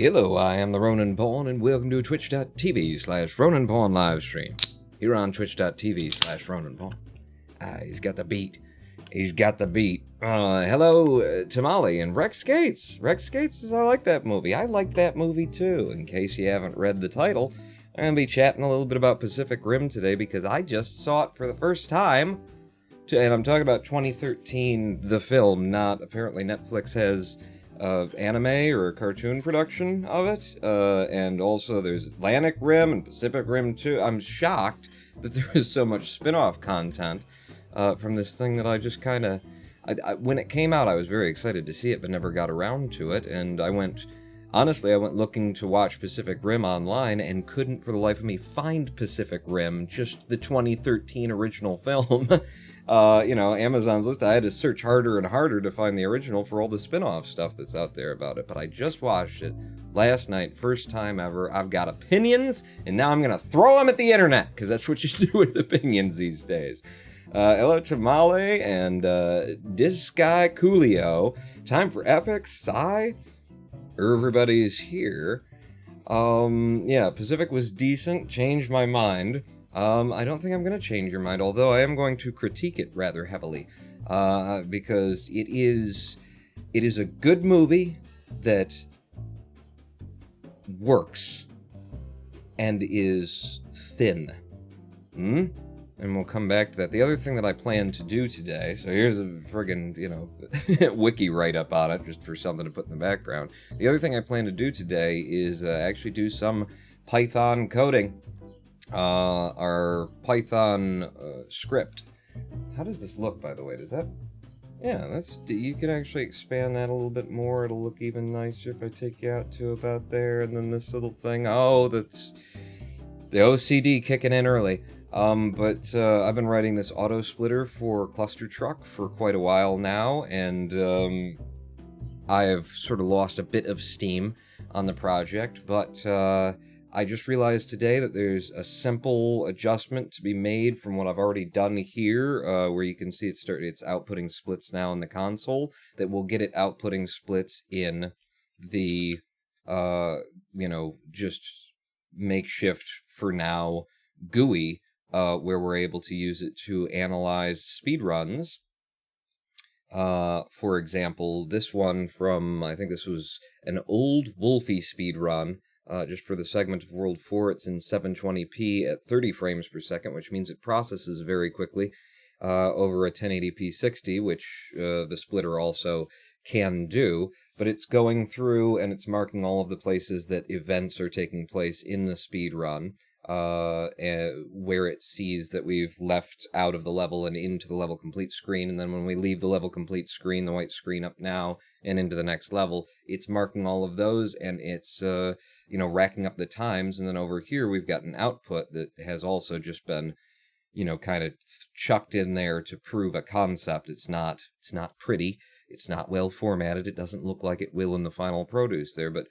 Hello, I am the Ronan Pawn, and welcome to twitch.tv/Ronan Pawn livestream. Here on twitch.tv/Ronan Pawn. He's got the beat. He's got the beat. Hello, Tamale and Rex Skates. Rex Skates says, I like that movie. I like that movie too. In case you haven't read the title, I'm going to be chatting a little bit about Pacific Rim today because I just saw it for the first time. And I'm talking about 2013, the film, not apparently Netflix has anime or cartoon production of it, and also there's Atlantic Rim and Pacific Rim too. I'm shocked that there is so much spin-off content from this thing that I just kind of... when it came out, I was very excited to see it, but never got around to it, and I went looking to watch Pacific Rim online and couldn't for the life of me find Pacific Rim, just the 2013 original film. Amazon's list, I had to search harder and harder to find the original for all the spin-off stuff that's out there about it, but I just watched it last night, first time ever. I've got opinions, and now I'm gonna throw them at the internet, because that's what you do with opinions these days. Hello, Tamale, and this guy, Coolio. Time for Epic, Psy. Everybody's here. Pacific was decent, changed my mind. I don't think I'm going to change your mind, although I am going to critique it rather heavily, because it is a good movie that works and is thin. And we'll come back to that. The other thing that I plan to do today, so here's a friggin', wiki write-up on it, just for something to put in the background. The other thing I plan to do today is actually do some Python coding. Our Python script. How does this look, by the way? Does that... Yeah, you can actually expand that a little bit more. It'll look even nicer if I take you out to about there, and then this little thing. Oh, that's the OCD kicking in early. But I've been writing this Autosplitter for Cluster Truck for quite a while now, and I have sort of lost a bit of steam on the project, but I just realized today that there's a simple adjustment to be made from what I've already done here, where you can see it's outputting splits now in the console, that will get it outputting splits in the, just makeshift, for now, GUI, where we're able to use it to analyze speedruns. For example, this one from, I think this was an old Wolfie speedrun. Just for the segment of World 4, it's in 720p at 30 frames per second, which means it processes very quickly over a 1080p 60, which the splitter also can do. But it's going through and it's marking all of the places that events are taking place in the speedrun, where it sees that we've left out of the level and into the level complete screen, and then when we leave the level complete screen, the white screen up now, and into the next level, it's marking all of those, and it's racking up the times. And then over here we've got an output that has also just been kind of chucked in there to prove a concept. It's not pretty, it's not well formatted, it doesn't look like it will in the final produce there, but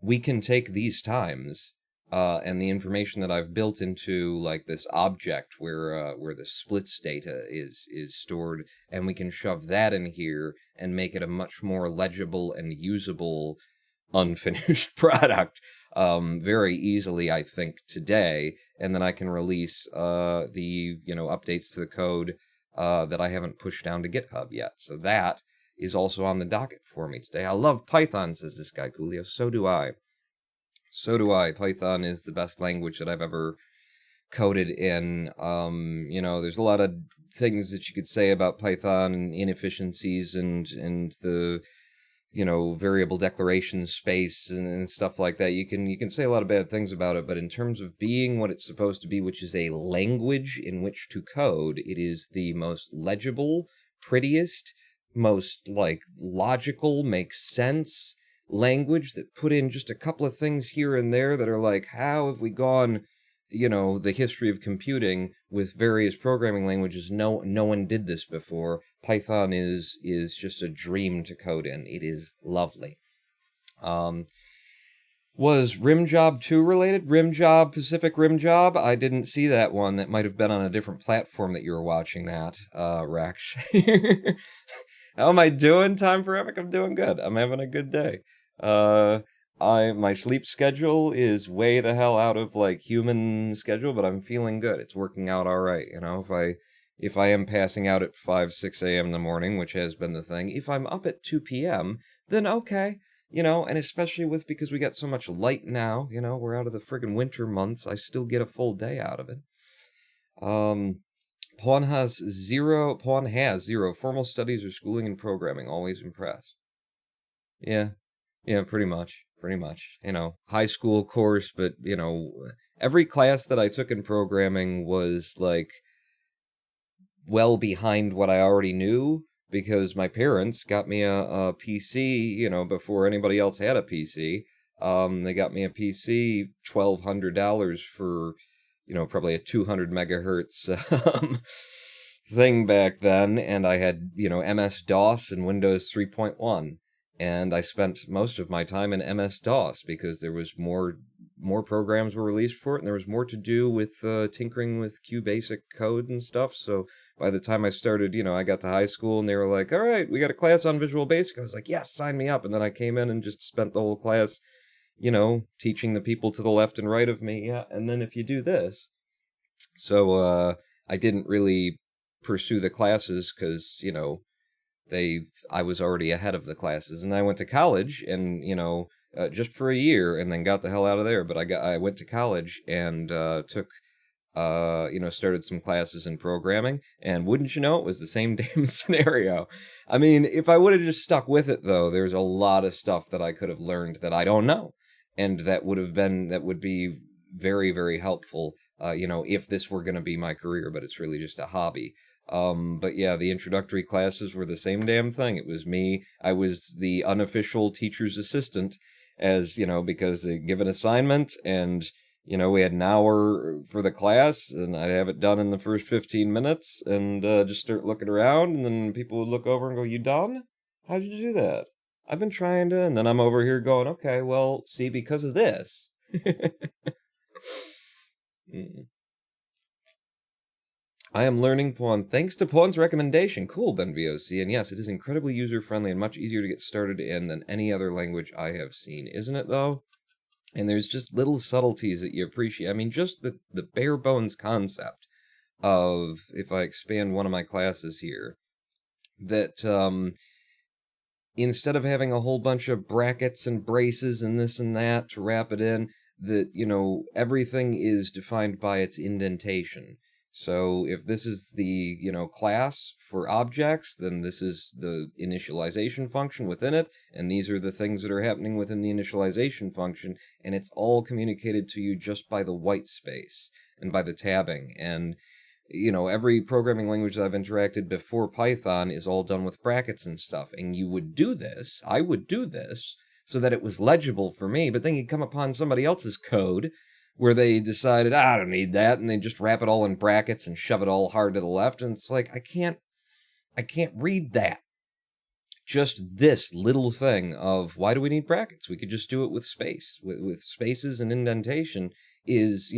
we can take these times and the information that I've built into like this object where the splits data is stored, and we can shove that in here and make it a much more legible and usable unfinished product very easily, I think, today. And then I can release the updates to the code that I haven't pushed down to GitHub yet. So that is also on the docket for me today. I love Python, says this guy Coolio. So do I. So do I. Python is the best language that I've ever coded in. There's a lot of things that you could say about Python and inefficiencies and the variable declaration space and stuff like that. You can say a lot of bad things about it, but in terms of being what it's supposed to be, which is a language in which to code, it is the most legible, prettiest, most logical, makes sense language that put in just a couple of things here and there that are like, how have we gone, the history of computing with various programming languages? No one did this before. Python is just a dream to code in. It is lovely. Was Rim Job 2 related? Pacific Rim Job? I didn't see that one. That might have been on a different platform that you were watching that, Rex. How am I doing, Time for Epic? I'm doing good. I'm having a good day. Uh, my sleep schedule is way the hell out of like human schedule, but I'm feeling good. It's working out all right. If I am passing out at 5, 6 a.m. in the morning, which has been the thing, if I'm up at 2 p.m., then okay. And especially because we got so much light now, we're out of the friggin' winter months, I still get a full day out of it. Um, Pawn has zero formal studies or schooling in programming. Always impressed. Yeah, yeah, pretty much, pretty much. High school course, but every class that I took in programming was like well behind what I already knew because my parents got me a PC, before anybody else had a PC. They got me a PC, $1,200 for, probably a 200 megahertz thing back then, and I had, MS-DOS and Windows 3.1, and I spent most of my time in MS-DOS because there was more programs were released for it, and there was more to do with tinkering with QBasic code and stuff. So by the time I started, I got to high school, and they were like, "All right, we got a class on Visual Basic." I was like, "Yes, sign me up!" And then I came in and just spent the whole class, teaching the people to the left and right of me. Yeah, and then if you do this, so I didn't really pursue the classes because they I was already ahead of the classes, and I went to college, and just for a year, and then got the hell out of there. But I went to college and took started some classes in programming, and wouldn't you know, it was the same damn scenario. I mean, if I would have just stuck with it, though, there's a lot of stuff that I could have learned that I don't know, and that would be very, very helpful, if this were going to be my career, but it's really just a hobby. But yeah, the introductory classes were the same damn thing. It was me. I was the unofficial teacher's assistant, as, because they give an assignment, and we had an hour for the class, and I'd have it done in the first 15 minutes, and just start looking around, and then people would look over and go, "You done? How'd you do that? I've been trying to," and then I'm over here going, "Okay, well, see, because of this." Mm. I am learning Pawn thanks to Pawn's recommendation. Cool, Ben VOC. And yes, it is incredibly user-friendly and much easier to get started in than any other language I have seen. Isn't it, though? And there's just little subtleties that you appreciate. I mean, just the bare bones concept of, if I expand one of my classes here, that instead of having a whole bunch of brackets and braces and this and that to wrap it in, that, everything is defined by its indentation. So if this is the, class for objects, then this is the initialization function within it, and these are the things that are happening within the initialization function, and it's all communicated to you just by the white space and by the tabbing. And every programming language that I've interacted before Python is all done with brackets and stuff. And I would do this so that it was legible for me, but then you'd come upon somebody else's code where they decided, I don't need that, and they just wrap it all in brackets and shove it all hard to the left, and it's like, I can't read that. Just this little thing of, why do we need brackets? We could just do it with space. With spaces and indentation is,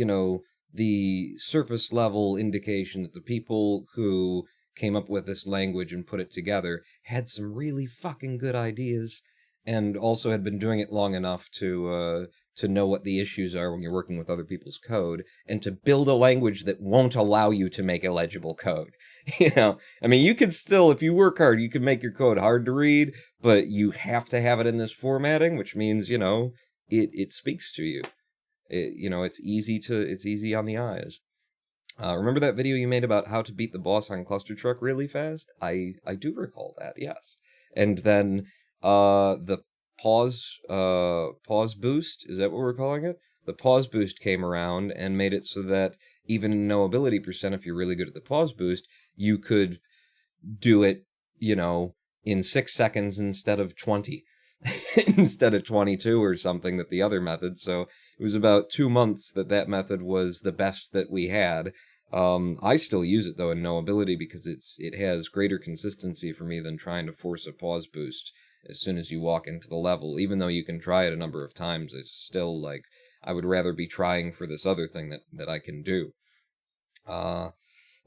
the surface level indication that the people who came up with this language and put it together had some really fucking good ideas, and also had been doing it long enough to know what the issues are when you're working with other people's code, and to build a language that won't allow you to make illegible code. I mean, you can still, if you work hard, you can make your code hard to read, but you have to have it in this formatting, which means, it speaks to you. It's easy on the eyes. Remember that video you made about how to beat the boss on Cluster Truck really fast? I do recall that, yes. And then the pause boost, is that what we're calling it? The pause boost came around and made it so that even in no ability percent, if you're really good at the pause boost, you could do it, in 6 seconds instead of 20. Instead of 22 or something that the other method. So it was about 2 months that method was the best that we had. I still use it, though, in no ability because it has greater consistency for me than trying to force a pause boost as soon as you walk into the level. Even though you can try it a number of times, it's still I would rather be trying for this other thing that I can do.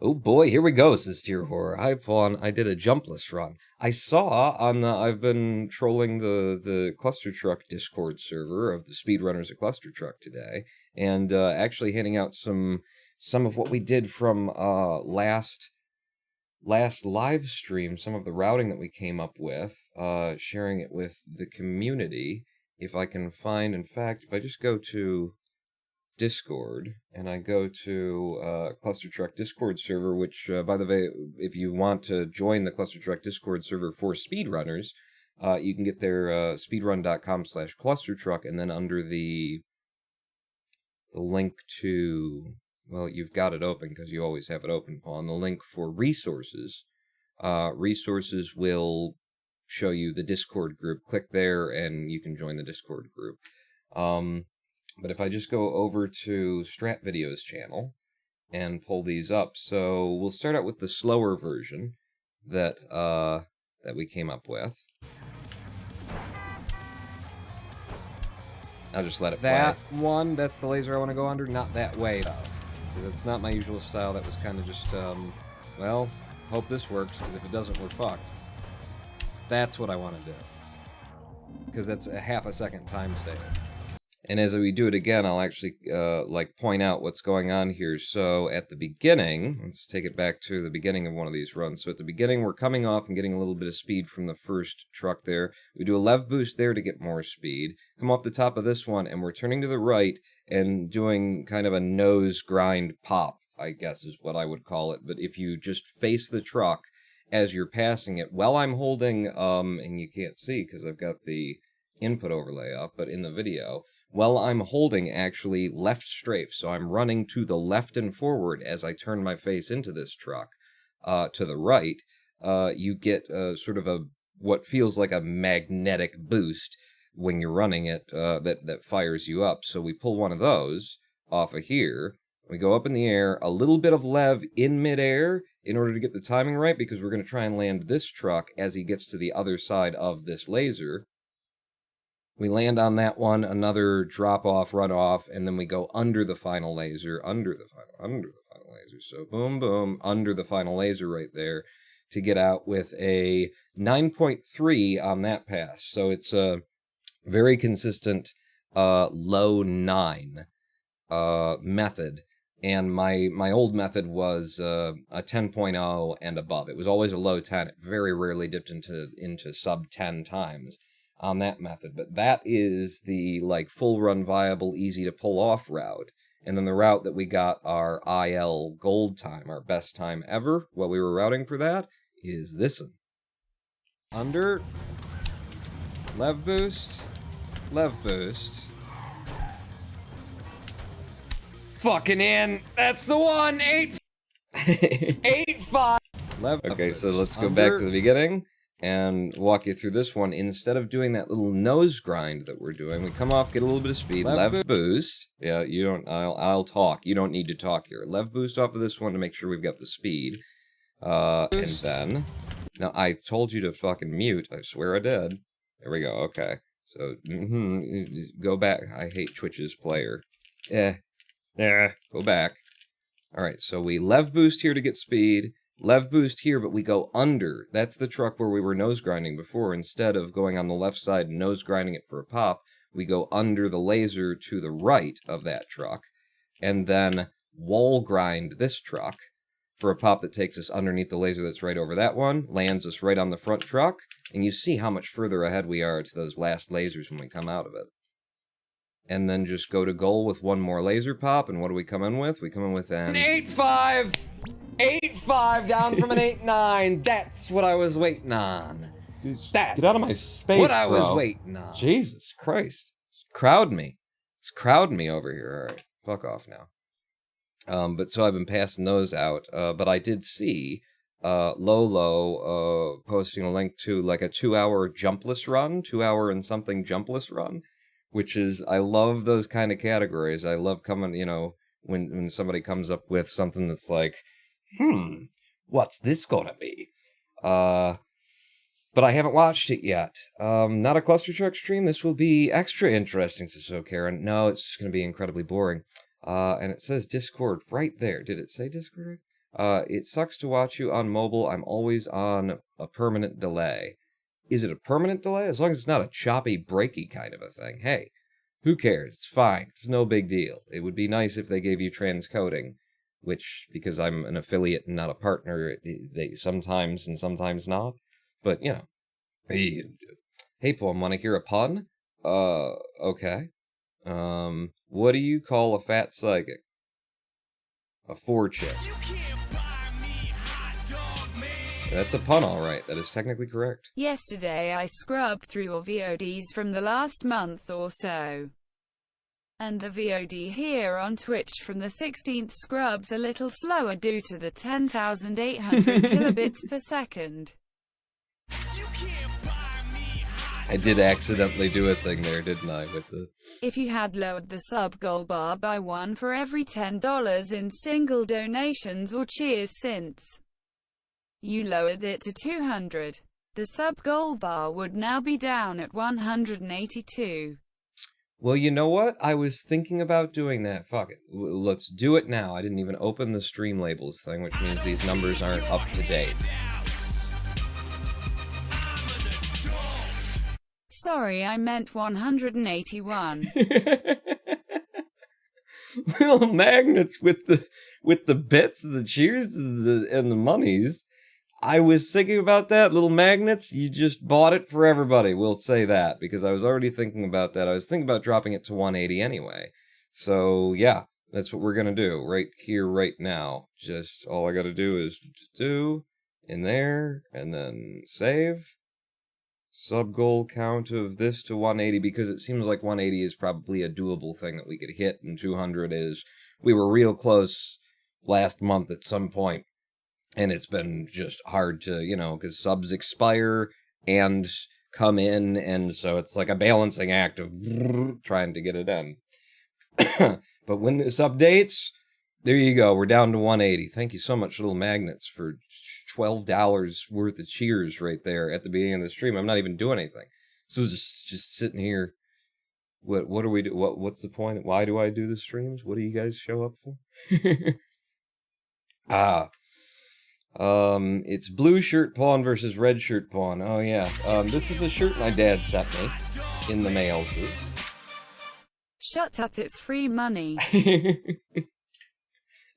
Oh boy, here we go, says Tier Horror. Hi, Pawn. I did a jumpless run. I saw on the, I've been trolling the Cluster Truck Discord server of the speedrunners at Cluster Truck today, and actually handing out some of what we did from last live stream, some of the routing that we came up with, sharing it with the community. If I can find, in fact, if I just go to Discord, and I go to Cluster Truck Discord server, which, by the way, if you want to join the Cluster Truck Discord server for speedrunners, you can get there, speedrun.com/clustertruck, and then under the link to, well, you've got it open because you always have it open, Paul, and the link for resources. Resources will show you the Discord group. Click there, and you can join the Discord group. But if I just go over to Strat Video's channel and pull these up, so we'll start out with the slower version that we came up with. I'll just let it play. That one, that's the laser I want to go under, not that way, though. That's not my usual style. That was kind of just, well, hope this works, because if it doesn't, we're fucked. That's what I want to do. Because that's a half a second time save. And as we do it again, I'll actually, point out what's going on here. So at the beginning, let's take it back to the beginning of one of these runs. So at the beginning, we're coming off and getting a little bit of speed from the first truck there. We do a lev boost there to get more speed. Come off the top of this one, and we're turning to the right and doing kind of a nose grind pop, I guess is what I would call it. But if you just face the truck as you're passing it, while I'm holding, and you can't see because I've got the input overlay up, but in the video, well, I'm holding actually left strafe, so I'm running to the left and forward as I turn my face into this truck. To the right, you get sort of what feels like a magnetic boost when you're running it that fires you up. So we pull one of those off of here. We go up in the air, a little bit of lev in midair in order to get the timing right, because we're going to try and land this truck as he gets to the other side of this laser. We land on that one, another drop-off, run-off, and then we go under the final laser, under the final laser. So boom, boom, under the final laser right there to get out with a 9.3 on that pass. So it's a very consistent low 9 method. And my old method was a 10.0 and above. It was always a low 10. It very rarely dipped into sub 10 times on that method, but that is the full run viable, easy to pull off route. And then the route that we got our IL gold time, our best time ever while we were routing for that, is this one. Under, lev boost, fucking in, that's the one, 8.5. Okay, so let's go back to the beginning and walk you through this one. Instead of doing that little nose grind that we're doing, we come off, get a little bit of speed, lev boost. Yeah, you don't, I'll talk. You don't need to talk here. Lev boost off of this one to make sure we've got the speed. And then, now I told you to fucking mute. I swear I did. There we go. Okay. So, go back. I hate Twitch's player. Go back. All right, so we lev boost here to get speed. Lev boost here, but we go under. That's the truck where we were nose grinding before. Instead of going on the left side and nose grinding it for a pop, we go under the laser to the right of that truck, and then wall grind this truck for a pop that takes us underneath the laser that's right over that one, lands us right on the front truck, and you see how much further ahead we are to those last lasers when we come out of it. And then just go to goal with one more laser pop, and what do we come in with? We come in with an 8.5! 8.5 down from an 8.9. That's what I was waiting on. That's get out of my space, what I was waiting on. Jesus Christ. Crowd me. It's crowd me over here. All right, fuck off now. But so I've been passing those out. But I did see Lolo posting a link to like a 2-hour jumpless run, 2-hour and something jumpless run, which is, I love those kind of categories. I love coming, when somebody comes up with something that's like, what's this gonna be? But I haven't watched it yet. Not a Cluster Truck stream. This will be extra interesting, says So Karen. No, it's just gonna be incredibly boring. And it says Discord right there. Did it say Discord? It sucks to watch you on mobile. I'm always on a permanent delay. Is it a permanent delay? As long as it's not a choppy, breaky kind of a thing. Hey, who cares? It's fine. It's no big deal. It would be nice if they gave you transcoding, which, because I'm an affiliate and not a partner, they sometimes and sometimes not. But, you know. Hey, Poem, want to hear a pun? Okay. What do you call a fat psychic? A four-chick. That's a pun, all right. That is technically correct. Yesterday I scrubbed through your VODs from the last month or so. And the VOD here on Twitch from the 16th scrubs a little slower due to the 10,800 kilobits per second. I did accidentally do a thing there, didn't I, with the... If you had lowered the sub goal bar by $1 for every $10 in single donations or cheers since you lowered it to 200, the sub goal bar would now be down at 182. Well, you know what? I was thinking about doing that. Fuck it. Let's do it now. I didn't even open the stream labels thing, which means these numbers aren't up to date. Sorry, I meant 181. Little magnets with the bits, the cheers, and the monies. I was thinking about that. Little magnets, you just bought it for everybody. We'll say that, because I was already thinking about that. I was thinking about dropping it to 180 anyway. So, yeah, that's what we're going to do right here, right now. Just all I got to do is do in there, and then save. Sub-goal count of this to 180, because it seems like 180 is probably a doable thing that we could hit, and 200 is... We were real close last month at some point. And it's been just hard to, you know, because subs expire and come in, and so it's like a balancing act of trying to get it in. But when this updates, there you go. We're down to 180. Thank you so much, Little Magnets, for $12 worth of cheers right there at the beginning of the stream. I'm not even doing anything. So just sitting here. What are we do? What's the point? Why do I do the streams? What do you guys show up for? It's blue shirt pawn versus red shirt pawn. Oh, yeah. This is a shirt my dad sent me in the mailses. Shut up, it's free money.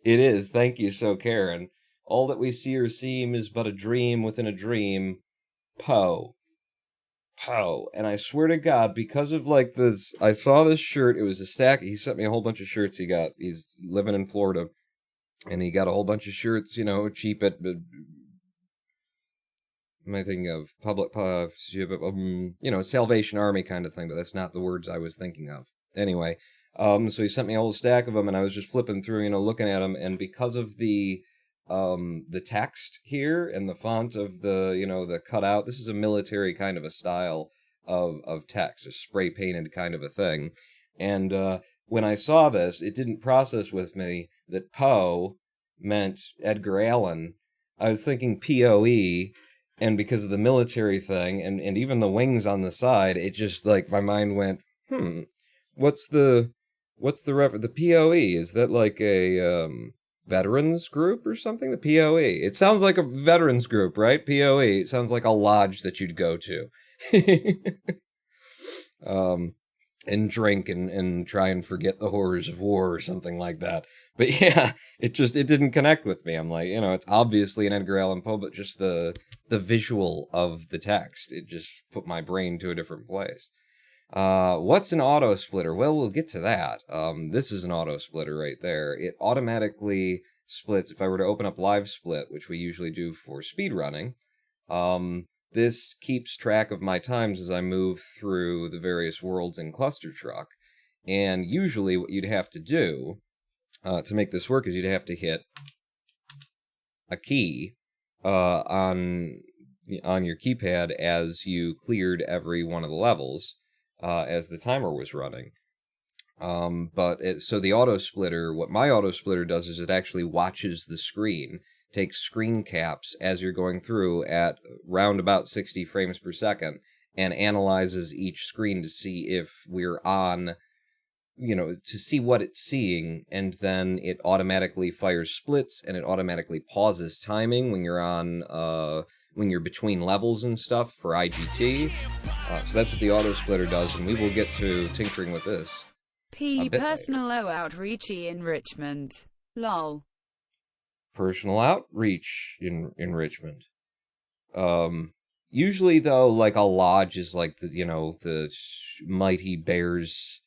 It is. Thank you so, Karen. All that we see or seem is but a dream within a dream. Poe. And I swear to God, because of like this, I saw this shirt. It was a stack. He sent me a whole bunch of shirts he got. He's living in Florida. And he got a whole bunch of shirts, you know, cheap at, am I thinking of public, you know, Salvation Army kind of thing, but that's not the words I was thinking of. Anyway, so he sent me a whole stack of them, and I was just flipping through, you know, looking at them, and because of the text here and the font of the, you know, the cutout, this is a military kind of a style of text, a spray painted kind of a thing, and when I saw this, it didn't process with me that Poe meant Edgar Allan. I was thinking POE, and because of the military thing, and even the wings on the side, it just, like, my mind went, what's the the POE? Is that like a, veterans group or something? The POE. It sounds like a veterans group, right? POE. It sounds like a lodge that you'd go to. And drink and try and forget the horrors of war or something like that. But yeah, it didn't connect with me. I'm like, you know, it's obviously an Edgar Allan Poe, but just the visual of the text, it just put my brain to a different place. What's an auto splitter? Well, we'll get to that. This is an auto splitter right there. It automatically splits. If I were to open up Live Split, which we usually do for speedrunning, this keeps track of my times as I move through the various worlds in Cluster Truck. And usually what you'd have to do to make this work is you'd have to hit a key on your keypad as you cleared every one of the levels as the timer was running. So the auto splitter, what my auto splitter does is it actually watches the screen, takes screen caps as you're going through at round about 60 frames per second, and analyzes each screen to see if we're on to see what it's seeing, and then it automatically fires splits, and it automatically pauses timing when you're when you're between levels and stuff for IGT. So that's what the Autosplitter does, and we will get to tinkering with this a bit later. Personal outreachy enrichment. Lol. Personal outreach enrichment. Usually though, like a lodge is like the mighty bears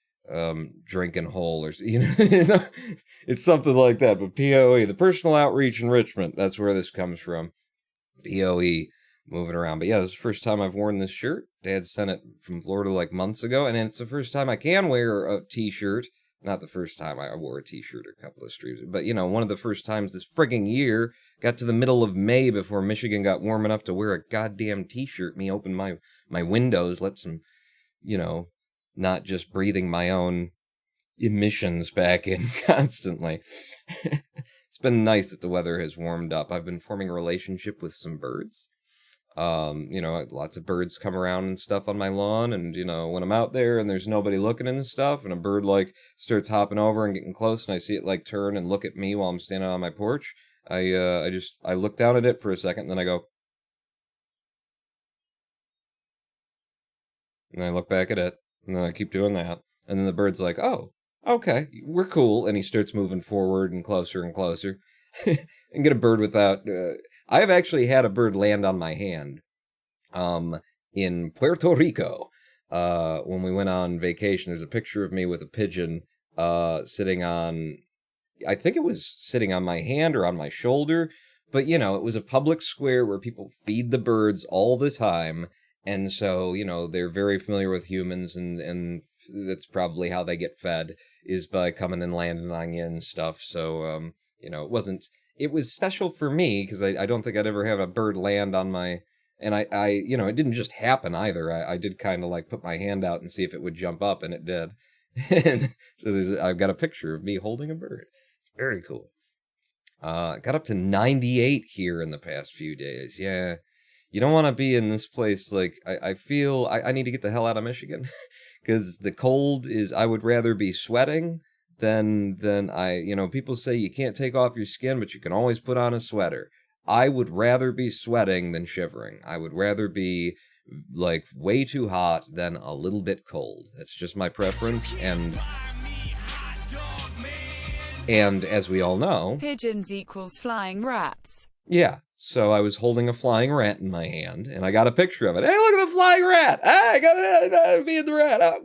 drinking hole, or it's something like that. But POE, the personal outreach enrichment, that's where this comes from. POE, moving around. But yeah, this is the first time I've worn this shirt. Dad sent it from Florida like months ago, and it's the first time I can wear a t-shirt. Not the first time I wore a t-shirt a couple of streams, but one of the first times this frigging year. Got to the middle of May before Michigan got warm enough to wear a goddamn t-shirt. Me open my windows, let some, not just breathing my own emissions back in constantly. It's been nice that the weather has warmed up. I've been forming a relationship with some birds. Lots of birds come around and stuff on my lawn, and when I'm out there and there's nobody looking and stuff, and a bird like starts hopping over and getting close, and I see it like turn and look at me while I'm standing on my porch, I look down at it for a second, and then I go, and I look back at it, and then I keep doing that, and then the bird's like, oh, okay, we're cool, and he starts moving forward and closer, and get a bird without. I've actually had a bird land on my hand, in Puerto Rico, when we went on vacation. There's a picture of me with a pigeon, sitting on, I think it was sitting on my hand or on my shoulder, but it was a public square where people feed the birds all the time, and so, they're very familiar with humans, and that's probably how they get fed, is by coming and landing on you and stuff, so, it was special for me, because I don't think I'd ever have a bird land on my, and I it didn't just happen either. I did kind of like put my hand out and see if it would jump up, and it did. And so I've got a picture of me holding a bird. Very cool. Got up to 98 here in the past few days. Yeah. You don't want to be in this place. Like, I feel I need to get the hell out of Michigan, because the cold is, I would rather be sweating than people say you can't take off your skin, but you can always put on a sweater. I would rather be sweating than shivering. I would rather be like way too hot than a little bit cold. That's just my preference, and as we all know, pigeons equals flying rats. Yeah, so I was holding a flying rat in my hand, and I got a picture of it. Hey, look at the flying rat! Hey, I got it, me and the rat.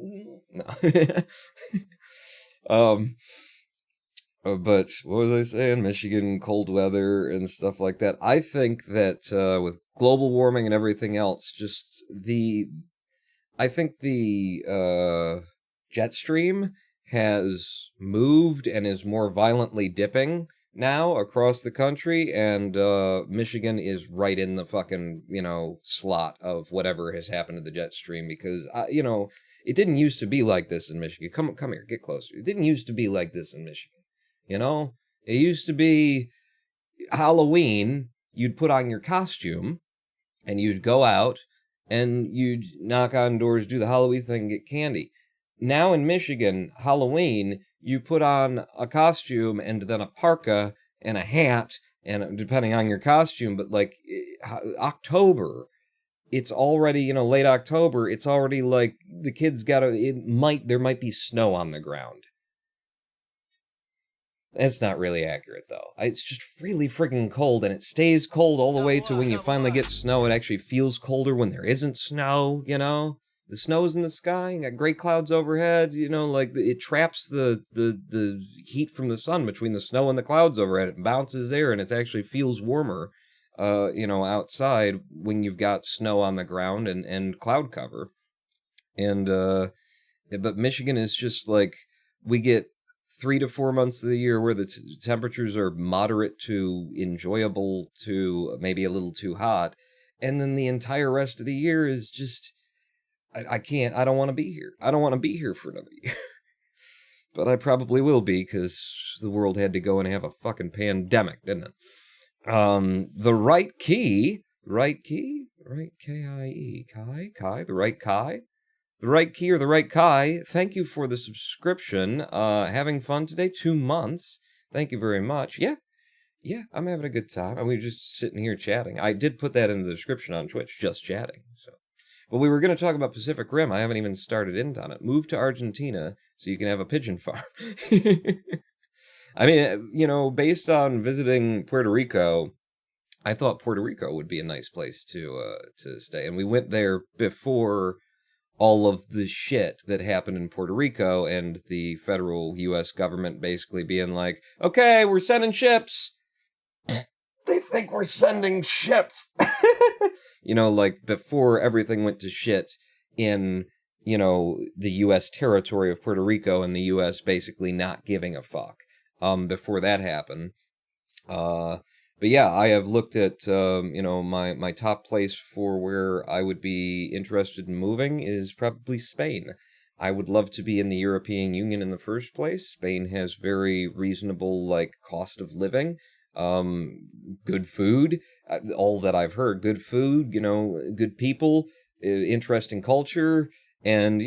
No. But what was I saying? Michigan, cold weather and stuff like that. I think that with global warming and everything else, I think the jet stream has moved and is more violently dipping now across the country, and Michigan is right in the fucking, slot of whatever has happened to the jet stream, because, it didn't used to be like this in Michigan. Come here, get closer. It didn't used to be like this in Michigan. It used to be Halloween, you'd put on your costume, and you'd go out, and you'd knock on doors, do the Halloween thing, get candy. Now in Michigan, Halloween, you put on a costume, and then a parka, and a hat, and depending on your costume, but like October, it's already, late October, it's already like the kids there might be snow on the ground. It's not really accurate, though. It's just really freaking cold, and it stays cold all the way to when you finally get snow. It actually feels colder when there isn't snow, The snow's in the sky, you got gray clouds overhead, like it traps the heat from the sun between the snow and the clouds overhead. It bounces there, and it actually feels warmer, outside when you've got snow on the ground and cloud cover. And, but Michigan is just like, we get 3 to 4 months of the year where the temperatures are moderate to enjoyable to maybe a little too hot. And then the entire rest of the year is just, I don't want to be here. I don't want to be here for another year. But I probably will be, because the world had to go and have a fucking pandemic, didn't it? The right key, K-I-E, the right Kai, the right key or the right Kai, thank you for the subscription. Having fun today? 2 months. Thank you very much. Yeah, I'm having a good time. We were just sitting here chatting. I did put that in the description on Twitch, just chatting. So, but we were going to talk about Pacific Rim. I haven't even started in on it. Move to Argentina so you can have a pigeon farm. I mean, based on visiting Puerto Rico, I thought Puerto Rico would be a nice place to stay, and we went there before all of the shit that happened in Puerto Rico and the federal U.S. government basically being like, "Okay, we're sending ships." They think we're sending ships. Like before everything went to shit in the U.S. territory of Puerto Rico and the U.S. basically not giving a fuck. Before that happened. But yeah, I have looked at, my top place for where I would be interested in moving is probably Spain. I would love to be in the European Union in the first place. Spain has very reasonable, cost of living, good food, all that I've heard, good food, good people, interesting culture, and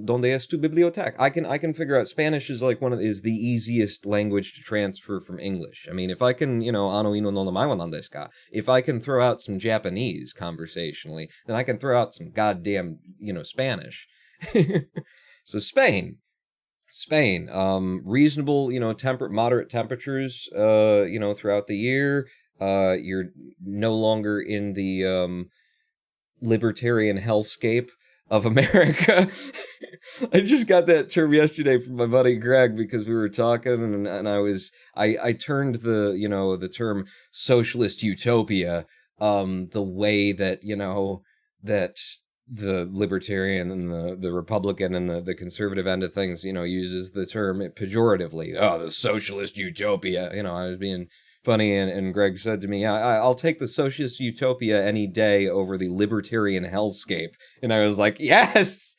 donde es tu biblioteca? I can figure out Spanish is the easiest language to transfer from English. I mean, if I can, ano ino no namae wa nan desu ka? If I can throw out some Japanese conversationally, then I can throw out some goddamn, Spanish. So Spain, reasonable, moderate temperatures, throughout the year. You're no longer in the libertarian hellscape of America. I just got that term yesterday from my buddy Greg because we were talking, and I turned the term socialist utopia, the way that that the libertarian and the Republican and the conservative end of things, uses the term pejoratively. Oh, the socialist utopia. I was being funny, and Greg said to me, yeah, I'll take the socialist utopia any day over the libertarian hellscape. And I was like, yes,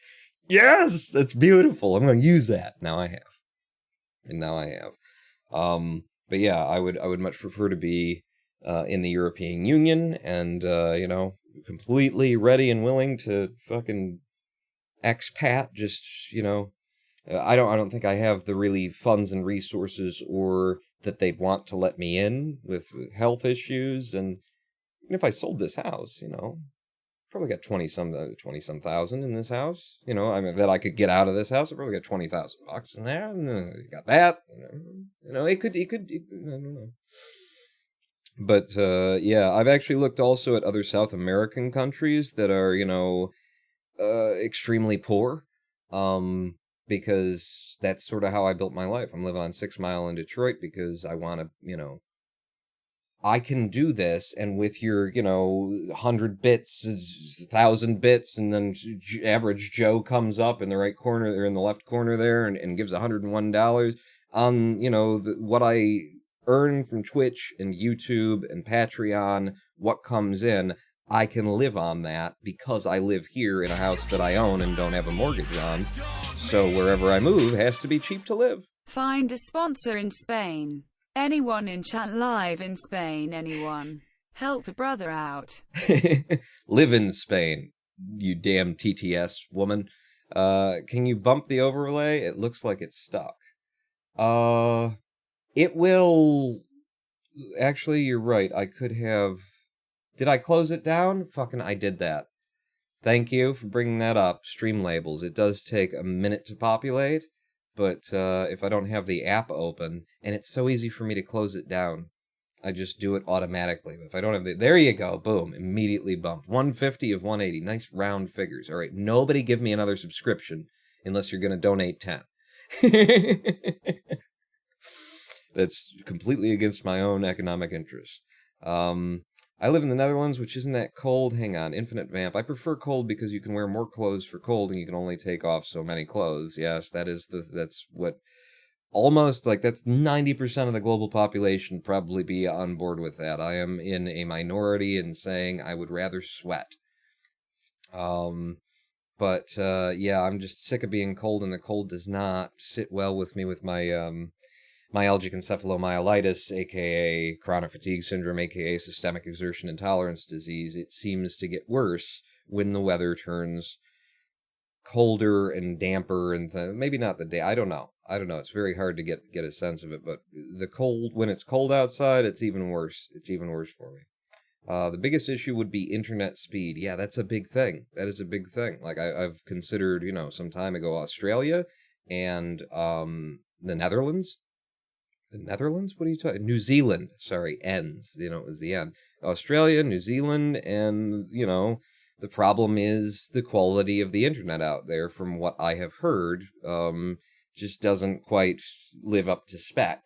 that's beautiful. I'm going to use that. Now I have. But yeah, I would much prefer to be in the European Union and, completely ready and willing to fucking expat, just, I don't think I have the really funds and resources or that they'd want to let me in with health issues. And if I sold this house, probably got 20 some thousand in this house, I mean, that I could get out of this house. I probably got $20,000 in there, and got that, it could, I don't know. But, yeah, I've actually looked also at other South American countries that are, extremely poor, because that's sort of how I built my life. I'm living on 6 Mile in Detroit because I want to, I can do this, and with your, 100 bits, 1,000 bits, and then average Joe comes up in the right corner, or in the left corner there, and gives $101 on, what I earn from Twitch and YouTube and Patreon, what comes in. I can live on that because I live here in a house that I own and don't have a mortgage on. So wherever I move has to be cheap to live. Find a sponsor in Spain. Anyone in chat live in Spain, anyone. Help a brother out. Live in Spain, you damn TTS woman. Can you bump the overlay? It looks like it's stuck. It will... Actually, you're right. I could have... Did I close it down? Fucking, I did that. Thank you for bringing that up. Stream labels. It does take a minute to populate, but if I don't have the app open, and it's so easy for me to close it down, I just do it automatically. But if I don't have the... There you go. Boom. Immediately bumped. 150 of 180. Nice round figures. All right. Nobody give me another subscription unless you're going to donate 10. That's completely against my own economic interests. I live in the Netherlands, which isn't that cold. Hang on, infinite vamp. I prefer cold because you can wear more clothes for cold, and you can only take off so many clothes. Yes, that's what almost, that's 90% of the global population probably be on board with that. I am in a minority in saying I would rather sweat. But yeah, I'm just sick of being cold, and the cold does not sit well with me with my myalgic encephalomyelitis, aka chronic fatigue syndrome, aka systemic exertion intolerance disease. It seems to get worse when the weather turns colder and damper and maybe not the day. I don't know. It's very hard to get a sense of it, but the cold, when it's cold outside, it's even worse. It's even worse for me. The biggest issue would be internet speed. Yeah, that's a big thing. That is a big thing. Like I've considered, some time ago, Australia and the Netherlands. The Netherlands? What are you talking? New Zealand. Sorry, ends. It was the end. Australia, New Zealand, and the problem is the quality of the internet out there, from what I have heard, just doesn't quite live up to spec.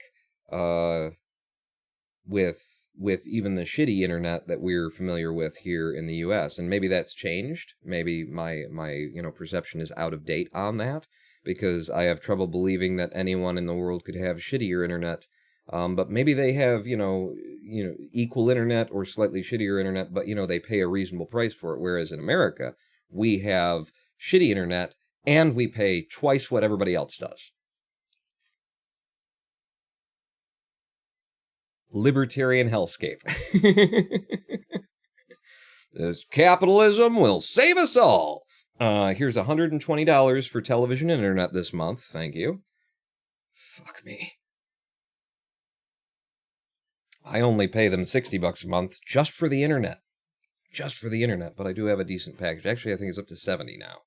With even the shitty internet that we're familiar with here in the U.S. And maybe that's changed. Maybe my perception is out of date on that, because I have trouble believing that anyone in the world could have shittier internet. But maybe they have, equal internet or slightly shittier internet, but, they pay a reasonable price for it. Whereas in America, we have shitty internet and we pay twice what everybody else does. Libertarian hellscape. This capitalism will save us all. Here's $120 for television and internet this month. Thank you. Fuck me. I only pay them $60 a month just for the internet. Just for the internet, but I do have a decent package. Actually, I think it's up to 70 now.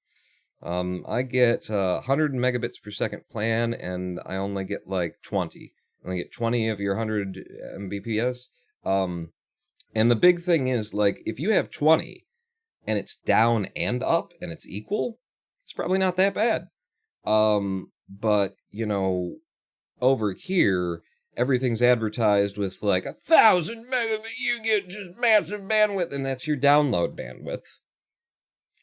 I get 100 megabits per second plan, and I only get like 20. I only get 20 of your 100 Mbps. And the big thing is, like, if you have 20 and it's down and up and it's equal, it's probably not that bad. But, over here, everything's advertised with like 1,000 megabits, you get just massive bandwidth, and that's your download bandwidth.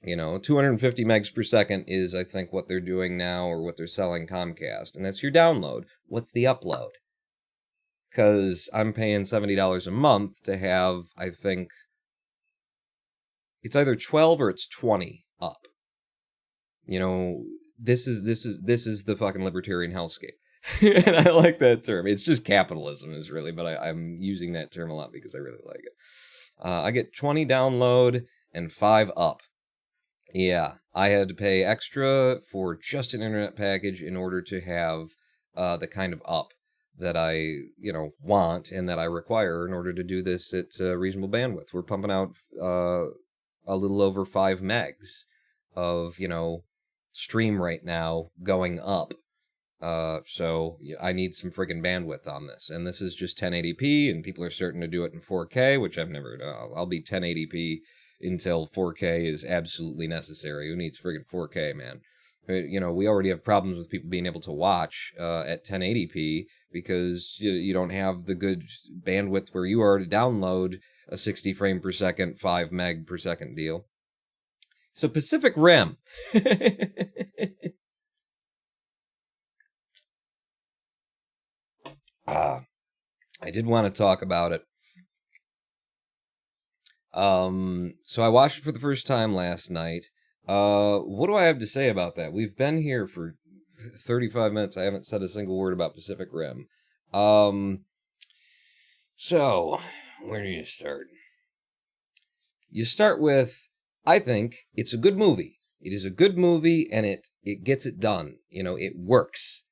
250 megs per second is, I think, what they're doing now, or what they're selling Comcast, and that's your download. What's the upload? Because I'm paying $70 a month to have, I think, it's either 12 or it's 20 up. This is the fucking libertarian hellscape. And I like that term. It's just capitalism is really, but I'm using that term a lot because I really like it. I get 20 download and 5 up. Yeah, I had to pay extra for just an internet package in order to have the kind of up that I, want and that I require in order to do this at reasonable bandwidth. We're pumping out a little over 5 megs of, stream right now going up. So I need some friggin' bandwidth on this. And this is just 1080p, and people are starting to do it in 4K, which I've never done. I'll be 1080p until 4K is absolutely necessary. Who needs friggin' 4K, man? We already have problems with people being able to watch at 1080p because you don't have the good bandwidth where you are to download a 60 frame per second, 5 meg per second deal. So Pacific Rim. I did want to talk about it. So I watched it for the first time last night. What do I have to say about that? We've been here for 35 minutes. I haven't said a single word about Pacific Rim. So where do you start? You start with, I think it's a good movie. It is a good movie, and it gets it done. It works.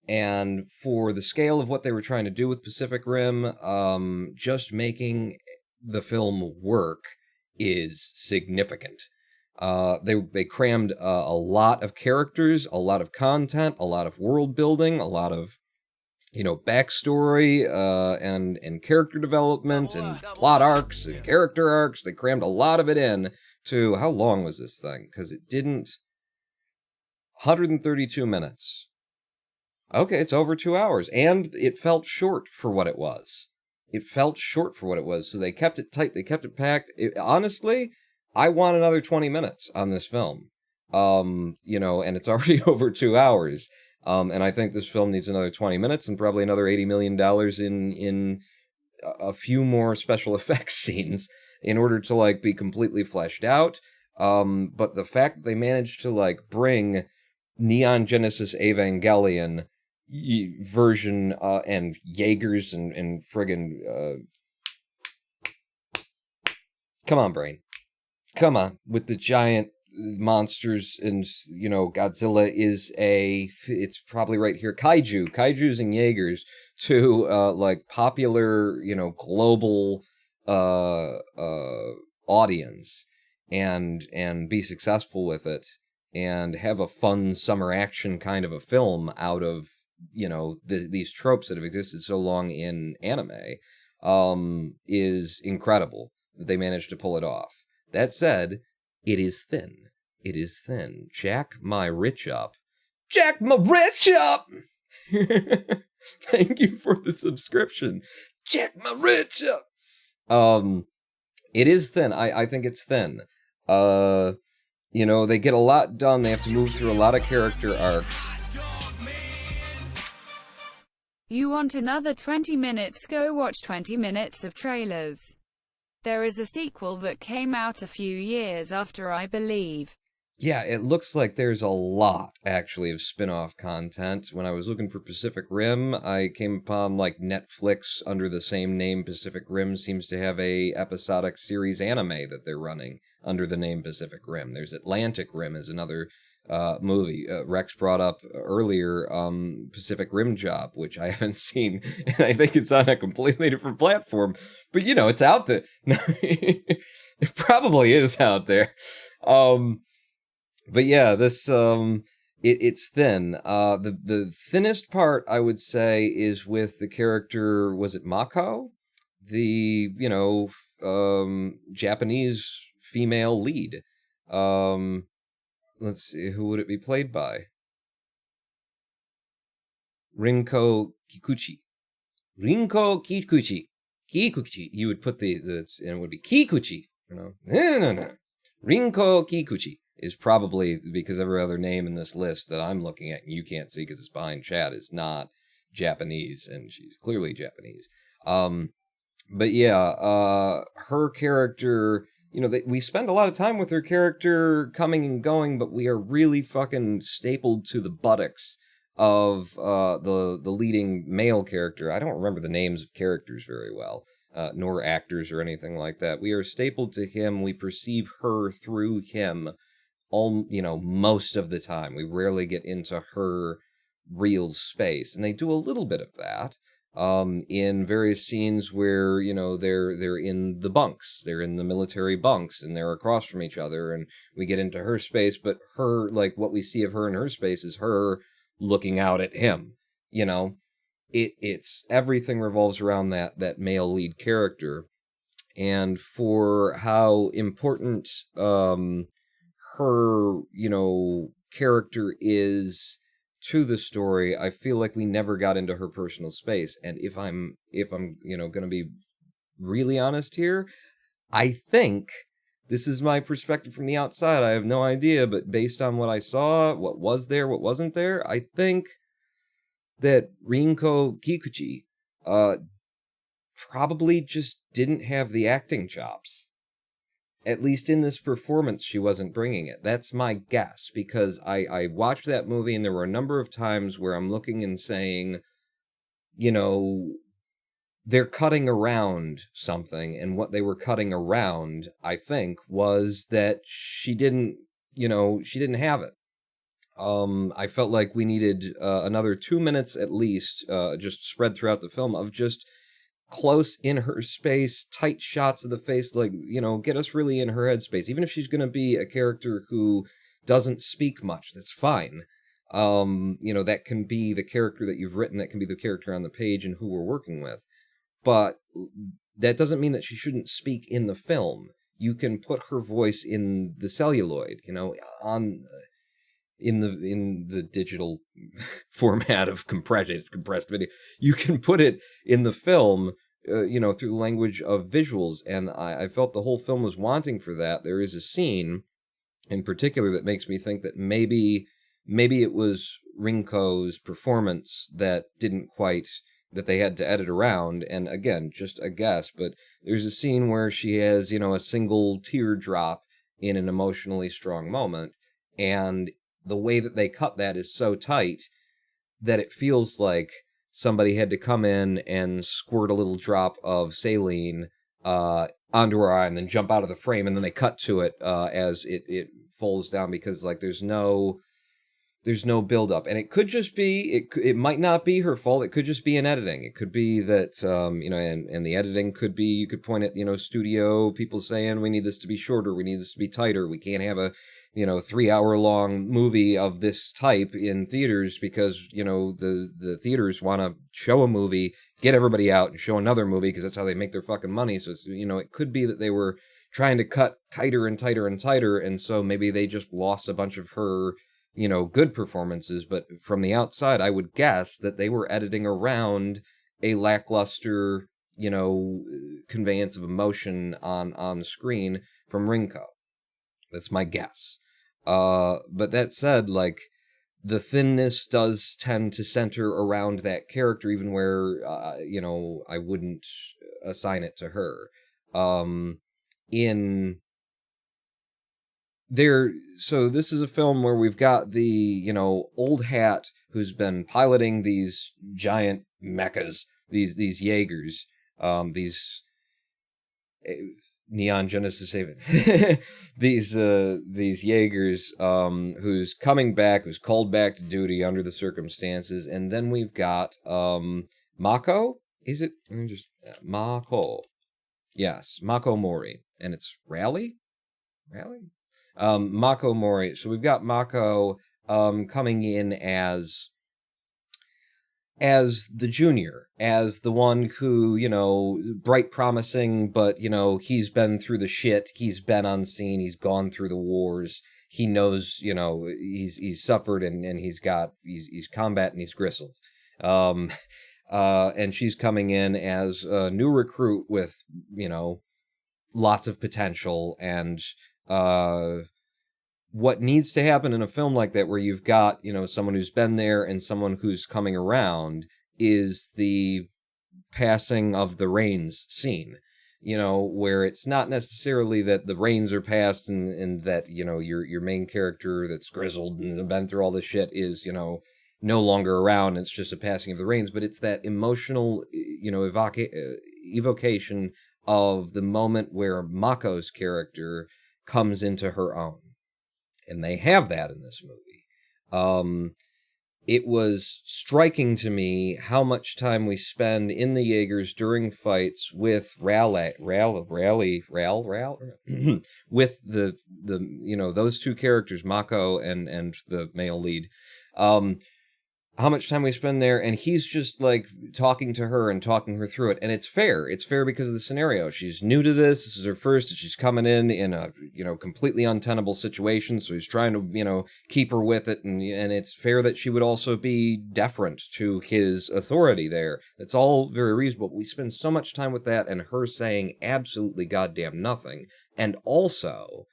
And for the scale of what they were trying to do with Pacific Rim, just making the film work is significant. They crammed a lot of characters, a lot of content, a lot of world building, a lot of backstory and character development and plot arcs and character arcs. They crammed a lot of it in to, how long was this thing? Because it didn't... 132 minutes. Okay, it's over 2 hours, and it felt short for what it was. So they kept it tight, they kept it packed. Honestly, I want another 20 minutes on this film. And it's already over 2 hours. And I think this film needs another 20 minutes and probably another $80 million in a few more special effects scenes in order to, be completely fleshed out. But the fact that they managed to, bring Neon Genesis Evangelion version and Jaegers and friggin' come on, brain, come on, with the giant monsters and, Godzilla is it's probably right here, kaijus and Jaegers to, like, popular, global, audience, and be successful with it, and have a fun summer action kind of a film out of, these tropes that have existed so long in anime, is incredible that they managed to pull it off. That said, it is thin. It is thin. Jack my rich up. Jack my rich up! Thank you for the subscription. Jack my rich up! It is thin. I think it's thin. They get a lot done. They have to move through a lot of character arcs. You want another 20 minutes? Go watch 20 minutes of trailers. There is a sequel that came out a few years after, I believe. Yeah, it looks like there's a lot, actually, of spin-off content. When I was looking for Pacific Rim, I came upon, like, Netflix, under the same name. Pacific Rim seems to have a episodic series anime that they're running under the name Pacific Rim. There's Atlantic Rim as another movie. Rex brought up earlier Pacific Rim Job, which I haven't seen, and I think it's on a completely different platform. But, it's out there. It probably is out there. But yeah, this it's thin. The thinnest part, I would say, is with the character, was it Mako? The, Japanese female lead. Let's see, who would it be played by? Rinko Kikuchi. Rinko Kikuchi. Kikuchi. You would put and it would be Kikuchi. No. Rinko Kikuchi is probably, because every other name in this list that I'm looking at, and you can't see because it's behind chat, is not Japanese, and she's clearly Japanese. But yeah, her character, we spend a lot of time with her character coming and going, but we are really fucking stapled to the buttocks of the leading male character. I don't remember the names of characters very well, nor actors or anything like that. We are stapled to him. We perceive her through him most of the time. We rarely get into her real space, and they do a little bit of that in various scenes where they're in the bunks, they're in the military bunks, and they're across from each other, and we get into her space. But her, like, what we see of her in her space is her looking out at him. It's everything revolves around that male lead character, and for how important her, character is to the story, I feel like we never got into her personal space. And if I'm, going to be really honest here, I think this is my perspective from the outside. I have no idea, but based on what I saw, what was there, what wasn't there, I think that Rinko Kikuchi probably just didn't have the acting chops. At least in this performance, she wasn't bringing it. That's my guess, because I watched that movie, and there were a number of times where I'm looking and saying, they're cutting around something, and what they were cutting around, I think, was that she didn't have it. I felt like we needed another 2 minutes at least, just spread throughout the film, of just close in her space, tight shots of the face, like, get us really in her headspace. Even if she's going to be a character who doesn't speak much, that's fine. That can be the character that you've written, that can be the character on the page and who we're working with. But that doesn't mean that she shouldn't speak in the film. You can put her voice in the celluloid, in the digital format of compressed video. You can put it in the film, through the language of visuals, and I felt the whole film was wanting for that. There is a scene in particular that makes me think that maybe it was Rinko's performance that they had to edit around, and again, just a guess, but there's a scene where she has, a single teardrop in an emotionally strong moment, and the way that they cut that is so tight that it feels like somebody had to come in and squirt a little drop of saline onto her eye and then jump out of the frame, and then they cut to it as it falls down because like there's no build up, and it could just be it might not be her fault. It could just be in editing. It could be that and the editing could be, you could point at studio people saying we need this to be shorter, we need this to be tighter, we can't have a 3-hour long movie of this type in theaters because the theaters want to show a movie, get everybody out, and show another movie because that's how they make their fucking money. So it's, it could be that they were trying to cut tighter and tighter and tighter, and so maybe they just lost a bunch of her good performances. But from the outside, I would guess that they were editing around a lackluster, conveyance of emotion on screen from Rinko. That's my guess. But that said, like, the thinness does tend to center around that character, even where, I wouldn't assign it to her. So this is a film where we've got the, old hat who's been piloting these giant mechas, these Jaegers, these Neon Genesis Haven, these Jaegers, who's coming back, who's called back to duty under the circumstances, and then we've got Mako. Is it? Let me just Mako. Yes, Mako Mori, and it's Rally. Mako Mori. So we've got Mako coming in as the junior, as the one who, bright promising, but, he's been through the shit, he's been unseen, he's gone through the wars, he knows, he's suffered, and he's combat, and he's gristled. And she's coming in as a new recruit with, lots of potential, and what needs to happen in a film like that, where you've got, someone who's been there and someone who's coming around, is the passing of the reins scene, where it's not necessarily that the reins are passed and that, your main character that's grizzled and been through all this shit is, no longer around. It's just a passing of the reins, but it's that emotional, evocation of the moment where Mako's character comes into her own. And they have that in this movie. It was striking to me how much time we spend in the Jaegers during fights with with the those two characters, Mako and the male lead. How much time we spend there, and he's just like talking to her and talking her through it. And it's fair. It's fair because of the scenario. She's new to this. This is her first, and she's coming in a, completely untenable situation. So he's trying to, keep her with it. And it's fair that she would also be deferent to his authority there. It's all very reasonable. But we spend so much time with that and her saying absolutely goddamn nothing. And also,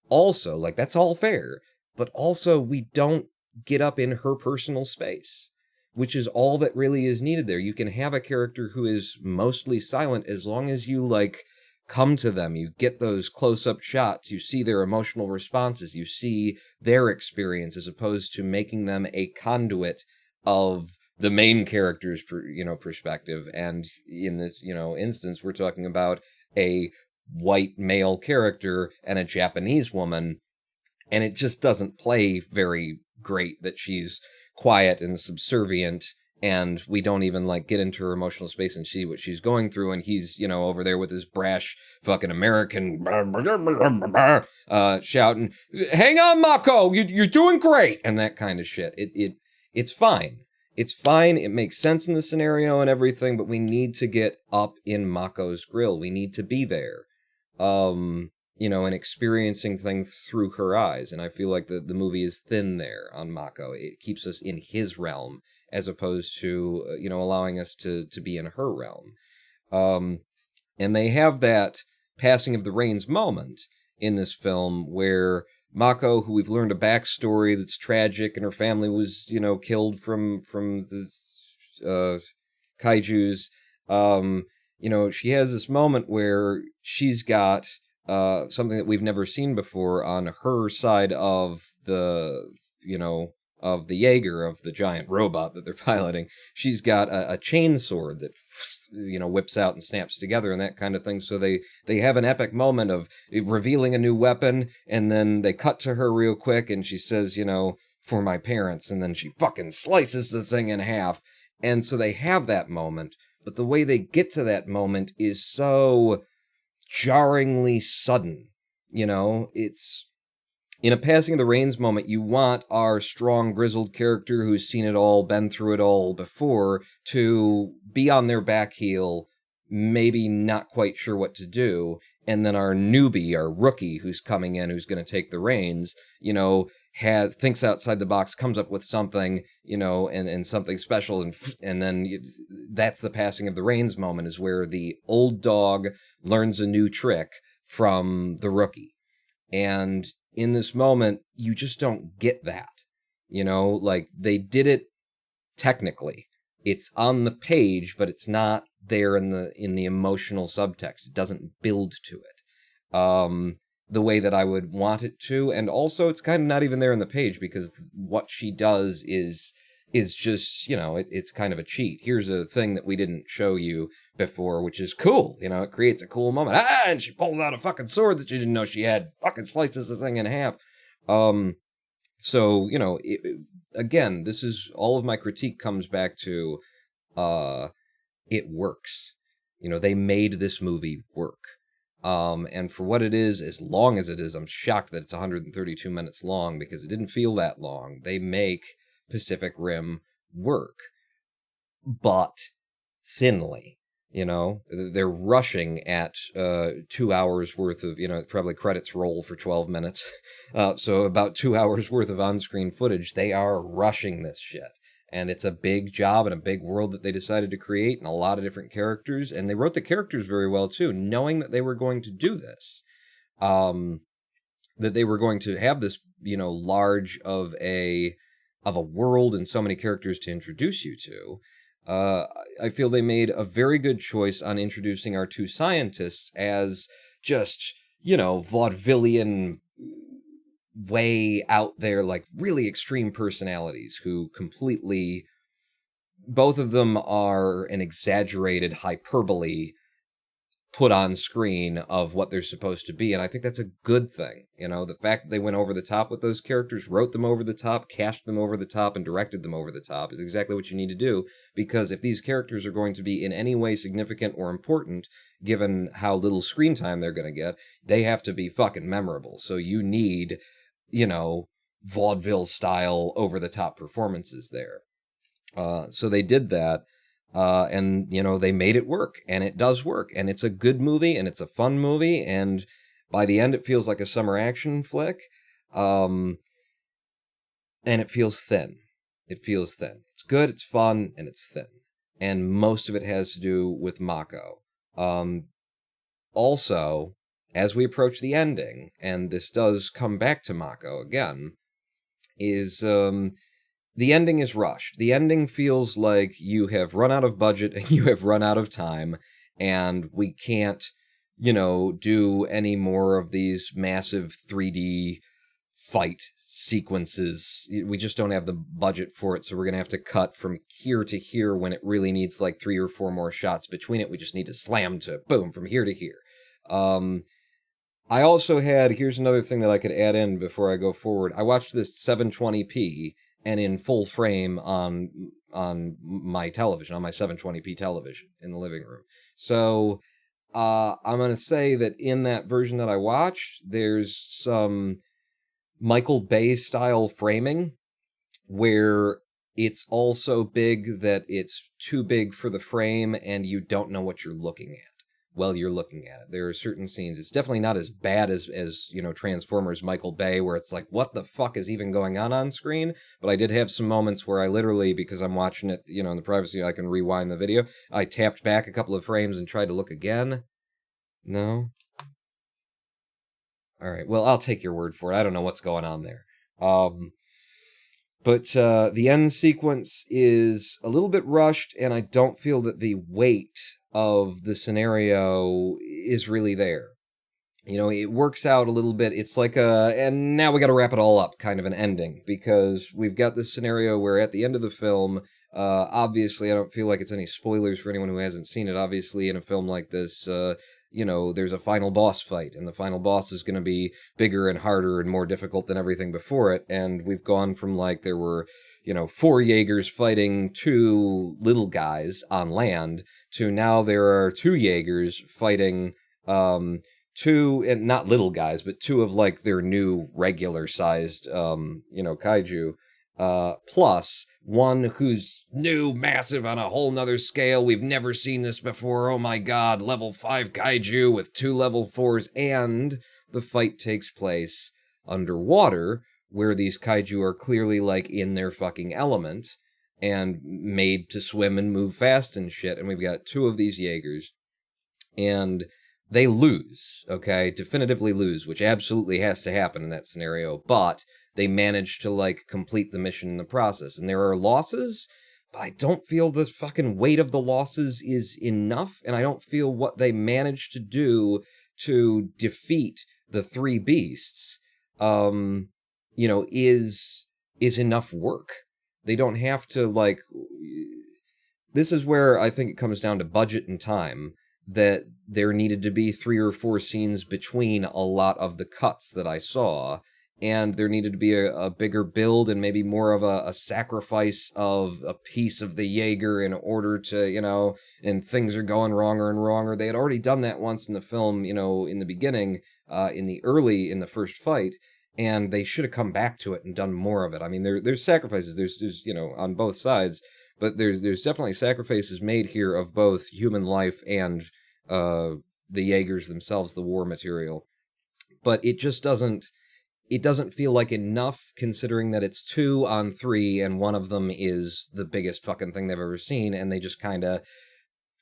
like, that's all fair. But also, we don't get up in her personal space, which is all that really is needed there. You can have a character who is mostly silent as long as you, like, come to them. You get those close-up shots. You see their emotional responses. You see their experience, as opposed to making them a conduit of the main character's, perspective. And in this, instance, we're talking about a white male character and a Japanese woman, and it just doesn't play very great that she's quiet and subservient, and we don't even like get into her emotional space and see what she's going through, and he's over there with his brash fucking American shouting, "Hang on, Mako, you're doing great," and that kind of shit. It's fine. It's fine. It makes sense in the scenario and everything, but we need to get up in Mako's grill. We need to be there. And experiencing things through her eyes. And I feel like the movie is thin there on Mako. It keeps us in his realm as opposed to, allowing us to be in her realm. And they have that passing of the reins moment in this film where Mako, who we've learned a backstory that's tragic, and her family was, killed from the kaijus. She has this moment where she's got something that we've never seen before on her side of the, of the Jaeger, of the giant robot that they're piloting. She's got a chainsword that, whips out and snaps together and that kind of thing. So they have an epic moment of revealing a new weapon, and then they cut to her real quick, and she says, for my parents, and then she fucking slices the thing in half. And so they have that moment, but the way they get to that moment is so jarringly sudden. It's in a passing of the reins moment, you want our strong, grizzled character who's seen it all, been through it all before, to be on their back heel, maybe not quite sure what to do, and then our newbie, our rookie who's coming in, who's going to take the reins, thinks outside the box, comes up with something, and something special, and then that's the passing of the reins moment, is where the old dog learns a new trick from the rookie. And in this moment, you just don't get that. They did it technically. It's on the page, but it's not there in the emotional subtext. It doesn't build to it the way that I would want it to. And also, it's kind of not even there in the page, because what she does is just, it's kind of a cheat. Here's a thing that we didn't show you before, which is cool. It creates a cool moment. And she pulls out a fucking sword that she didn't know she had, fucking slices the thing in half. So, again, this is, all of my critique comes back to, it works. They made this movie work. And for what it is, as long as it is, I'm shocked that it's 132 minutes long, because it didn't feel that long. They make Pacific Rim work, but thinly. They're rushing at 2 hours worth of, probably credits roll for 12 minutes. So about 2 hours worth of on-screen footage. They are rushing this shit. And it's a big job and a big world that they decided to create, and a lot of different characters. And they wrote the characters very well, too, knowing that they were going to do this. That they were going to have this, large of a world and so many characters to introduce you to. I feel they made a very good choice on introducing our two scientists as just, vaudevillian, way out there, like really extreme personalities who completely, both of them are an exaggerated hyperbole put on screen of what they're supposed to be, and I think that's a good thing. The fact that they went over the top with those characters, wrote them over the top, cast them over the top, and directed them over the top is exactly what you need to do, because if these characters are going to be in any way significant or important, given how little screen time they're going to get, they have to be fucking memorable. So you need, vaudeville-style, over-the-top performances there. So they did that. And, they made it work, and it does work, and it's a good movie, and it's a fun movie, and by the end it feels like a summer action flick, and it feels thin. It's good, it's fun, and it's thin. And most of it has to do with Mako. Also, as we approach the ending, and this does come back to Mako again, is, the ending is rushed. The ending feels like you have run out of budget and you have run out of time, and we can't, do any more of these massive 3D fight sequences. We just don't have the budget for it, so we're going to have to cut from here to here when it really needs like 3 or 4 more shots between it. We just need to slam to boom from here to here. I also had, here's another thing that I could add in before I go forward. I watched this 720p and in full frame on my television, on my 720p television in the living room. So I'm going to say that in that version that I watched, there's some Michael Bay style framing where it's all so big that it's too big for the frame and you don't know what you're looking at while you're looking at it. There are certain scenes, it's definitely not as bad as Transformers Michael Bay, where it's like, what the fuck is even going on screen? But I did have some moments where I literally, because I'm watching it, in the privacy, I can rewind the video, I tapped back a couple of frames and tried to look again. No? Alright, well, I'll take your word for it. I don't know what's going on there. But the end sequence is a little bit rushed, and I don't feel that the weight of the scenario is really there. it works out a little bit. It's like and now we got to wrap it all up kind of an ending, because we've got this scenario where at the end of the film, obviously, I don't feel like it's any spoilers for anyone who hasn't seen it. Obviously, in a film like this, there's a final boss fight, and the final boss is going to be bigger and harder and more difficult than everything before it. And we've gone from like there were, four Jaegers fighting two little guys on land to now there are two Jaegers fighting. Two, and not little guys, but two of like their new regular sized kaiju, plus one who's new, massive on a whole nother scale. We've never seen this before. Oh my god, level 5 kaiju with two level 4s, and the fight takes place underwater, where these kaiju are clearly like in their fucking element and made to swim and move fast and shit. And we've got two of these Jaegers, and they lose, okay? Definitively lose, which absolutely has to happen in that scenario, but they manage to, like, complete the mission in the process. And there are losses, but I don't feel the fucking weight of the losses is enough, and I don't feel what they managed to do to defeat the three beasts, is enough work. They don't have to, like... This is where I think it comes down to budget and time, that there needed to be 3 or 4 scenes between a lot of the cuts that I saw, and there needed to be a bigger build and maybe more of a sacrifice of a piece of the Jaeger in order to, and things are going wronger and wronger. They had already done that once in the film, in the beginning, in the first fight, and they should have come back to it and done more of it. I mean, there's sacrifices, there's on both sides, but there's definitely sacrifices made here of both human life and the Jaegers themselves, the war material. But it just doesn't feel like enough, considering that it's 2 on 3 and one of them is the biggest fucking thing they've ever seen, and they just kind of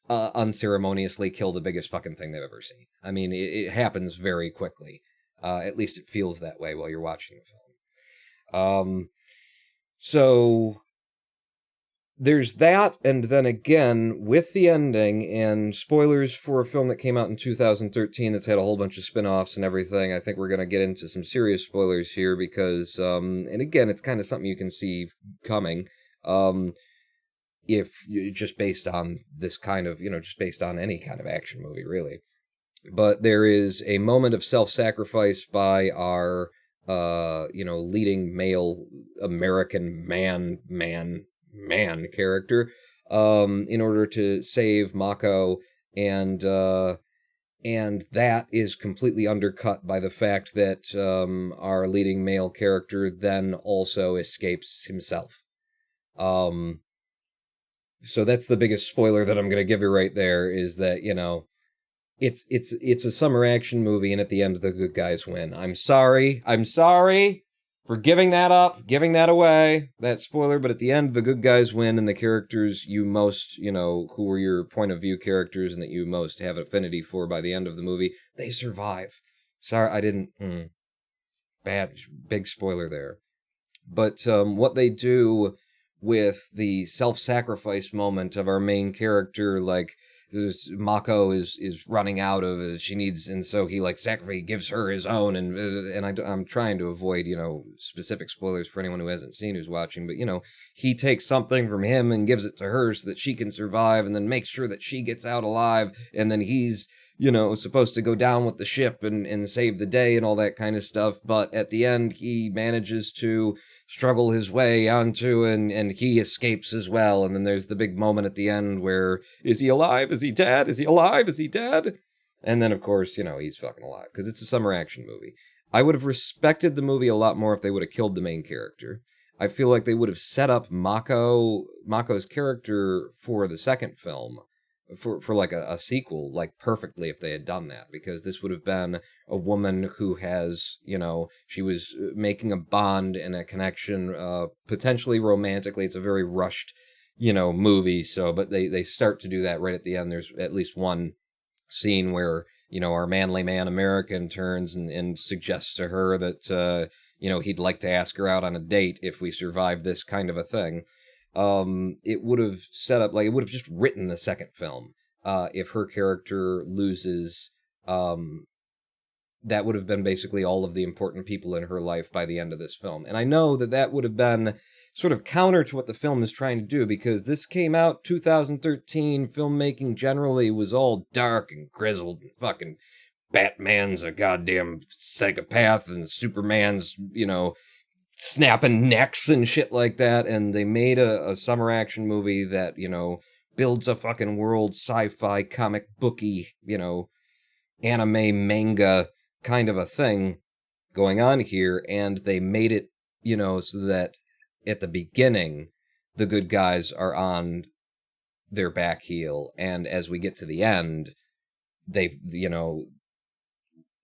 unceremoniously kill the biggest fucking thing they've ever seen. I mean, it happens very quickly. At least it feels that way while you're watching the film. So there's that, and then again, with the ending, and spoilers for a film that came out in 2013 that's had a whole bunch of spin-offs and everything, I think we're going to get into some serious spoilers here, because, and again, it's kind of something you can see coming, if just based on this kind of, just based on any kind of action movie, really. But there is a moment of self-sacrifice by our, leading male American man character, in order to save Mako, and that is completely undercut by the fact that our leading male character then also escapes himself. So that's the biggest spoiler that I'm going to give you right there, is that, it's a summer action movie, and at the end the good guys win. I'm sorry for giving that up, giving that away, that spoiler, but at the end, the good guys win, and the characters you most, who are your point of view characters and that you most have affinity for by the end of the movie, they survive. Sorry, I didn't... big spoiler there. But what they do with the self-sacrifice moment of our main character, like... Mako is running out of she needs, and so he gives her his own, and I'm trying to avoid specific spoilers for anyone who hasn't seen, who's watching, but he takes something from him and gives it to her so that she can survive, and then makes sure that she gets out alive, and then he's supposed to go down with the ship and save the day and all that kind of stuff, but at the end he manages to struggle his way onto, and he escapes as well. And then there's the big moment at the end where, is he alive? Is he dead? Is he alive? Is he dead? And then, of course, he's fucking alive, because it's a summer action movie. I would have respected the movie a lot more if they would have killed the main character. I feel like they would have set up Mako's character for the second film, for like a sequel, like perfectly, if they had done that, because this would have been a woman who has, she was making a bond and a connection, potentially romantically. It's a very rushed, movie. So, but they start to do that right at the end. There's at least one scene where, our manly man American turns and suggests to her that, he'd like to ask her out on a date if we survive this kind of a thing. It would have set up, it would have just written the second film, if her character loses, that would have been basically all of the important people in her life by the end of this film. And I know that that would have been sort of counter to what the film is trying to do, because this came out 2013. Filmmaking generally was all dark and grizzled, and fucking Batman's a goddamn psychopath and Superman's, snapping necks and shit like that. And they made a summer action movie that, builds a fucking world, sci-fi, comic booky, anime, manga kind of a thing going on here. And they made it, so that at the beginning, the good guys are on their back heel. And as we get to the end, they,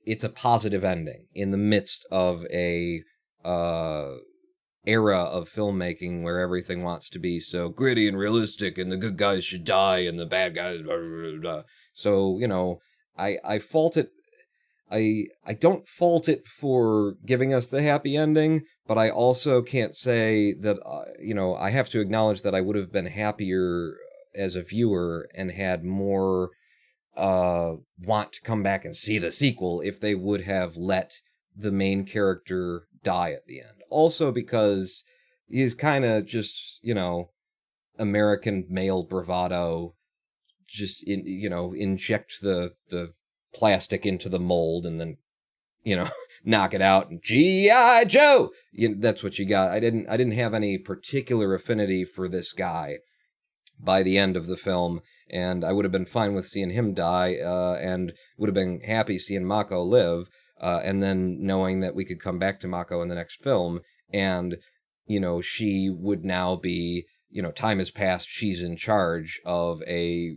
it's a positive ending in the midst of a era of filmmaking where everything wants to be so gritty and realistic, and the good guys should die and the bad guys blah, blah, blah, blah. So I fault it. I don't fault it for giving us the happy ending, but I also can't say that I have to acknowledge that I would have been happier as a viewer and had more want to come back and see the sequel if they would have let the main character die at the end. Also because he's kind of just, American male bravado, just inject the plastic into the mold and then, knock it out and G.I. Joe. That's what you got. I didn't have any particular affinity for this guy by the end of the film, and I would have been fine with seeing him die, and would have been happy seeing Mako live, and then knowing that we could come back to Mako in the next film, and, she would now be, time has passed, she's in charge of a,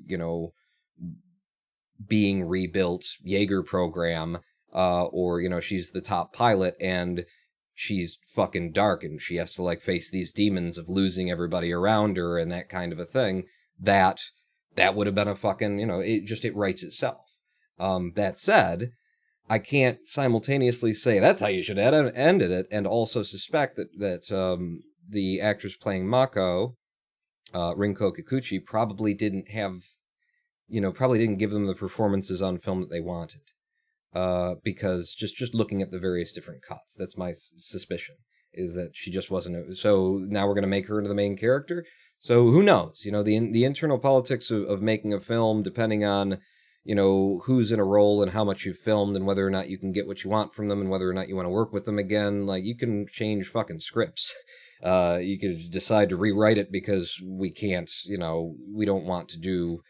being rebuilt Jaeger program, or, she's the top pilot, and she's fucking dark, and she has to, face these demons of losing everybody around her, and that kind of a thing. That would have been a fucking, it writes itself. That said, I can't simultaneously say that's how you should have ended it, and also suspect that the actress playing Mako, Rinko Kikuchi, probably didn't give them the performances on film that they wanted. Because just looking at the various different cuts, that's my suspicion, is that she just wasn't. So now we're going to make her into the main character. So who knows? The internal politics of making a film, depending on, who's in a role and how much you've filmed and whether or not you can get what you want from them and whether or not you want to work with them again. You can change fucking scripts. You could decide to rewrite it because we can't, we don't want to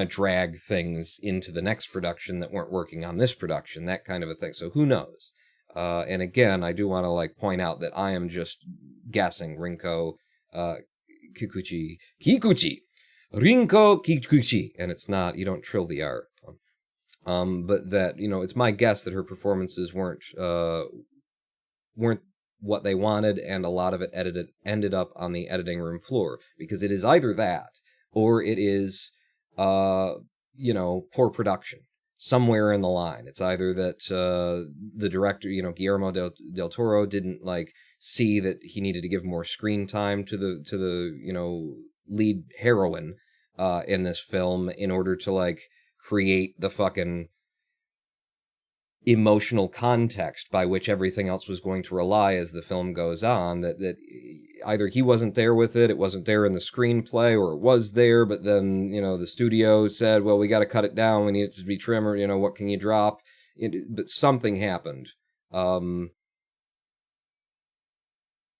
drag things into the next production that weren't working on this production, that kind of a thing. So who knows? And again, I do want to point out that I am just guessing Rinko Rinko Kikuchi, and it's not, you don't trill the R. But that, it's my guess that her performances weren't what they wanted, and a lot of it ended up on the editing room floor, because it is either that, or it is poor production somewhere in the line. It's either that the director, Guillermo del Toro, didn't see that he needed to give more screen time to the lead heroine in this film in order to create the fucking emotional context by which everything else was going to rely as the film goes on, that either he wasn't there with it wasn't there in the screenplay, or it was there, but then, the studio said, well, we got to cut it down, we need it to be trimmer, what can you drop? But something happened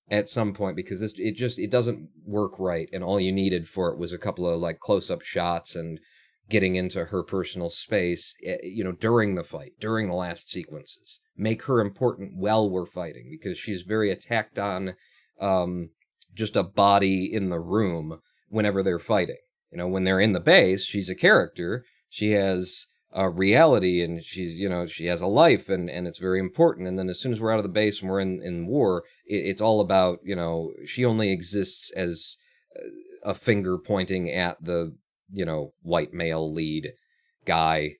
at some point, because it doesn't work right, and all you needed for it was a couple of close-up shots and getting into her personal space, during the fight, during the last sequences. Make her important while we're fighting, because she's very attacked on just a body in the room whenever they're fighting. When they're in the base, she's a character. She has a reality, and she's, she has a life, and it's very important. And then as soon as we're out of the base and we're in war, it's all about, she only exists as a finger pointing at the, white male lead guy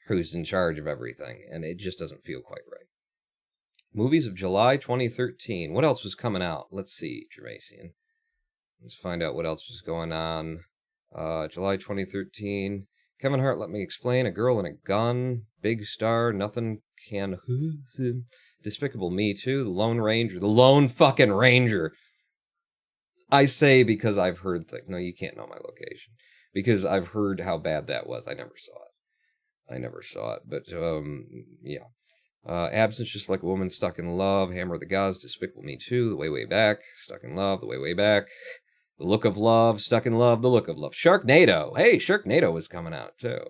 who's in charge of everything. And it just doesn't feel quite right. Movies of July 2013. What else was coming out? Let's see, Gervasian. Let's find out what else was going on. July 2013. Kevin Hart, Let Me Explain, A Girl and a Gun, Big Star, Nothing can... Despicable Me 2, The Lone Ranger, The Lone fucking Ranger. I say because I've heard things. No, you can't know my location. Because I've heard how bad that was. I never saw it. But, yeah. Absence, Just Like a Woman, Stuck in Love, Hammer of the Gods, Despicable Me 2, The Way, Way Back, Stuck in Love, The Way, Way Back, The Look of Love, Stuck in Love, The Look of Love. Sharknado! Hey, Sharknado was coming out, too.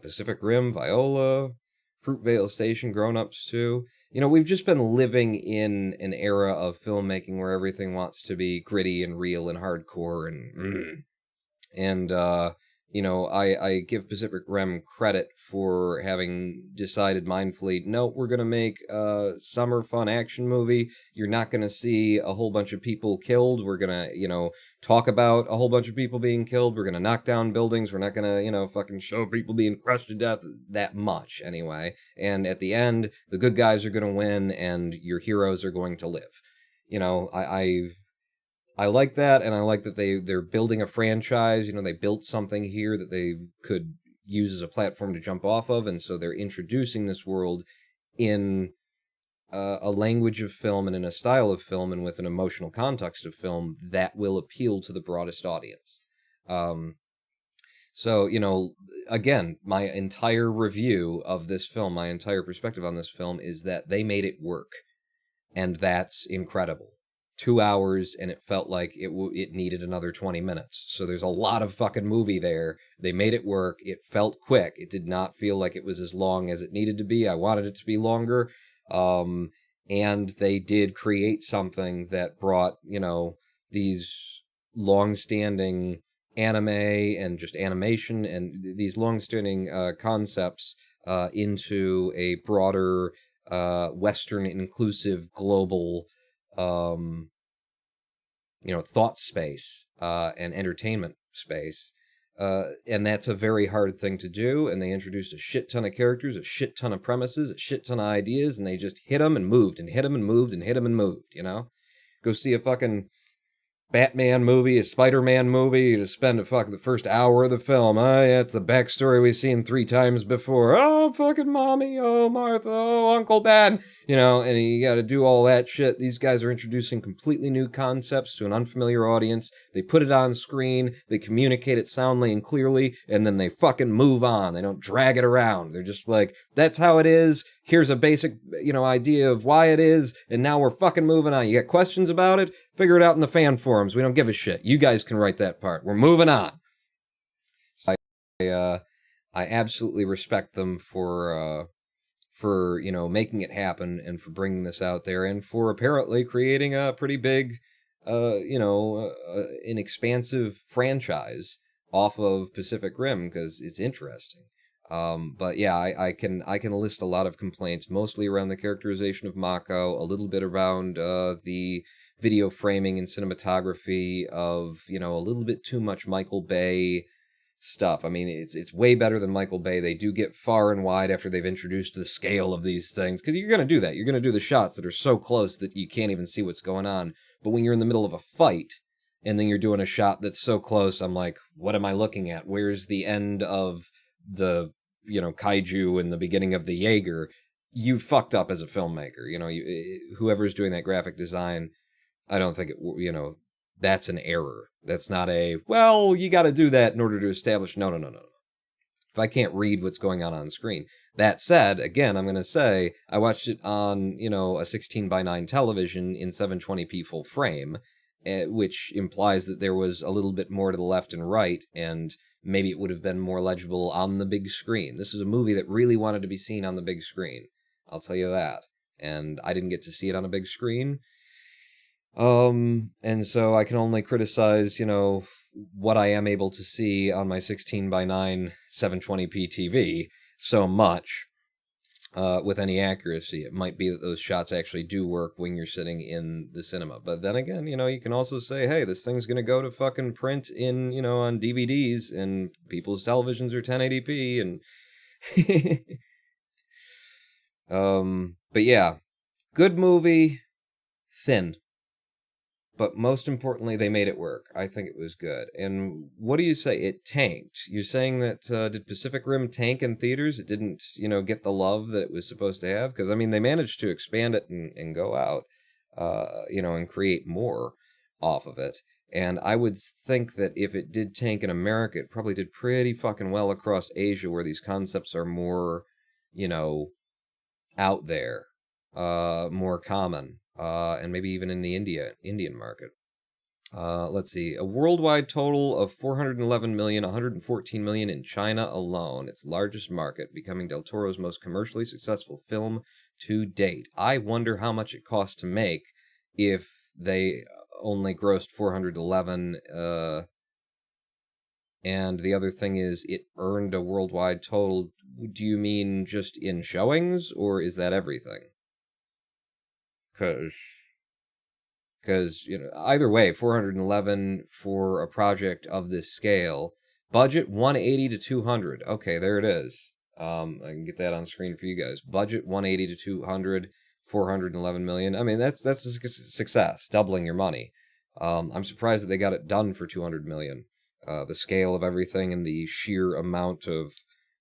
Pacific Rim, Viola, Fruitvale Station, Grown Ups 2. You know, we've just been living in an era of filmmaking where everything wants to be gritty and real and hardcore and you know, I give Pacific Rim credit for having decided mindfully, no, we're going to make a summer fun action movie. You're not going to see a whole bunch of people killed. We're going to, you know, talk about a whole bunch of people being killed. We're going to knock down buildings. We're not going to, you know, fucking show people being crushed to death that much anyway. And at the end, the good guys are going to win and your heroes are going to live. You know, I like that, and I like that they're building a franchise. You know, they built something here that they could use as a platform to jump off of, and so they're introducing this world in a language of film and in a style of film and with an emotional context of film that will appeal to the broadest audience. So, you know, again, my entire review of this film, my entire perspective on this film is that they made it work, and that's incredible. 2 hours, and it felt like it needed another 20 minutes. So there's a lot of fucking movie there. They made it work. It felt quick. It did not feel like it was as long as it needed to be. I wanted it to be longer. And they did create something that brought, you know, these long-standing anime and just animation and these long-standing concepts into a broader Western inclusive global you know, thought space and entertainment space. And that's a very hard thing to do. And they introduced a shit ton of characters, a shit ton of premises, a shit ton of ideas, and they just hit them and moved and hit them and moved and hit them and moved, you know? Go see a fucking Batman movie, a Spider-Man movie, you just spend the first hour of the film. Oh, yeah, it's the backstory we've seen 3 times before. Oh, fucking mommy. Oh, Martha. Oh, Uncle Ben. You know, and you gotta do all that shit. These guys are introducing completely new concepts to an unfamiliar audience. They put it on screen, they communicate it soundly and clearly, and then they fucking move on. They don't drag it around. They're just like, that's how it is. Here's a basic, you know, idea of why it is, and now we're fucking moving on. You got questions about it? Figure it out in the fan forums. We don't give a shit. You guys can write that part. We're moving on. So I absolutely respect them for you know, making it happen and for bringing this out there and for apparently creating a pretty big, you know, an expansive franchise off of Pacific Rim because it's interesting. But yeah, I can list a lot of complaints, mostly around the characterization of Mako, a little bit around the video framing and cinematography of, you know, a little bit too much Michael Bay stuff. I mean, it's way better than Michael Bay. They do get far and wide after they've introduced the scale of these things, because you're going to do that. You're going to do the shots that are so close that you can't even see what's going on. But when you're in the middle of a fight, and then you're doing a shot that's so close, I'm like, what am I looking at? Where's the end of the, you know, kaiju and the beginning of the Jaeger? You fucked up as a filmmaker. You know, whoever's doing that graphic design, I don't think it, you know, that's an error. That's not a, well, you got to do that in order to establish. No. If I can't read what's going on screen. That said, again, I'm going to say I watched it on, you know, a 16:9 television in 720p full frame, which implies that there was a little bit more to the left and right, and maybe it would have been more legible on the big screen. This is a movie that really wanted to be seen on the big screen. I'll tell you that. And I didn't get to see it on a big screen. And so I can only criticize, you know, what I am able to see on my 16:9 720p TV so much, with any accuracy. It might be that those shots actually do work when you're sitting in the cinema. But then again, you know, you can also say, hey, this thing's gonna go to fucking print in, you know, on DVDs, and people's televisions are 1080p, and but yeah, good movie, thin. but most importantly, they made it work. I think it was good. And what do you say? It tanked. You're saying that did Pacific Rim tank in theaters? It didn't, get the love that it was supposed to have? Because I mean, they managed to expand it and go out, and create more off of it. And I would think that if it did tank in America, it probably did pretty fucking well across Asia, where these concepts are more, out there, more common, and maybe even in the Indian market. Let's see, a worldwide total of 411 million, 114 million in China alone, its largest market, becoming Del Toro's most commercially successful film to date. I wonder how much it cost to make if they only grossed 411. And the other thing is, it earned a worldwide total. Do you mean just in showings, or is that everything? Because either way, 411 for a project of this scale. Budget 180 to 200. Okay, there it is. I can get that on screen for you guys. Budget 180 to 200, 411 million. I mean, that's a success, doubling your money. I'm surprised that they got it done for 200 million. The scale of everything and the sheer amount of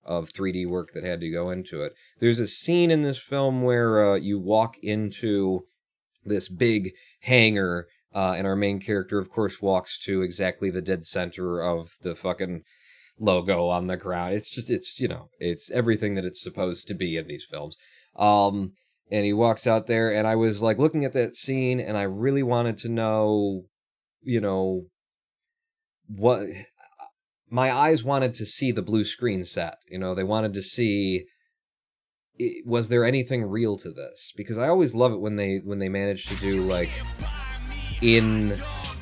3D work that had to go into it. There's a scene in this film where you walk into this big hangar, and our main character, of course, walks to exactly the dead center of the fucking logo on the ground. It's everything that it's supposed to be in these films. And he walks out there, and I was like looking at that scene, and I really wanted to know, what my eyes wanted to see the blue screen set. They wanted to see, was there anything real to this? Because I always love it when they manage to do like in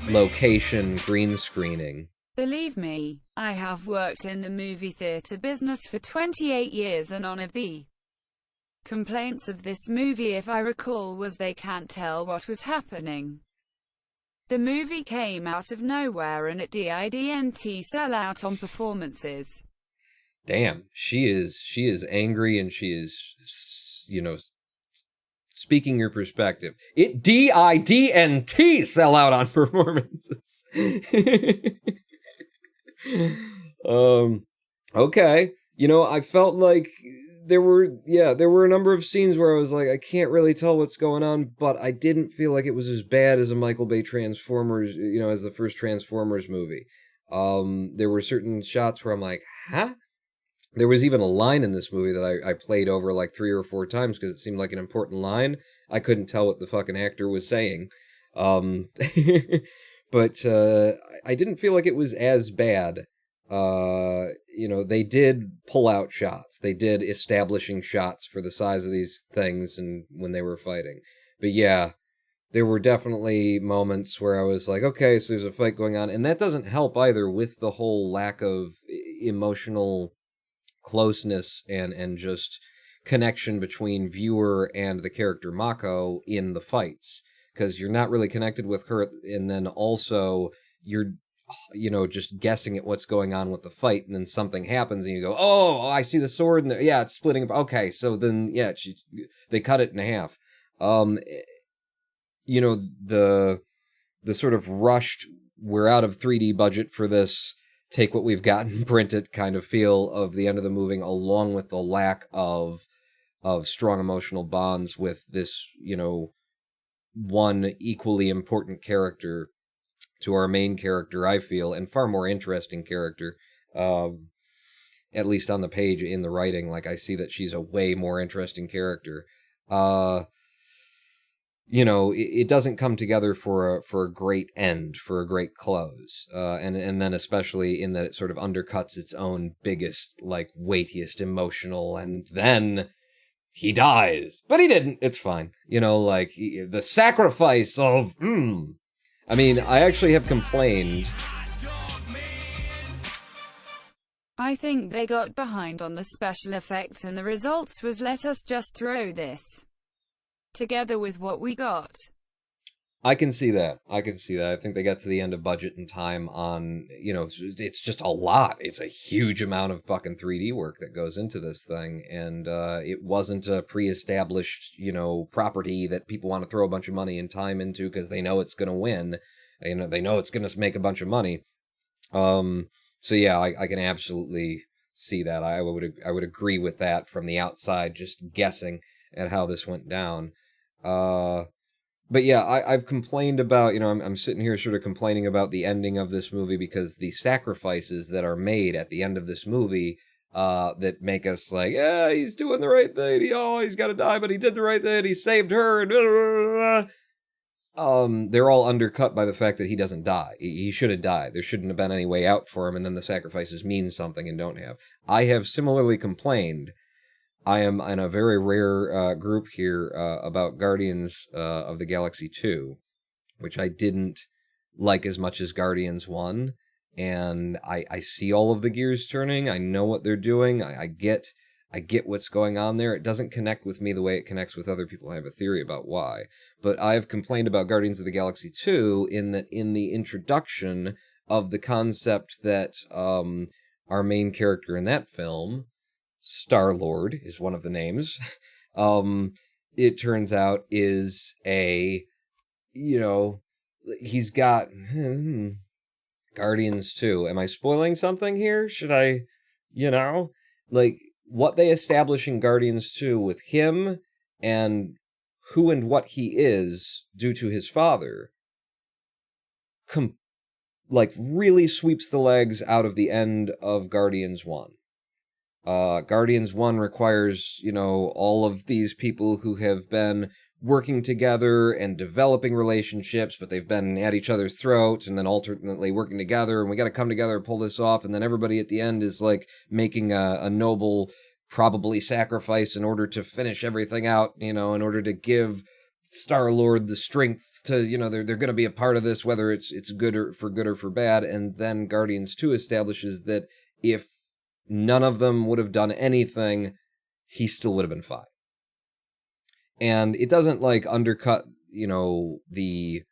location green screening. Believe me, I have worked in the movie theater business for 28 years, and one of the complaints of this movie, if I recall, was they can't tell what was happening. The movie came out of nowhere and it didn't sell out on performances. Damn, she is angry, and she is, speaking your perspective. It didn't sell out on performances. Okay. I felt like there were a number of scenes where I was like, I can't really tell what's going on, but I didn't feel like it was as bad as a Michael Bay Transformers, as the first Transformers movie. There were certain shots where I'm like, huh? There was even a line in this movie that I played over like 3 or 4 times because it seemed like an important line. I couldn't tell what the fucking actor was saying. But I didn't feel like it was as bad. They did pull out shots. They did establishing shots for the size of these things and when they were fighting. But yeah, there were definitely moments where I was like, okay, so there's a fight going on. And that doesn't help either with the whole lack of emotional closeness and just connection between viewer and the character Mako in the fights, because you're not really connected with her, and then also you're just guessing at what's going on with the fight, and then something happens and you go, oh, I see the sword, and yeah, it's splitting. Okay, so then yeah, they cut it in half. The sort of rushed, we're out of 3D budget for this, take what we've gotten, print it kind of feel of the end of the movie, along with the lack of strong emotional bonds with this, one equally important character to our main character, I feel, and far more interesting character, at least on the page in the writing. Like, I see that she's a way more interesting character. It doesn't come together for a great end, for a great close, and then especially in that it sort of undercuts its own biggest, like, weightiest emotional, and then he dies, but he didn't. It's fine, the sacrifice of. I mean, I actually have complained. I think they got behind on the special effects, and the results was, let us just throw this together with what we got. I can see that. I can see that. I think they got to the end of budget and time on, it's just a lot. It's a huge amount of fucking 3D work that goes into this thing. And it wasn't a pre-established, property that people want to throw a bunch of money and time into because they know it's going to win. They know it's going to make a bunch of money. So yeah, I can absolutely see that. I would agree with that from the outside, just guessing at how this went down. But yeah, I've complained about, I'm sitting here sort of complaining about the ending of this movie because the sacrifices that are made at the end of this movie, that make us like, yeah, he's doing the right thing. He's got to die, but he did the right thing. He saved her. And blah, blah, blah. They're all undercut by the fact that he doesn't die. He should have died. There shouldn't have been any way out for him, and then the sacrifices mean something and don't have. I have similarly complained. I am in a very rare group here about Guardians of the Galaxy 2, which I didn't like as much as Guardians 1. And I see all of the gears turning. I know what they're doing. I get what's going on there. It doesn't connect with me the way it connects with other people. I have a theory about why. But I've complained about Guardians of the Galaxy 2 in that in the introduction of the concept that our main character in that film, Star-Lord is one of the names, it turns out is he's got Guardians 2. Am I spoiling something here? Should I, like, what they establish in Guardians 2 with him and who and what he is due to his father, really sweeps the legs out of the end of Guardians 1. Guardians 1 requires, all of these people who have been working together and developing relationships, but they've been at each other's throats and then alternately working together, and we got to come together and pull this off, and then everybody at the end is, like, making a noble, probably sacrifice in order to finish everything out, in order to give Star-Lord the strength to, they're going to be a part of this, whether it's good or for bad, and then Guardians 2 establishes that if none of them would have done anything, he still would have been fine. And it doesn't, like, undercut, the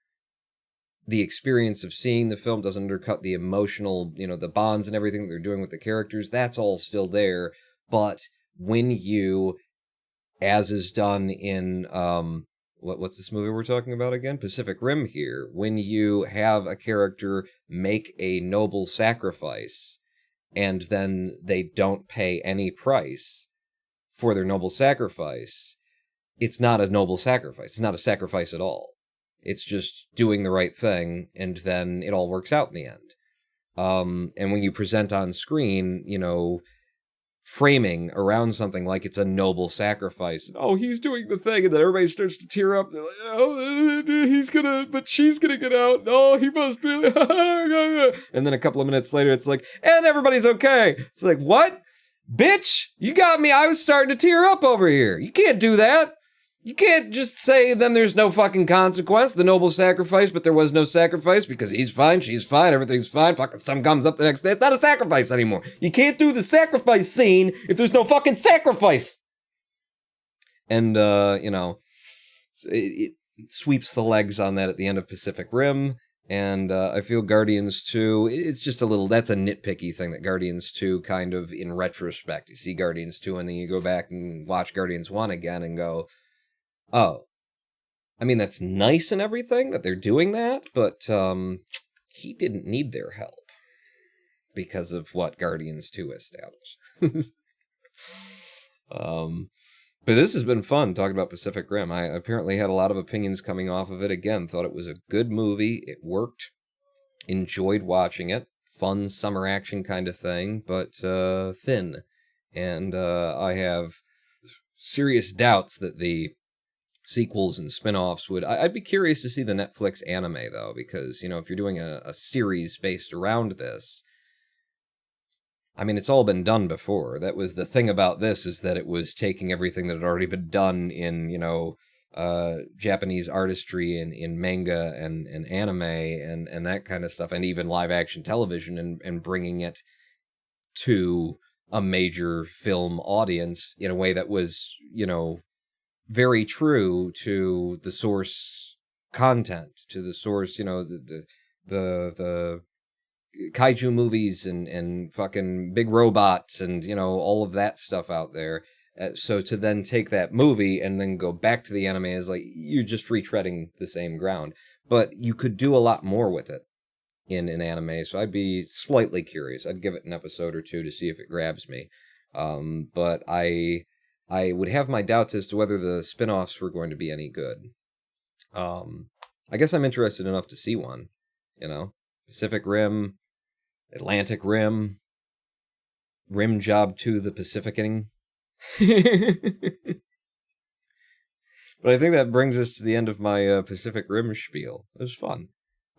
experience of seeing the film, doesn't undercut the emotional, the bonds and everything that they're doing with the characters. That's all still there. But when you, as is done in, what's this movie we're talking about again? Pacific Rim here. When you have a character make a noble sacrifice, and then they don't pay any price for their noble sacrifice, it's not a noble sacrifice. It's not a sacrifice at all. It's just doing the right thing, and then it all works out in the end. And when you present on screen, framing around something like it's a noble sacrifice, and, oh, he's doing the thing, and then everybody starts to tear up. They're like, oh, but she's gonna get out. Oh, he must really. And then a couple of minutes later, it's like, and everybody's okay. It's like, what? Bitch, you got me. I was starting to tear up over here. You can't do that. You can't just say then there's no fucking consequence, the noble sacrifice, but there was no sacrifice because he's fine, she's fine, everything's fine, fucking sun comes up the next day. It's not a sacrifice anymore. You can't do the sacrifice scene if there's no fucking sacrifice. And, it sweeps the legs on that at the end of Pacific Rim. And I feel Guardians 2, it's just that's a nitpicky thing that Guardians 2 kind of, in retrospect, you see Guardians 2 and then you go back and watch Guardians 1 again and go, oh, I mean, that's nice and everything that they're doing that, but he didn't need their help because of what Guardians 2 established. But this has been fun talking about Pacific Rim. I apparently had a lot of opinions coming off of it. Again, thought it was a good movie. It worked. Enjoyed watching it. Fun summer action kind of thing, but thin. And I have serious doubts that the sequels and spin-offs would... I'd be curious to see the Netflix anime, though, because, if you're doing a series based around this, I mean, it's all been done before. That was the thing about this, is that it was taking everything that had already been done in, Japanese artistry and in manga and anime and that kind of stuff, and even live-action television, and bringing it to a major film audience in a way that was, very true to the source content, to the source, the kaiju movies and fucking big robots and, all of that stuff out there. So to then take that movie and then go back to the anime is like, you're just retreading the same ground. But you could do a lot more with it in an anime, so I'd be slightly curious. I'd give it an episode or two to see if it grabs me. But I would have my doubts as to whether the spin-offs were going to be any good. I guess I'm interested enough to see one, Pacific Rim, Atlantic Rim, Rim Job 2 the Pacificing. But I think that brings us to the end of my Pacific Rim spiel. It was fun.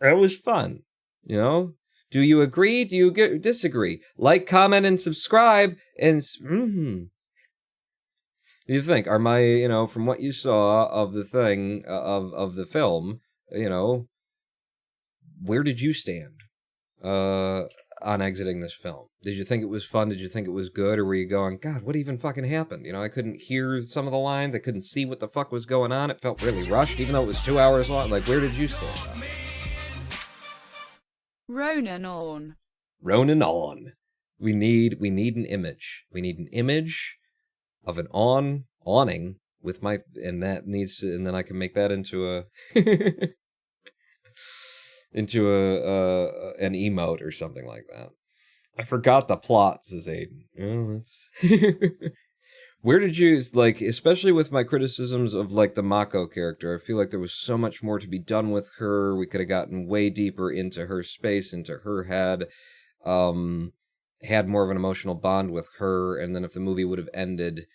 It was fun. Do you agree? Do you disagree? Like, comment, and subscribe. And what do you think? Are my, from what you saw of the thing, of the film, where did you stand on exiting this film? Did you think it was fun? Did you think it was good? Or were you going, God, what even fucking happened? I couldn't hear some of the lines. I couldn't see what the fuck was going on. It felt really rushed, even though it was 2 hours long. Like, where did you stand? Ronan on. We need an image. We need an image of an awning with and then I can make that into a an emote or something like that. I forgot the plot, says Aiden. Where did you, especially with my criticisms of, the Mako character, I feel like there was so much more to be done with her. We could have gotten way deeper into her space, into her head, had more of an emotional bond with her, and then if the movie would have ended,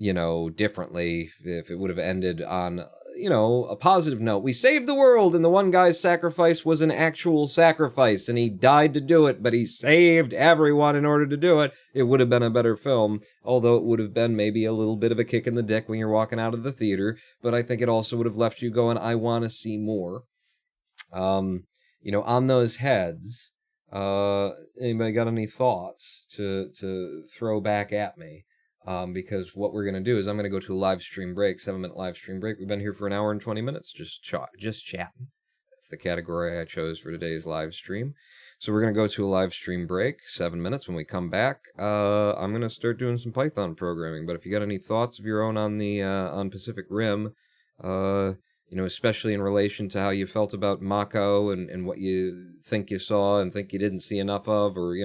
differently, if it would have ended on, a positive note. We saved the world, and the one guy's sacrifice was an actual sacrifice, and he died to do it, but he saved everyone in order to do it. It would have been a better film, although it would have been maybe a little bit of a kick in the dick when you're walking out of the theater, but I think it also would have left you going, I want to see more. On those heads, anybody got any thoughts to throw back at me? Because what we're going to do is I'm going to go to a live stream break, 7-minute live stream break. We've been here for an hour and 20 minutes, just chatting. That's the category I chose for today's live stream. So we're going to go to a live stream break, 7 minutes. When we come back, I'm going to start doing some Python programming. But if you got any thoughts of your own on the on Pacific Rim, especially in relation to how you felt about Mako and what you think you saw and think you didn't see enough of, or,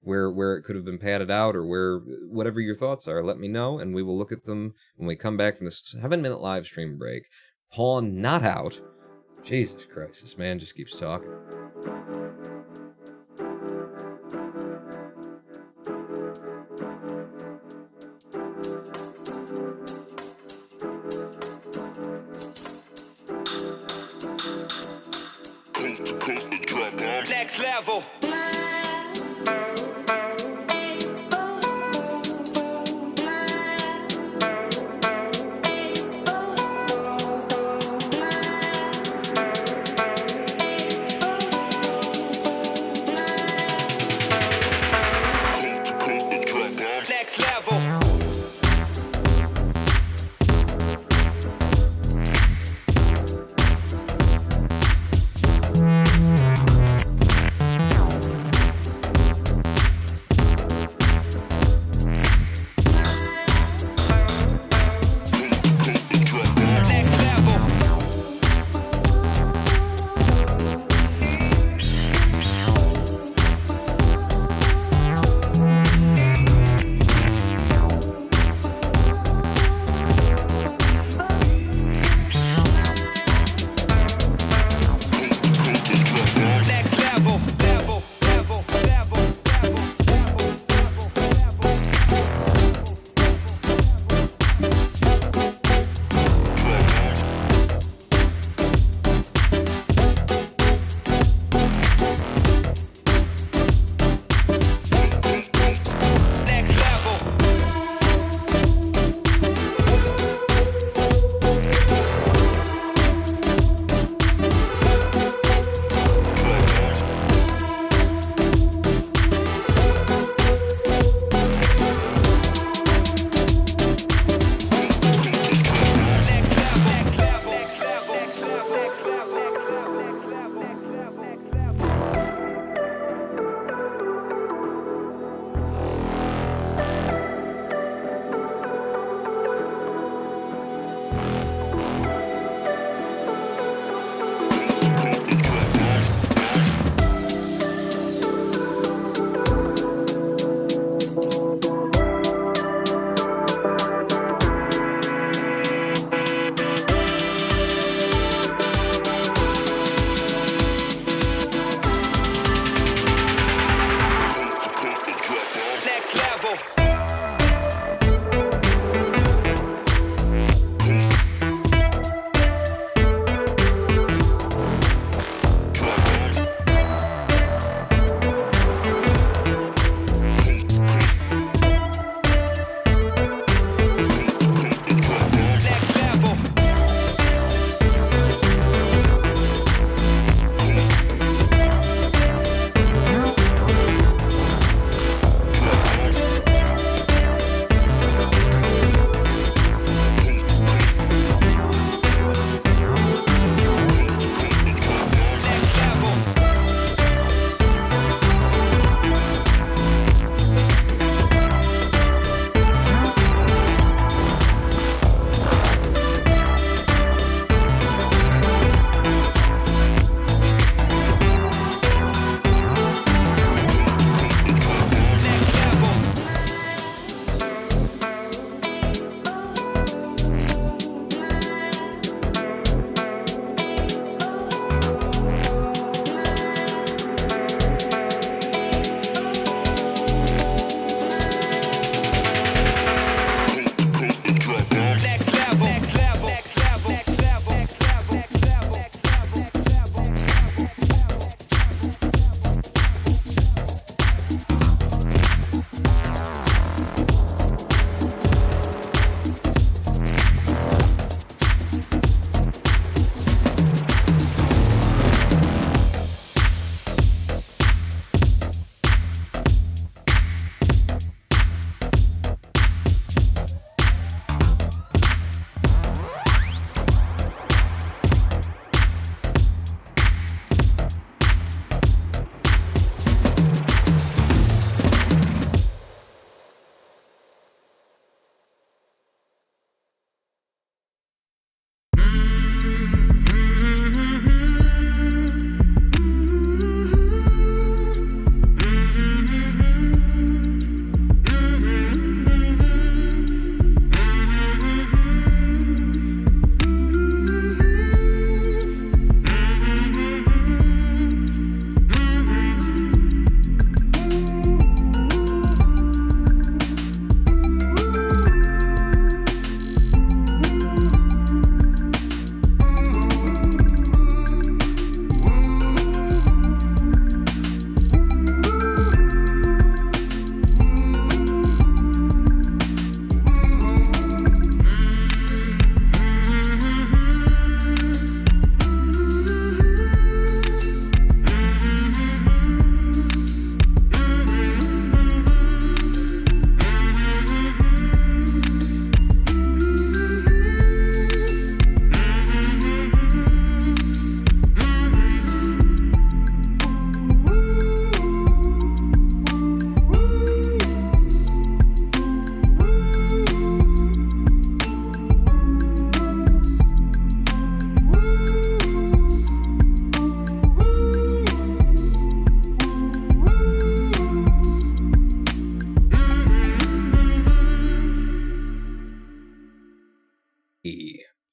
where it could have been padded out, or whatever your thoughts are, let me know, and we will look at them when we come back from this 7-minute live stream break. Pawn not out. Jesus Christ, this man just keeps talking. Next level.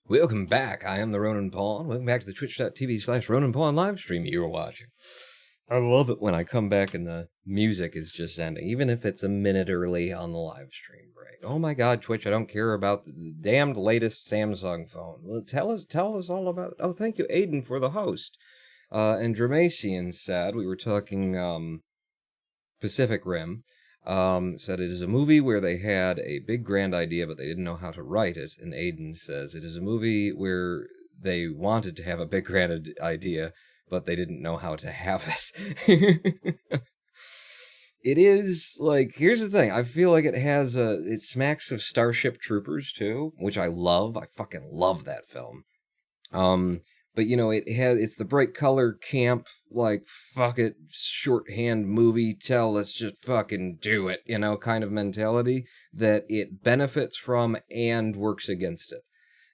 Welcome back. I am the Ronan Pawn. Welcome back to the twitch.tv/Ronan Pawn live stream you're watching. I love it when I come back and the music is just ending, even if it's a minute early on the live stream break. Oh my god, Twitch, I don't care about the damned latest Samsung phone. Well, tell us all about it. Oh, thank you, Aiden, for the host. And Dramacian said, we were talking Pacific Rim. Said it is a movie where they had a big grand idea, but they didn't know how to write it. And Aiden says it is a movie where they wanted to have a big grand idea, but they didn't know how to have it. It is, like, here's the thing. I feel like it smacks of Starship Troopers, too, which I love. I fucking love that film. But it's the bright color camp, like, fuck it, shorthand movie, let's just fucking do it, kind of mentality that it benefits from and works against it.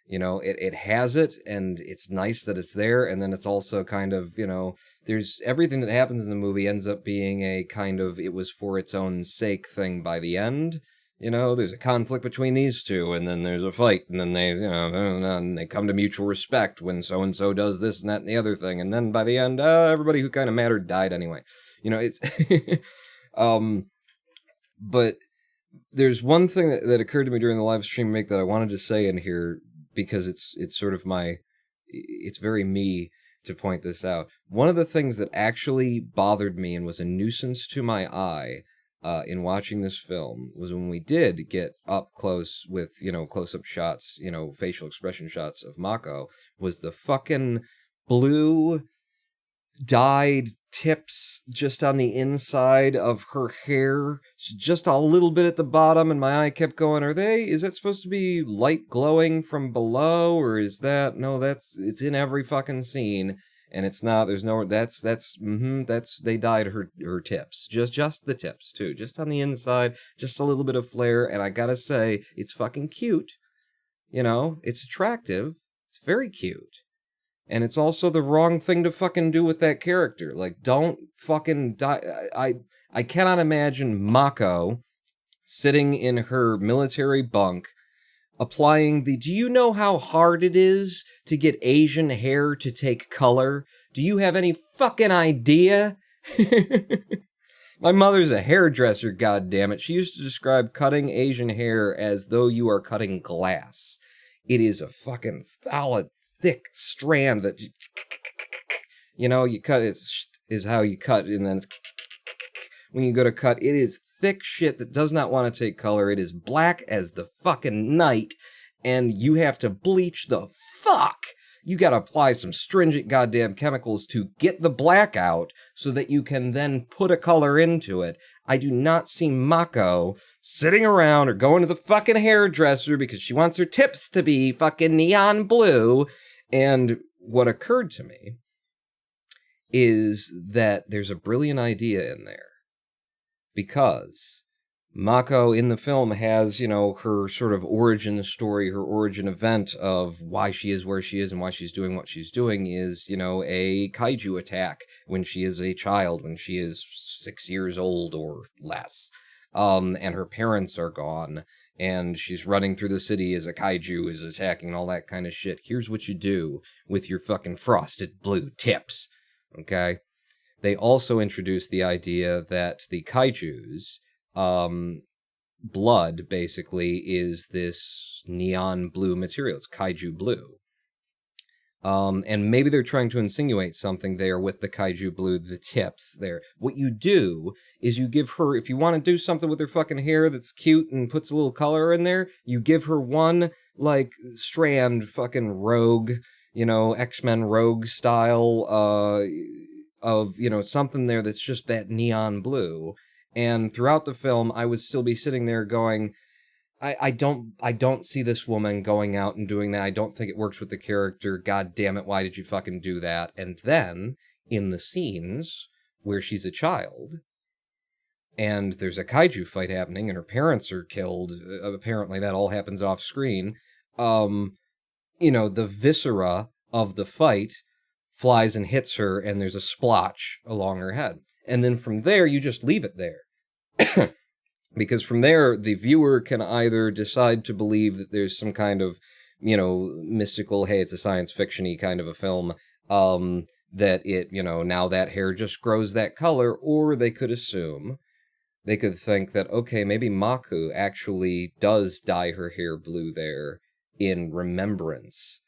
It has it, and it's nice that it's there, and then it's also kind of, there's everything that happens in the movie ends up being a kind of it was for its own sake thing by the end. There's a conflict between these two, and then there's a fight, and then and they come to mutual respect when so-and-so does this and that and the other thing, and then by the end, everybody who kind of mattered died anyway. It's, but there's one thing that occurred to me during the live stream make that I wanted to say in here, because it's sort of it's very me to point this out. One of the things that actually bothered me and was a nuisance to my eye in watching this film was when we did get up close with, close-up shots, facial expression shots of Mako, was the fucking blue dyed tips just on the inside of her hair, just a little bit at the bottom, and my eye kept going, is that supposed to be light glowing from below, or is that, no, it's in every fucking scene. And it's not, there's no, they dyed her tips. Just the tips, too. Just on the inside, just a little bit of flare, and I gotta say, it's fucking cute. It's attractive. It's very cute. And it's also the wrong thing to fucking do with that character. Like, don't fucking die. I cannot imagine Mako sitting in her military bunk, applying do you know how hard it is to get Asian hair to take color? Do you have any fucking idea? My mother's a hairdresser, goddammit. She used to describe cutting Asian hair as though you are cutting glass. It is a fucking solid, thick strand that, you cut, is how you cut, and then it's when you go to cut, it is thick shit that does not want to take color. It is black as the fucking night, and you have to bleach the fuck. You gotta apply some stringent goddamn chemicals to get the black out so that you can then put a color into it. I do not see Mako sitting around or going to the fucking hairdresser because she wants her tips to be fucking neon blue. And what occurred to me is that there's a brilliant idea in there. Because Mako in the film has, her sort of origin story, her origin event of why she is where she is and why she's doing what she's doing is, a kaiju attack when she is a child, when she is 6 years old or less. And her parents are gone, and she's running through the city as a kaiju is attacking and all that kind of shit. Here's what you do with your fucking frosted blue tips, okay? They also introduced the idea that the kaiju's blood, basically, is this neon blue material. It's kaiju blue. And maybe they're trying to insinuate something there with the kaiju blue, the tips there. What you do is you give her, if you want to do something with her fucking hair that's cute and puts a little color in there, you give her one, strand fucking rogue, X-Men rogue style, of, something there that's just that neon blue. And throughout the film, I would still be sitting there going, I don't see this woman going out and doing that. I don't think it works with the character. God damn it, why did you fucking do that? And then, in the scenes where she's a child, and there's a kaiju fight happening, and her parents are killed, apparently that all happens off screen, the viscera of the fight flies and hits her, and there's a splotch along her head. And then from there, you just leave it there. Because from there, the viewer can either decide to believe that there's some kind of mystical, hey, it's a science fiction-y kind of a film, that it, now that hair just grows that color, or they could think that, okay, maybe Maku actually does dye her hair blue there in remembrance.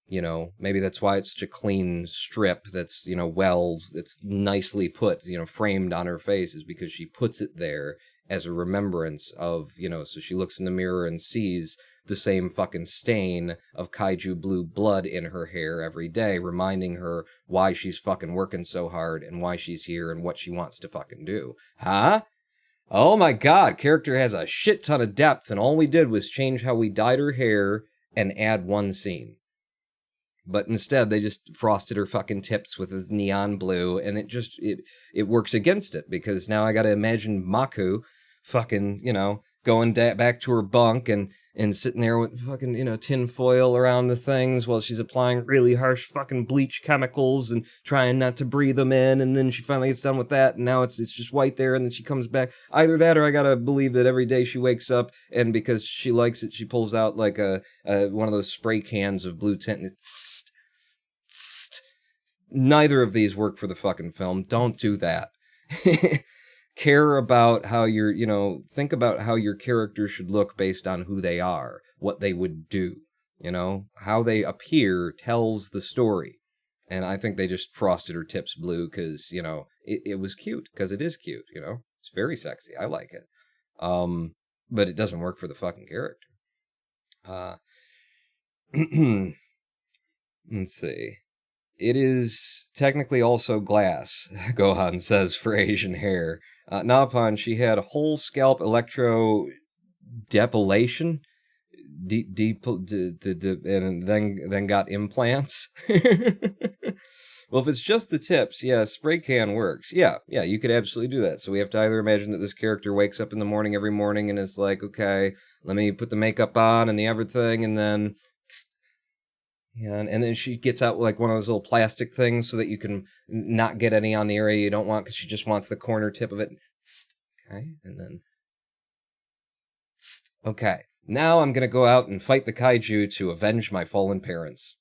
Maybe that's why it's such a clean strip that's, it's nicely put, framed on her face, is because she puts it there as a remembrance of, so she looks in the mirror and sees the same fucking stain of kaiju blue blood in her hair every day, reminding her why she's fucking working so hard and why she's here and what she wants to fucking do. Huh? Oh my god, character has a shit ton of depth, and all we did was change how we dyed her hair and add one scene. But instead, they just frosted her fucking tips with this neon blue, and it works against it, because now I gotta imagine Maku fucking, going back to her bunk and sitting there with fucking, tin foil around the things while she's applying really harsh fucking bleach chemicals and trying not to breathe them in, and then she finally gets done with that, and now it's just white there, and then she comes back. Either that, or I gotta believe that every day she wakes up, and because she likes it, she pulls out like a one of those spray cans of blue tint, and it's neither of these work for the fucking film. Don't do that. Care about how think about how your character should look based on who they are, what they would do, how they appear tells the story. And I think they just frosted her tips blue because, it was cute, because it is cute, it's very sexy. I like it. But it doesn't work for the fucking character. Let's see. It is technically also glass, Gohan says, for Asian hair. Nappan, she had whole scalp electro depilation, and then got implants. Well, if it's just the tips, yeah, spray can works. Yeah, you could absolutely do that. So we have to either imagine that this character wakes up in the morning every morning and is like, okay, let me put the makeup on and the everything, and then... Yeah, and then she gets out like one of those little plastic things so that you can not get any on the area you don't want, because she just wants the corner tip of it. Okay, and then... Okay, now I'm going to go out and fight the kaiju to avenge my fallen parents.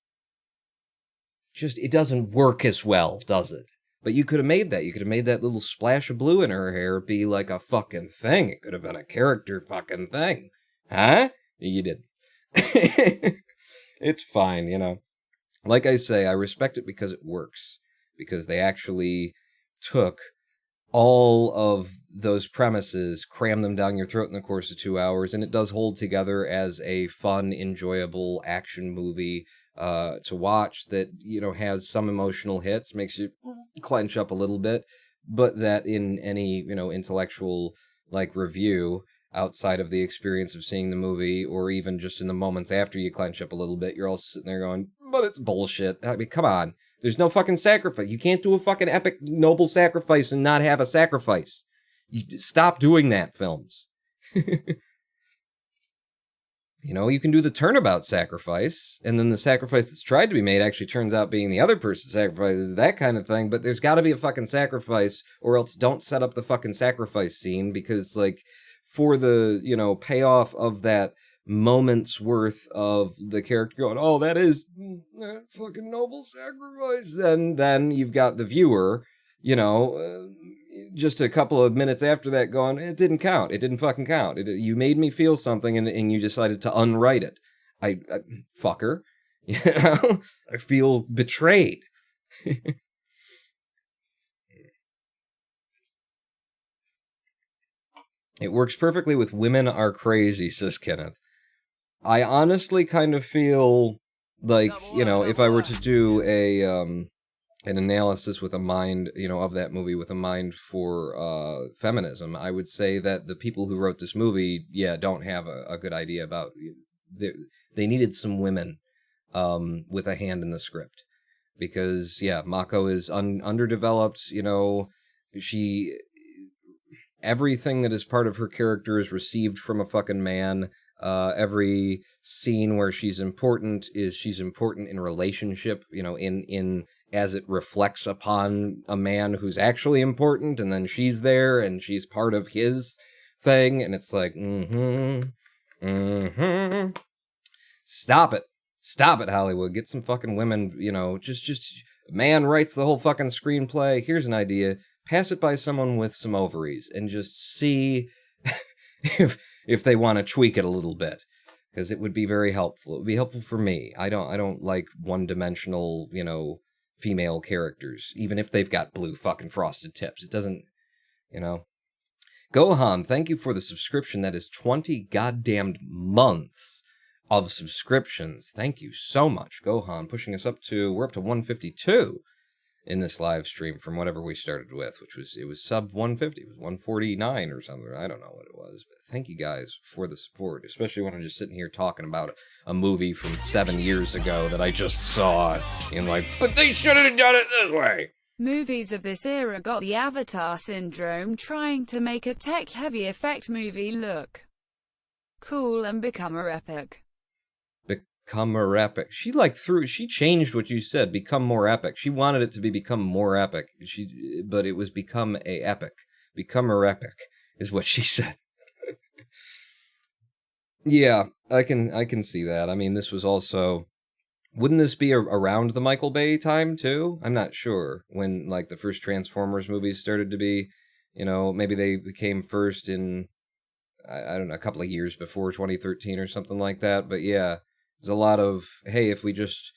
It doesn't work as well, does it? But you could have made that. You could have made that little splash of blue in her hair be like a fucking thing. It could have been a character fucking thing. Huh? You didn't. It's fine, Like I say, I respect it because it works. Because they actually took all of those premises, crammed them down your throat in the course of 2 hours, and it does hold together as a fun, enjoyable action movie to watch that, has some emotional hits, makes you clench up a little bit, but that in any, intellectual, review, outside of the experience of seeing the movie, or even just in the moments after you clench up a little bit, you're all sitting there going, but it's bullshit. I mean, come on. There's no fucking sacrifice. You can't do a fucking epic, noble sacrifice and not have a sacrifice. You stop doing that, films. You can do the turnabout sacrifice, and then the sacrifice that's tried to be made actually turns out being the other person's sacrifice, that kind of thing, but there's gotta be a fucking sacrifice, or else don't set up the fucking sacrifice scene, because, for the, payoff of that moment's worth of the character going, oh, that is that fucking noble sacrifice, then you've got the viewer, just a couple of minutes after that going, it didn't count. It didn't fucking count. You made me feel something, and you decided to unwrite it. I fucker. I feel betrayed. It works perfectly with Women Are Crazy, says Kenneth. I honestly kind of feel like, if I were to do an analysis with a mind, of that movie with a mind for feminism, I would say that the people who wrote this movie, don't have a good idea about... They needed some women with a hand in the script. Because, Mako is underdeveloped, she... Everything that is part of her character is received from a fucking man. Every scene where she's important in relationship, in as it reflects upon a man who's actually important, and then she's there and she's part of his thing, and it's like, Stop it. Stop it, Hollywood. Get some fucking women, just man writes the whole fucking screenplay. Here's an idea. Pass it by someone with some ovaries and just see if they want to tweak it a little bit. Because it would be very helpful. It would be helpful for me. I don't like one-dimensional, female characters, even if they've got blue fucking frosted tips. It doesn't, Gohan, thank you for the subscription. That is 20 goddamned months of subscriptions. Thank you so much, Gohan, pushing us we're up to 152 in this live stream from whatever we started with, it was sub 150, it was 149 or something. I don't know what it was, but thank you guys for the support, especially when I'm just sitting here talking about a movie from 7 years ago that I just saw and but they should have done it this way. Movies of this era got the Avatar syndrome, trying to make a tech-heavy effect movie look cool and become a epic. Become more epic. She changed what you said, become more epic. She wanted it to become more epic. But it was become a epic. Become a epic is what she said. Yeah, I can see that. I mean, this was also, wouldn't this be around the Michael Bay time too? I'm not sure when the first Transformers movies started to be, maybe they became first in, I don't know, a couple of years before 2013 or something like that. But yeah. There's a lot of, hey, if we just,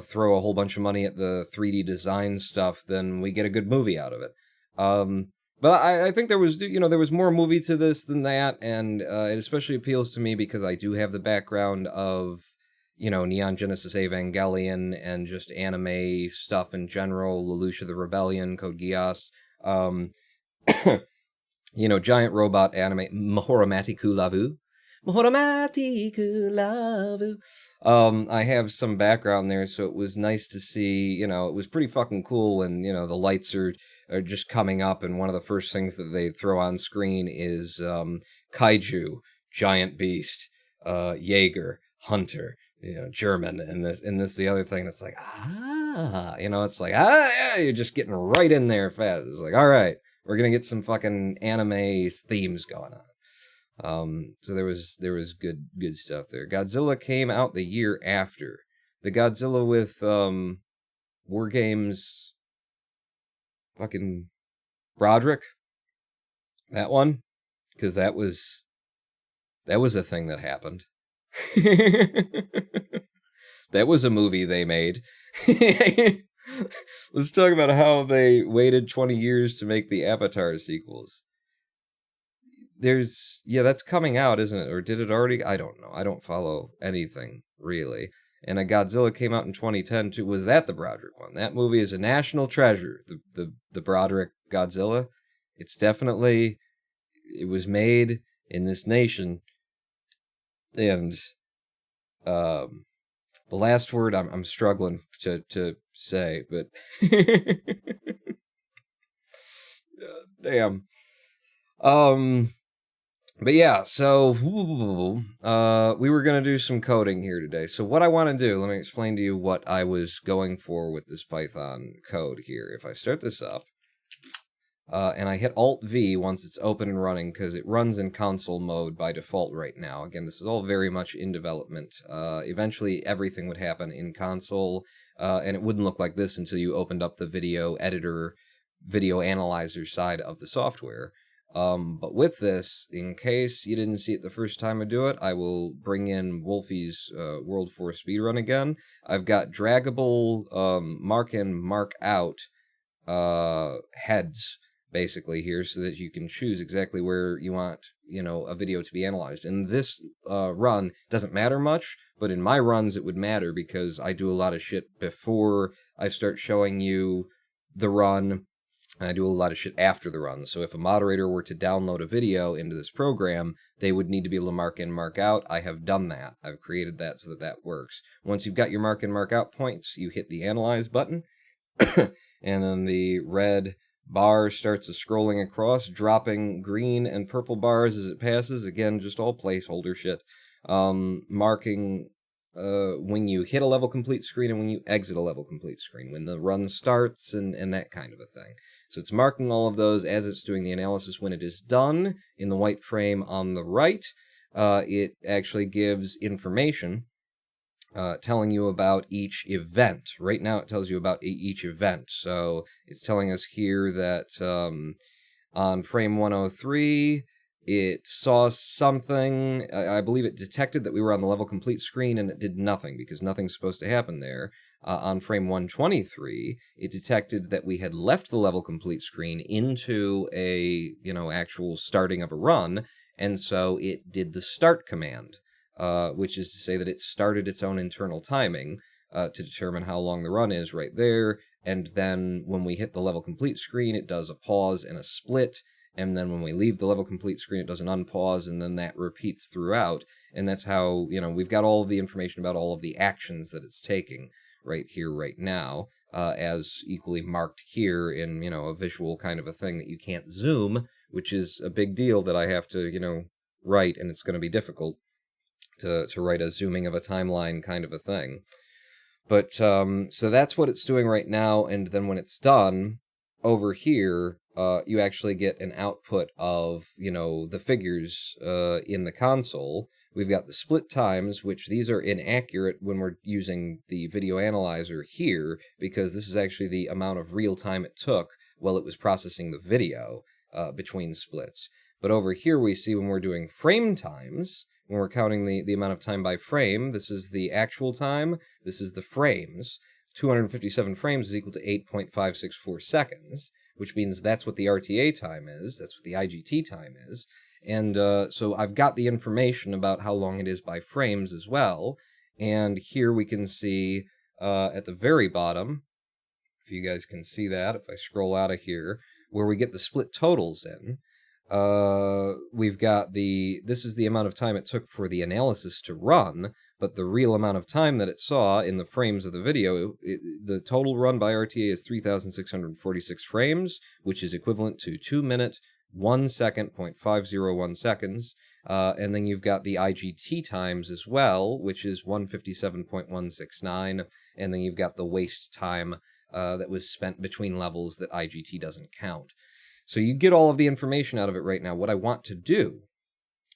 throw a whole bunch of money at the 3D design stuff, then we get a good movie out of it. But I think there was more movie to this than that, and it especially appeals to me because I do have the background of, Neon Genesis Evangelion and just anime stuff in general, Lelouch the Rebellion, Code Geass, giant robot anime, Mahoramatiku Lavu. I have some background there, so it was nice to see, it was pretty fucking cool when, the lights are just coming up, and one of the first things that they throw on screen is Kaiju, Giant Beast, Jaeger, Hunter, German, and this the other thing that's it's yeah, you're just getting right in there fast. It's all right, we're gonna get some fucking anime themes going on. So there was good stuff there. Godzilla came out the year after. The Godzilla with War Games fucking Broderick. That one, because that was a thing that happened. That was a movie they made. Let's talk about how they waited 20 years to make the Avatar sequels. That's coming out, isn't it? Or did it already? I don't know. I don't follow anything, really. And a Godzilla came out in 2010, too. Was that the Broderick one? That movie is a national treasure, the Broderick Godzilla. It's definitely, it was made in this nation. And the last word I'm struggling to say, but damn. But yeah, so we were going to do some coding here today. So what I want to do, let me explain to you what I was going for with this Python code here. If I start this up, and I hit Alt-V once it's open and running, because it runs in console mode by default right now. Again, this is all very much in development. Eventually, everything would happen in console, and it wouldn't look like this until you opened up the video editor, video analyzer side of the software. But with this, in case you didn't see it the first time I do it, I will bring in Wolfie's World 4 speedrun again. I've got draggable mark in, mark out heads, basically, here, so that you can choose exactly where you want, a video to be analyzed. And this run doesn't matter much, but in my runs it would matter because I do a lot of shit before I start showing you the run. And I do a lot of shit after the run. So if a moderator were to download a video into this program, they would need to be able to mark in, mark out. I have done that. I've created that so that works. Once you've got your mark in, mark out points, you hit the analyze button, and then the red bar starts scrolling across, dropping green and purple bars as it passes. Again, just all placeholder shit. Marking when you hit a level complete screen and when you exit a level complete screen, when the run starts and that kind of a thing. So it's marking all of those as it's doing the analysis. When it is done, in the white frame on the right, it actually gives information telling you about each event. Right now it tells you about each event. So it's telling us here that on frame 103, it saw something. I believe it detected that we were on the level complete screen, and it did nothing because nothing's supposed to happen there. On frame 123, it detected that we had left the level complete screen into a, actual starting of a run, and so it did the start command, which is to say that it started its own internal timing to determine how long the run is right there, and then when we hit the level complete screen, it does a pause and a split, and then when we leave the level complete screen, it does an unpause, and then that repeats throughout, and that's how, we've got all of the information about all of the actions that it's taking right here, right now, as equally marked here in, a visual kind of a thing that you can't zoom, which is a big deal that I have to, write, and it's going to be difficult to write a zooming of a timeline kind of a thing. But, so that's what it's doing right now, and then when it's done, over here, you actually get an output of, the figures in the console. We've got the split times, which these are inaccurate when we're using the video analyzer here, because this is actually the amount of real time it took while it was processing the video between splits. But over here we see when we're doing frame times, when we're counting the amount of time by frame, this is the actual time, this is the frames. 257 frames is equal to 8.564 seconds, which means that's what the RTA time is, that's what the IGT time is. And so I've got the information about how long it is by frames as well. And here we can see at the very bottom, if you guys can see that, if I scroll out of here, where we get the split totals in. We've got this is the amount of time it took for the analysis to run, but the real amount of time that it saw in the frames of the video, the total run by RTA is 3,646 frames, which is equivalent to 2 minute, 1 second, 0.501 seconds. And then you've got the IGT times as well, which is 157.169, and then you've got the waste time that was spent between levels that IGT doesn't count. So you get all of the information out of it right now. What I want to do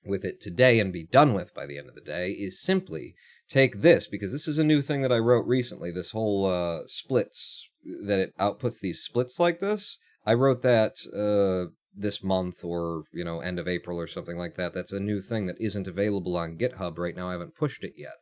with it today and be done with by the end of the day is simply take this, because this is a new thing that I wrote recently, this whole splits, that it outputs these splits like this. I wrote that this month or, end of April or something like that. That's a new thing that isn't available on GitHub right now. I haven't pushed it yet.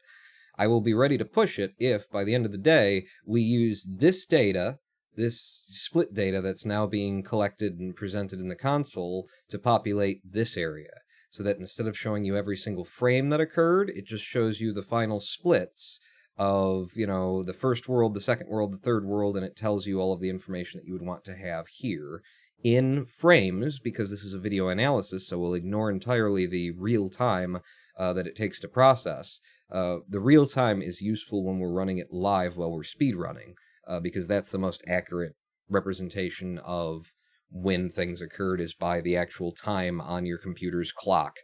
I will be ready to push it if, by the end of the day, we use this data, this split data that's now being collected and presented in the console to populate this area, so that instead of showing you every single frame that occurred, it just shows you the final splits of, the first world, the second world, the third world, and it tells you all of the information that you would want to have here in frames, because this is a video analysis, so we'll ignore entirely the real time that it takes to process. The real time is useful when we're running it live while we're speed running. Because that's the most accurate representation of when things occurred, is by the actual time on your computer's clock.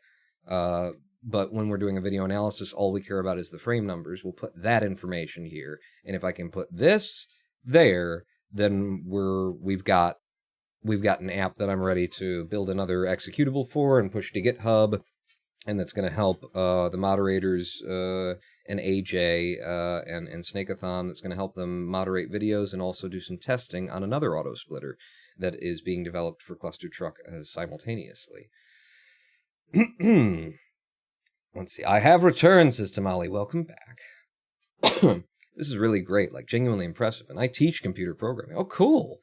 But when we're doing a video analysis, all we care about is the frame numbers. We'll put that information here, and if I can put this there, then we've got an app that I'm ready to build another executable for and push to GitHub, and that's going to help the moderators and AJ and Snakeathon. That's going to help them moderate videos and also do some testing on another Autosplitter that is being developed for Cluster Truck simultaneously. Let's see. I have returned, says Tamale. Welcome back. This is really great, like genuinely impressive. And I teach computer programming. Oh, cool.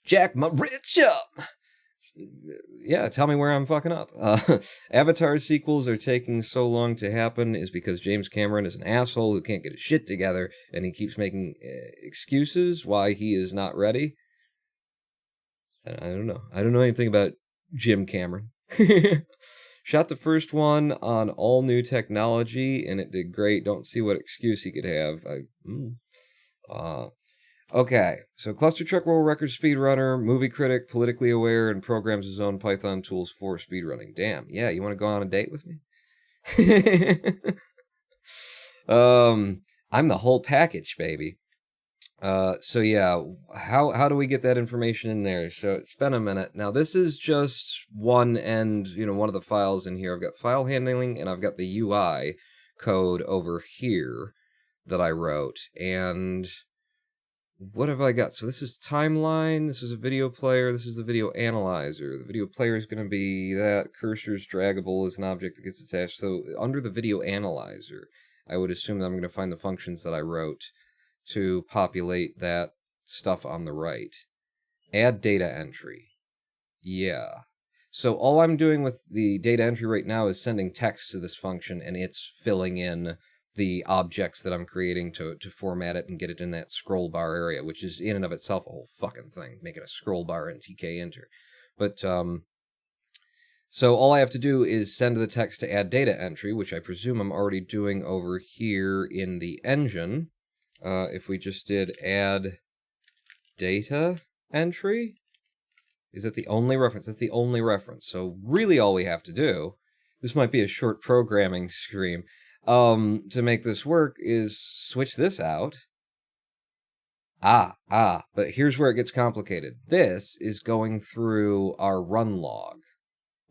Jack my rich up. Yeah, tell me where I'm fucking up. Avatar sequels are taking so long to happen is because James Cameron is an asshole who can't get his shit together, and he keeps making excuses why he is not ready. I don't know. I don't know anything about Jim Cameron. Shot the first one on all new technology, and it did great. Don't see what excuse he could have. Okay, so Cluster Truck World Record speedrunner, movie critic, politically aware, and programs his own Python tools for speedrunning. Damn, yeah, you want to go on a date with me? I'm the whole package, baby. So yeah, how do we get that information in there? So it's been a minute. Now this is just one end, one of the files in here. I've got file handling and I've got the UI code over here that I wrote, and what have I got? So this is timeline, this is a video player, this is the video analyzer. The video player is going to be that, cursor's draggable is an object that gets attached. So under the video analyzer, I would assume that I'm going to find the functions that I wrote to populate that stuff on the right. Add data entry. Yeah. So all I'm doing with the data entry right now is sending text to this function, and it's filling in the objects that I'm creating to format it and get it in that scroll bar area, which is in and of itself a whole fucking thing, making a scroll bar in TK-enter. But, so all I have to do is send the text to add data entry, which I presume I'm already doing over here in the engine. If we just did add data entry, is that the only reference? That's the only reference. So really all we have to do, this might be a short programming scream, to make this work is switch this out. But here's where it gets complicated. This is going through our run log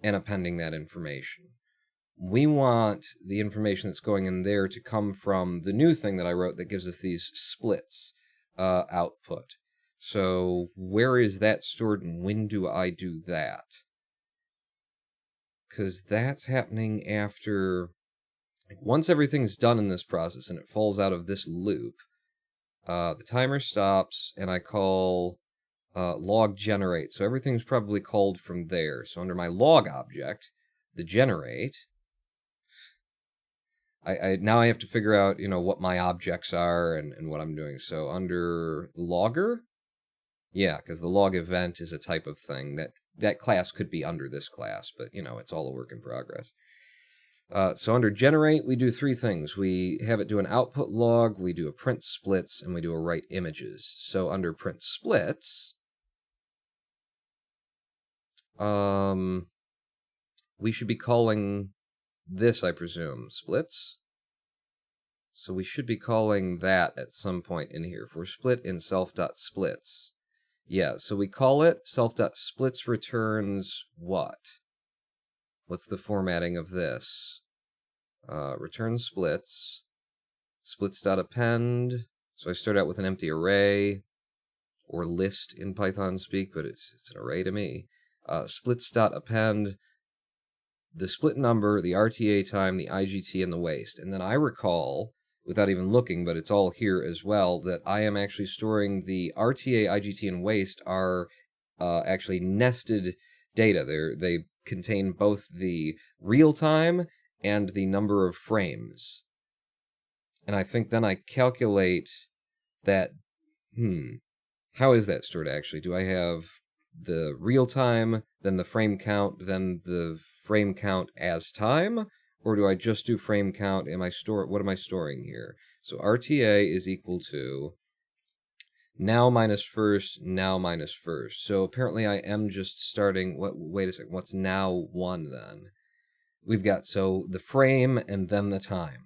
and appending that information. We want the information that's going in there to come from the new thing that I wrote that gives us these splits output. So where is that stored and when do I do that? Because that's happening after... Once everything's done in this process and it falls out of this loop, the timer stops and I call log generate. So everything's probably called from there. So under my log object, the generate, now I have to figure out, what my objects are and what I'm doing. So under the logger, yeah, because the log event is a type of thing that class could be under this class, but, it's all a work in progress. So under generate, we do three things. We have it do an output log, we do a print splits, and we do a write images. So under print splits, we should be calling this, I presume, splits. So we should be calling that at some point in here. For split in self.splits. Yeah, so we call it self.splits returns what? What's the formatting of this? Return splits, splits.append. So I start out with an empty array, or list in Python speak, but it's an array to me. Splits.append, the split number, the RTA time, the IGT, and the waste. And then I recall, without even looking, but it's all here as well, that I am actually storing the RTA, IGT, and waste are actually nested data. They contain both the real time and the number of frames. And I think then I calculate that, how is that stored actually? Do I have the real time, then the frame count, then the frame count as time? Or do I just do frame count? What am I storing here? So RTA is equal to now minus first, now minus first. So apparently I am just starting, wait a second, what's now 1 then? We've got, so the frame and then the time.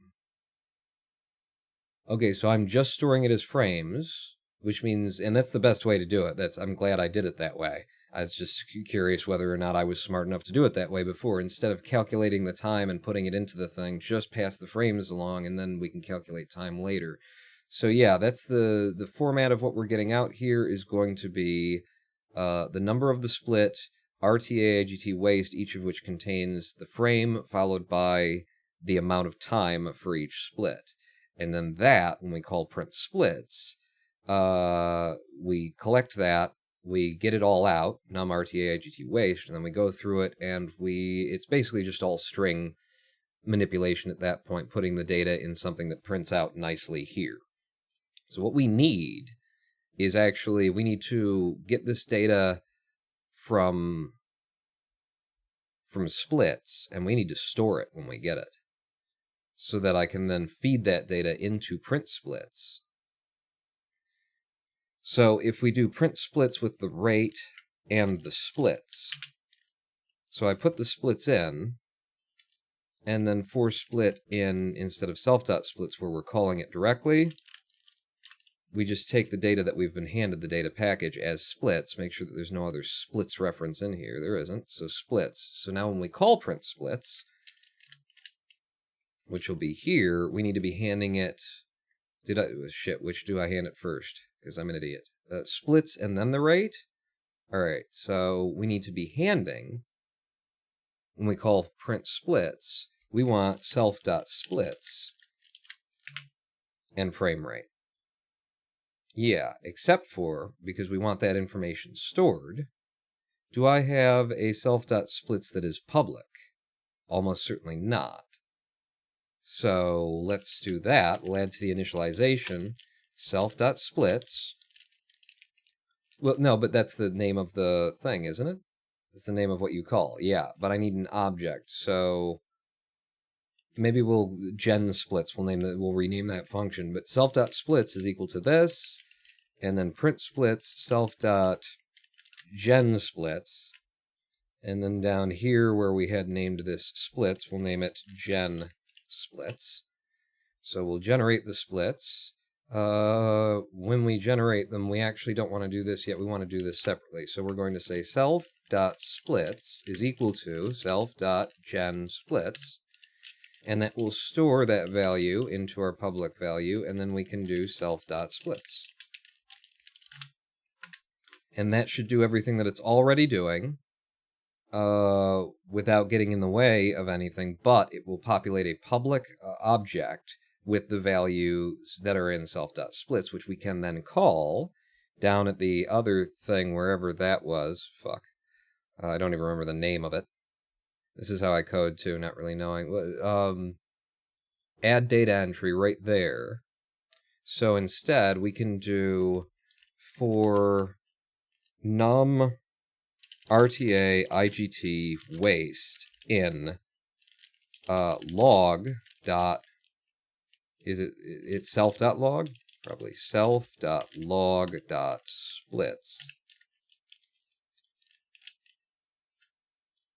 Okay, so I'm just storing it as frames, which means, and that's the best way to do it. I'm glad I did it that way. I was just curious whether or not I was smart enough to do it that way before. Instead of calculating the time and putting it into the thing, just pass the frames along and then we can calculate time later. So yeah, that's the format of what we're getting out here is going to be the number of the split, RTA, IGT, waste, each of which contains the frame followed by the amount of time for each split. And then that, when we call print splits, we collect that, we get it all out, num, RTA, IGT, waste, and then we go through it, and it's basically just all string manipulation at that point, putting the data in something that prints out nicely here. So what we need is actually, we need to get this data from splits, and we need to store it when we get it, so that I can then feed that data into print splits. So if we do print splits with the rate and the splits, so I put the splits in, and then for split in, instead of self.splits where we're calling it directly, we just take the data that we've been handed, the data package, as splits, make sure that there's no other splits reference in here. There isn't, so splits. So now when we call print splits, which will be here, we need to be handing it Shit, which do I hand it first? Because I'm an idiot. Splits and then the rate? Alright, so we need to be handing, when we call print splits, we want self.splits and frame rate. Yeah, except for, because we want that information stored, do I have a self.splits that is public? Almost certainly not. So let's do that. We'll add to the initialization self.splits. Well, no, but that's the name of the thing, isn't it? It's the name of what you call. Yeah, but I need an object. So maybe we'll gen splits. We'll rename that function. But self.splits is equal to this, and then print splits self.gen splits. And then down here where we had named this splits, we'll name it gen splits. So we'll generate the splits. When we generate them, we actually don't want to do this yet. We want to do this separately. So we're going to say self.splits is equal to self.gen_splits. And that will store that value into our public value, and then we can do self.splits. And that should do everything that it's already doing, without getting in the way of anything, but it will populate a public object with the values that are in self.splits, which we can then call down at the other thing, wherever that was. Fuck. I don't even remember the name of it. This is how I code, too, not really knowing. Add data entry right there. So instead, we can do for num RTA IGT waste in log dot, it's self.log? Probably self.log dot splits.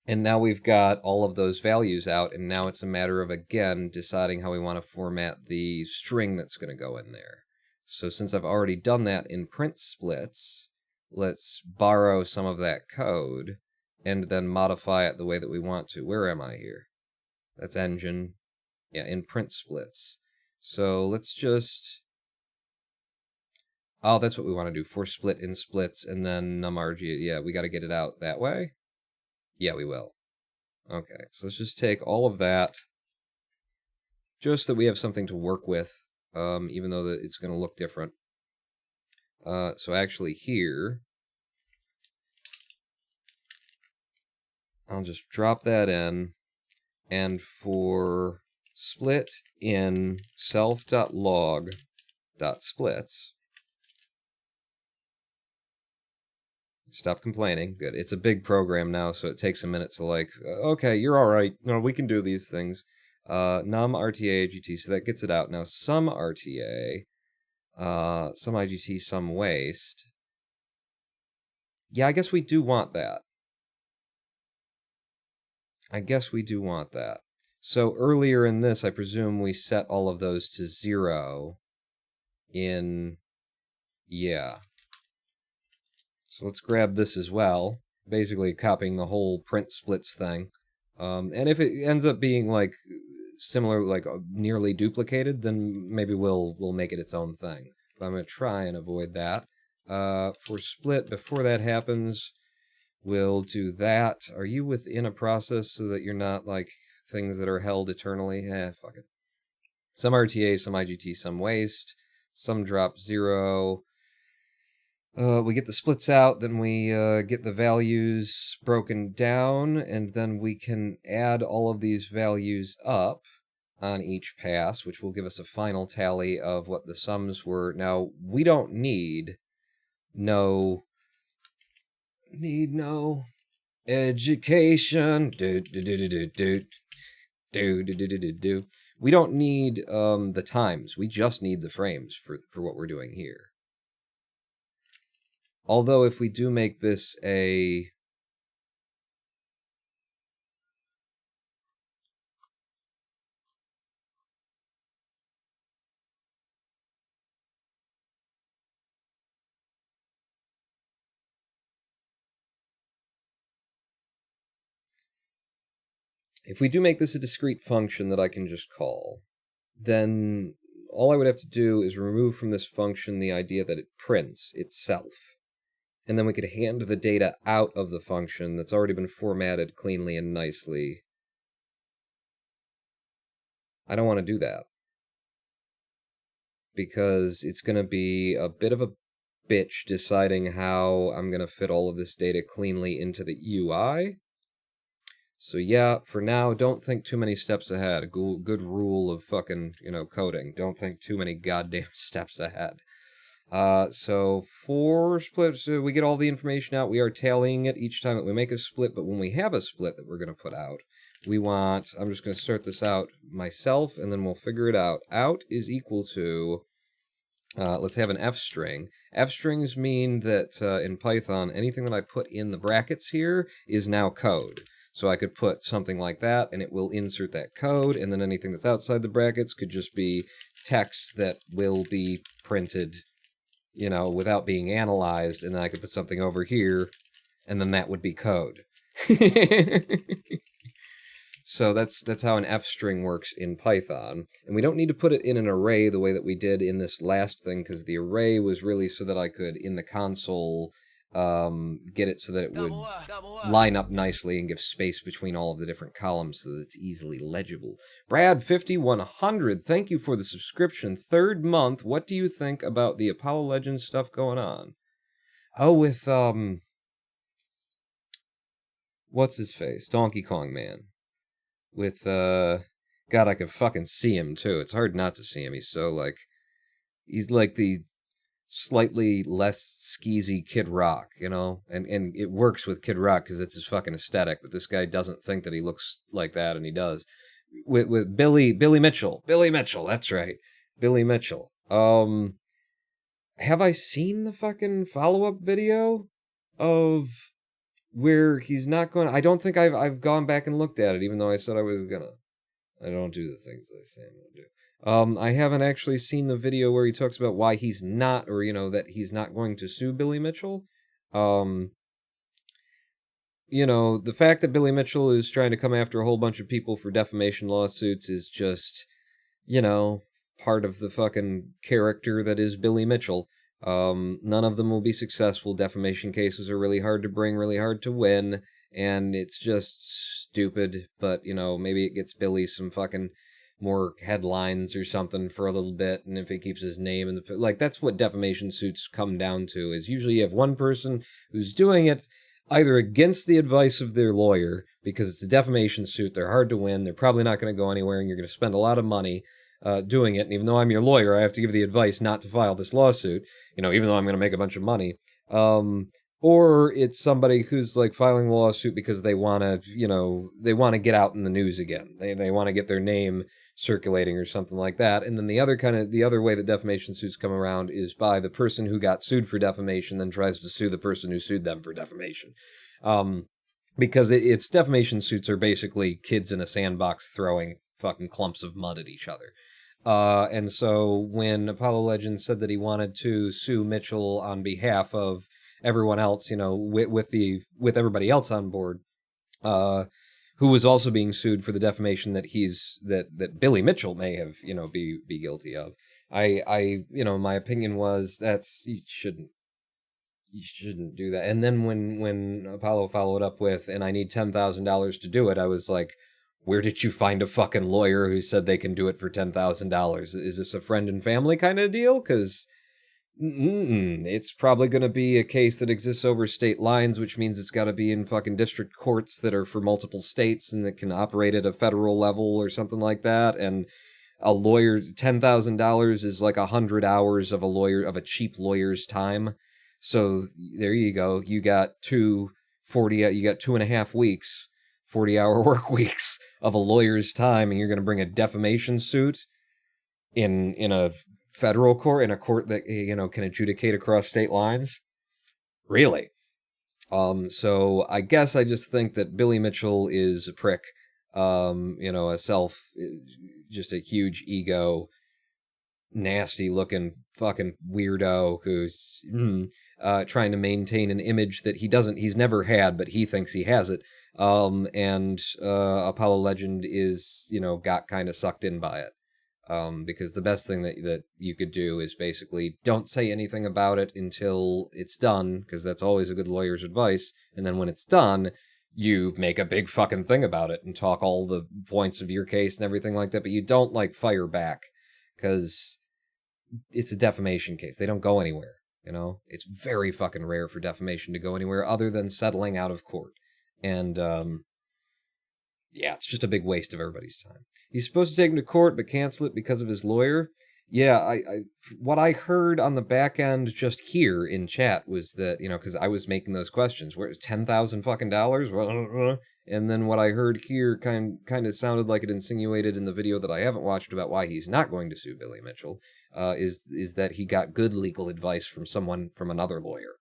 And now we've got all of those values out, and now it's a matter of, again, deciding how we want to format the string that's going to go in there. So since I've already done that in print splits, let's borrow some of that code and then modify it the way that we want to. Where am I here? That's engine. Yeah, in print splits. So let's just... Oh, that's what we want to do. For split in splits and then numRG. Yeah, we got to get it out that way. Yeah, we will. Okay, so let's just take all of that, just that we have something to work with, even though it's going to look different. So actually here, I'll just drop that in, and for split in self.log.splits, stop complaining. Good. It's a big program now, so it takes a minute to like, okay, you're all right. No, we can do these things. Num RTA AGT, so that gets it out. Now, some RTA, some IGT, some waste. Yeah, I guess we do want that. So earlier in this, I presume we set all of those to 0 in, yeah. So let's grab this as well, basically copying the whole print splits thing. And if it ends up being like similar, like nearly duplicated, then maybe we'll make it its own thing. But I'm going to try and avoid that. For split, before that happens, we'll do that. Are you within a process so that you're not like things that are held eternally? Fuck it. Some RTA, some IGT, some waste, some drop 0. We get the splits out, then we get the values broken down, and then we can add all of these values up on each pass, which will give us a final tally of what the sums were. Now, we don't need no education. We don't need the times. We just need the frames for what we're doing here. Although if we do make this a... If we do make this a discrete function that I can just call, then all I would have to do is remove from this function the idea that it prints itself. And then we could hand the data out of the function that's already been formatted cleanly and nicely. I don't want to do that, because it's going to be a bit of a bitch deciding how I'm going to fit all of this data cleanly into the UI. So yeah, for now, don't think too many steps ahead. A good rule of fucking, coding. Don't think too many goddamn steps ahead. So for splits, we get all the information out. We are tallying it each time that we make a split, but when we have a split that we're going to put out, I'm just going to start this out myself, and then we'll figure it out. Out is equal to, let's have an F string. F strings mean that in Python, anything that I put in the brackets here is now code. So I could put something like that, and it will insert that code, and then anything that's outside the brackets could just be text that will be printed, without being analyzed, and then I could put something over here, and then that would be code. So that's how an F string works in Python. And we don't need to put it in an array the way that we did in this last thing, because the array was really so that I could, in the console, get it so that it would line up nicely and give space between all of the different columns so that it's easily legible. Brad5100, thank you for the subscription. 3rd month. What do you think about the Apollo Legends stuff going on? Oh, with, what's his face? Donkey Kong Man. With, God, I could fucking see him, too. It's hard not to see him. He's like the slightly less skeezy Kid Rock, and it works with Kid Rock because it's his fucking aesthetic, but this guy doesn't think that he looks like that, and he does. With Billy Mitchell, that's right, Billy Mitchell. Have I seen the fucking follow-up video of where he's not going? I don't think I've gone back and looked at it, even though I said I was gonna. I don't do the things that I say I'm gonna do. I haven't actually seen the video where he talks about why he's not, or, that he's not going to sue Billy Mitchell. The fact that Billy Mitchell is trying to come after a whole bunch of people for defamation lawsuits is just, part of the fucking character that is Billy Mitchell. None of them will be successful. Defamation cases are really hard to bring, really hard to win, and it's just stupid, but, maybe it gets Billy some fucking more headlines or something for a little bit, and if he keeps his name in the that's what defamation suits come down to, is usually you have one person who's doing it either against the advice of their lawyer, because it's a defamation suit, they're hard to win, they're probably not going to go anywhere, and you're going to spend a lot of money doing it, and even though I'm your lawyer, I have to give the advice not to file this lawsuit, even though I'm going to make a bunch of money. Or it's somebody who's filing a lawsuit because they want to get out in the news again. They want to get their name circulating or something like that. And then the other way that defamation suits come around is by the person who got sued for defamation then tries to sue the person who sued them for defamation. Because it's defamation suits are basically kids in a sandbox throwing fucking clumps of mud at each other. And so when Apollo Legends said that he wanted to sue Mitchell on behalf of everyone else, with everybody else on board, who was also being sued for the defamation that that Billy Mitchell may have, be guilty of. My opinion was you shouldn't do that. And then when Apollo followed up with, and I need $10,000 to do it, I was like, where did you find a fucking lawyer who said they can do it for $10,000? Is this a friend and family kind of deal? Because it's probably going to be a case that exists over state lines, which means it's got to be in fucking district courts that are for multiple states and that can operate at a federal level or something like that. And a lawyer, $10,000 is like 100 hours of a cheap lawyer's time. So there you go. You got 2.5 weeks, 40-hour work weeks of a lawyer's time, and you're going to bring a defamation suit in a federal court, in a court that, can adjudicate across state lines? Really? So I guess I just think that Billy Mitchell is a prick, just a huge ego, nasty looking fucking weirdo who's trying to maintain an image that he's never had, but he thinks he has it. And Apollo Legend is, got kind of sucked in by it. Because the best thing that you could do is basically don't say anything about it until it's done, because that's always a good lawyer's advice. And then when it's done, you make a big fucking thing about it and talk all the points of your case and everything like that. But you don't like fire back, because it's a defamation case. They don't go anywhere. You know, it's very fucking rare for defamation to go anywhere other than settling out of court. And yeah, it's just a big waste of everybody's time. He's supposed to take him to court, but cancel it because of his lawyer. Yeah, what I heard on the back end just here in chat was that, you know, because I was making those questions, where it's $10,000 fucking dollars, and then what I heard here kind of sounded like it insinuated in the video that I haven't watched about why he's not going to sue Billy Mitchell, is that he got good legal advice from another lawyer.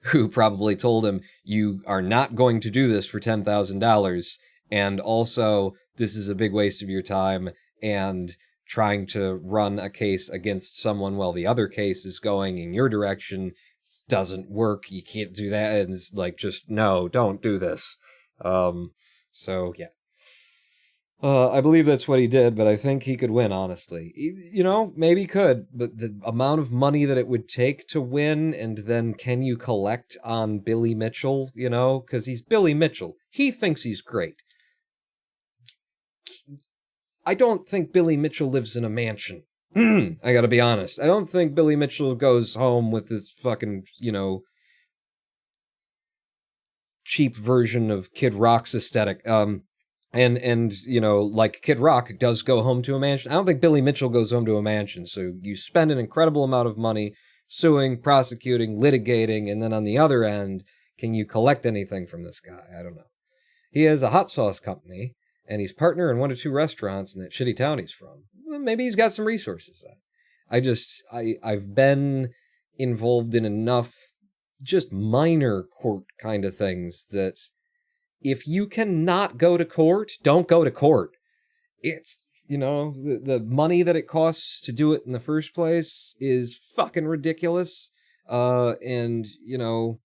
Who probably told him, you are not going to do this for $10,000, and also this is a big waste of your time, and trying to run a case against someone while the other case is going in your direction doesn't work. You can't do that. And it's like, just no, don't do this. So yeah. I believe that's what he did, but I think he could win, honestly. You know, maybe he could, but the amount of money that it would take to win, and then can you collect on Billy Mitchell, you know? Because he's Billy Mitchell. He thinks he's great. I don't think Billy Mitchell lives in a mansion. I gotta be honest. I don't think Billy Mitchell goes home with his fucking, you know, cheap version of Kid Rock's aesthetic. And you know, like Kid Rock does go home to a mansion. I don't think Billy Mitchell goes home to a mansion. So you spend an incredible amount of money suing, prosecuting, litigating, and then on the other end, can you collect anything from this guy? I don't know. He has a hot sauce company, and he's partner in 1 or 2 restaurants in that shitty town he's from. Well, maybe he's got some resources then. I've been involved in enough just minor court kind of things that if you cannot go to court, don't go to court. It's, you know, the money that it costs to do it in the first place is fucking ridiculous. And, you know,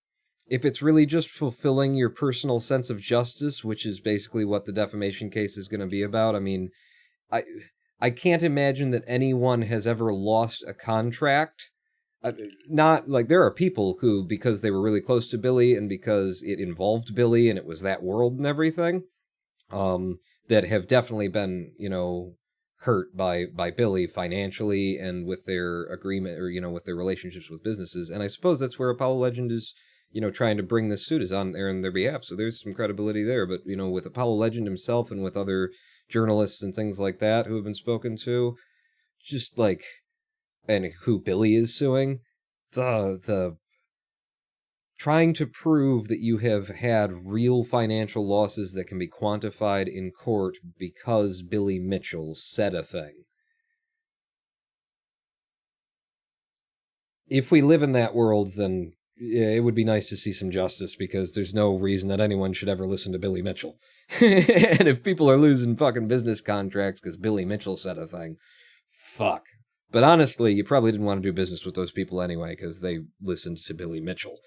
if it's really just fulfilling your personal sense of justice, which is basically what the defamation case is going to be about, I mean, I can't imagine that anyone has ever lost a contract. Not like there are people who, because they were really close to Billy and because it involved Billy and it was that world and everything, that have definitely been, you know, hurt by Billy financially and with their agreement, or, you know, with their relationships with businesses. And I suppose that's where Apollo Legend is, you know, trying to bring this suit is on there in their behalf. So there's some credibility there. But, you know, with Apollo Legend himself and with other journalists and things like that who have been spoken to, just like, and who Billy is suing, the trying to prove that you have had real financial losses that can be quantified in court because Billy Mitchell said a thing. If we live in that world, then yeah, it would be nice to see some justice, because there's no reason that anyone should ever listen to Billy Mitchell. And if people are losing fucking business contracts because Billy Mitchell said a thing, fuck. But honestly, you probably didn't want to do business with those people anyway, because they listened to Billy Mitchell.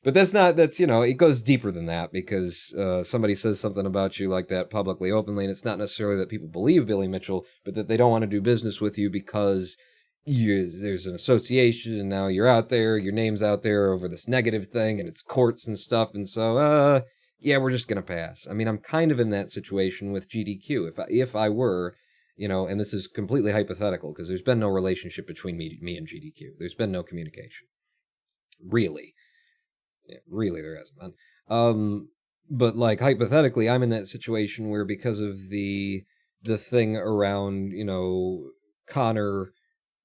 But that's, you know, it goes deeper than that, because somebody says something about you like that publicly, openly, and it's not necessarily that people believe Billy Mitchell, but that they don't want to do business with you because there's an association, and now you're out there, your name's out there over this negative thing, and it's courts and stuff, and so, yeah, we're just gonna pass. I mean, I'm kind of in that situation with GDQ. If I were, you know, and this is completely hypothetical, because there's been no relationship between me and GDQ. There's been no communication. Really. Yeah, really there hasn't been. But, like, hypothetically, I'm in that situation where, because of the thing around, you know, Connor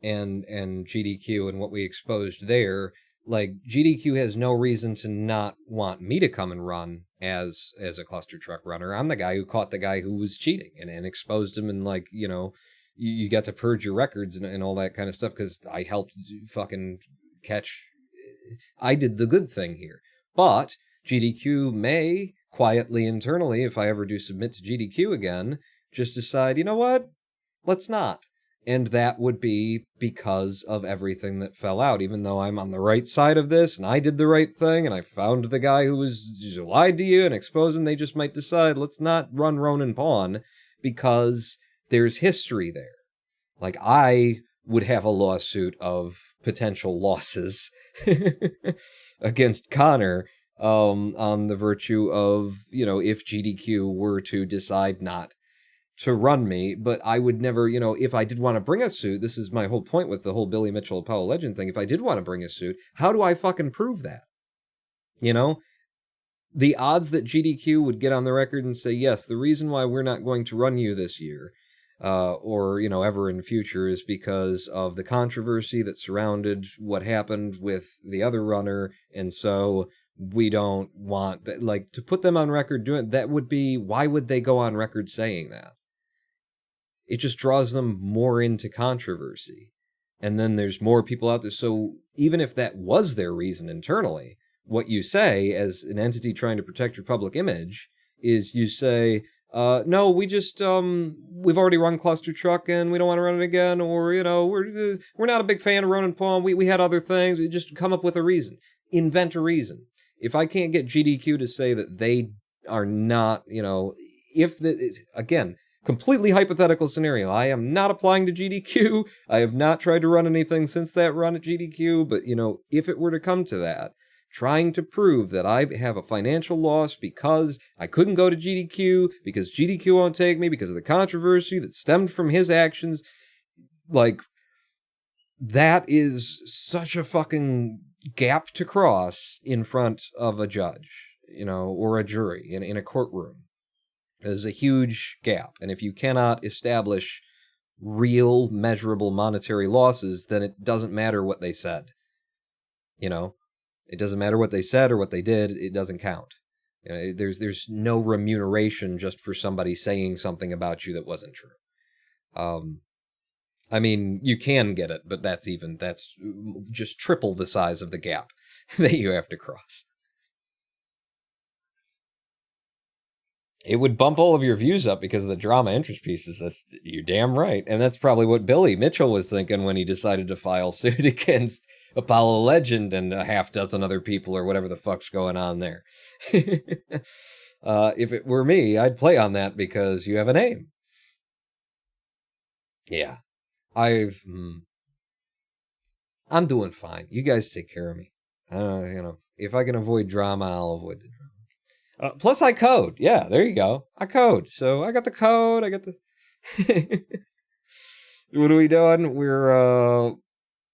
and GDQ and what we exposed there, like, GDQ has no reason to not want me to come and run as a cluster truck runner. I'm the guy who caught the guy who was cheating and exposed him, and, like, you know, you got to purge your records and all that kind of stuff, because I helped fucking catch. I did the good thing here. But GDQ may quietly internally, if I ever do submit to GDQ again, just decide, you know what, let's not. And that would be because of everything that fell out, even though I'm on the right side of this and I did the right thing and I found the guy who lied to you and exposed him. They just might decide, let's not run Ronan Pawn, because there's history there. Like, I would have a lawsuit of potential losses against Connor on the virtue of, if GDQ were to decide not to run me, but I would never, if I did want to bring a suit, this is my whole point with the whole Billy Mitchell Apollo Legend thing, if I did want to bring a suit, how do I fucking prove that? The odds that GDQ would get on the record and say, yes, the reason why we're not going to run you this year, or, ever in the future, is because of the controversy that surrounded what happened with the other runner, and so we don't want that, like, to put them on record doing that would be, why would they go on record saying that? It just draws them more into controversy. And then there's more people out there. So even if that was their reason internally, what you say as an entity trying to protect your public image is you say, no, we've already run Cluster Truck and we don't want to run it again. Or, we're not a big fan of Ronan Palm. We had other things. We just come up with a reason. Invent a reason. If I can't get GDQ to say that they are not, again, completely hypothetical scenario. I am not applying to GDQ. I have not tried to run anything since that run at GDQ. But, if it were to come to that, trying to prove that I have a financial loss because I couldn't go to GDQ, because GDQ won't take me, because of the controversy that stemmed from his actions, like, that is such a fucking gap to cross in front of a judge, or a jury in a courtroom. There's a huge gap. And if you cannot establish real, measurable monetary losses, then it doesn't matter what they said. It doesn't matter what they said or what they did. It doesn't count. There's no remuneration just for somebody saying something about you that wasn't true. I mean, you can get it, but that's just triple the size of the gap that you have to cross. It would bump all of your views up because of the drama interest pieces. You're damn right. And that's probably what Billy Mitchell was thinking when he decided to file suit against Apollo Legend and a half dozen other people or whatever the fuck's going on there. If it were me, I'd play on that because you have a name. Yeah. I'm doing fine. You guys take care of me. If I can avoid drama, I'll avoid the drama. Plus, I code. Yeah, there you go. I code. So I got the code. I got the. What are we doing? We're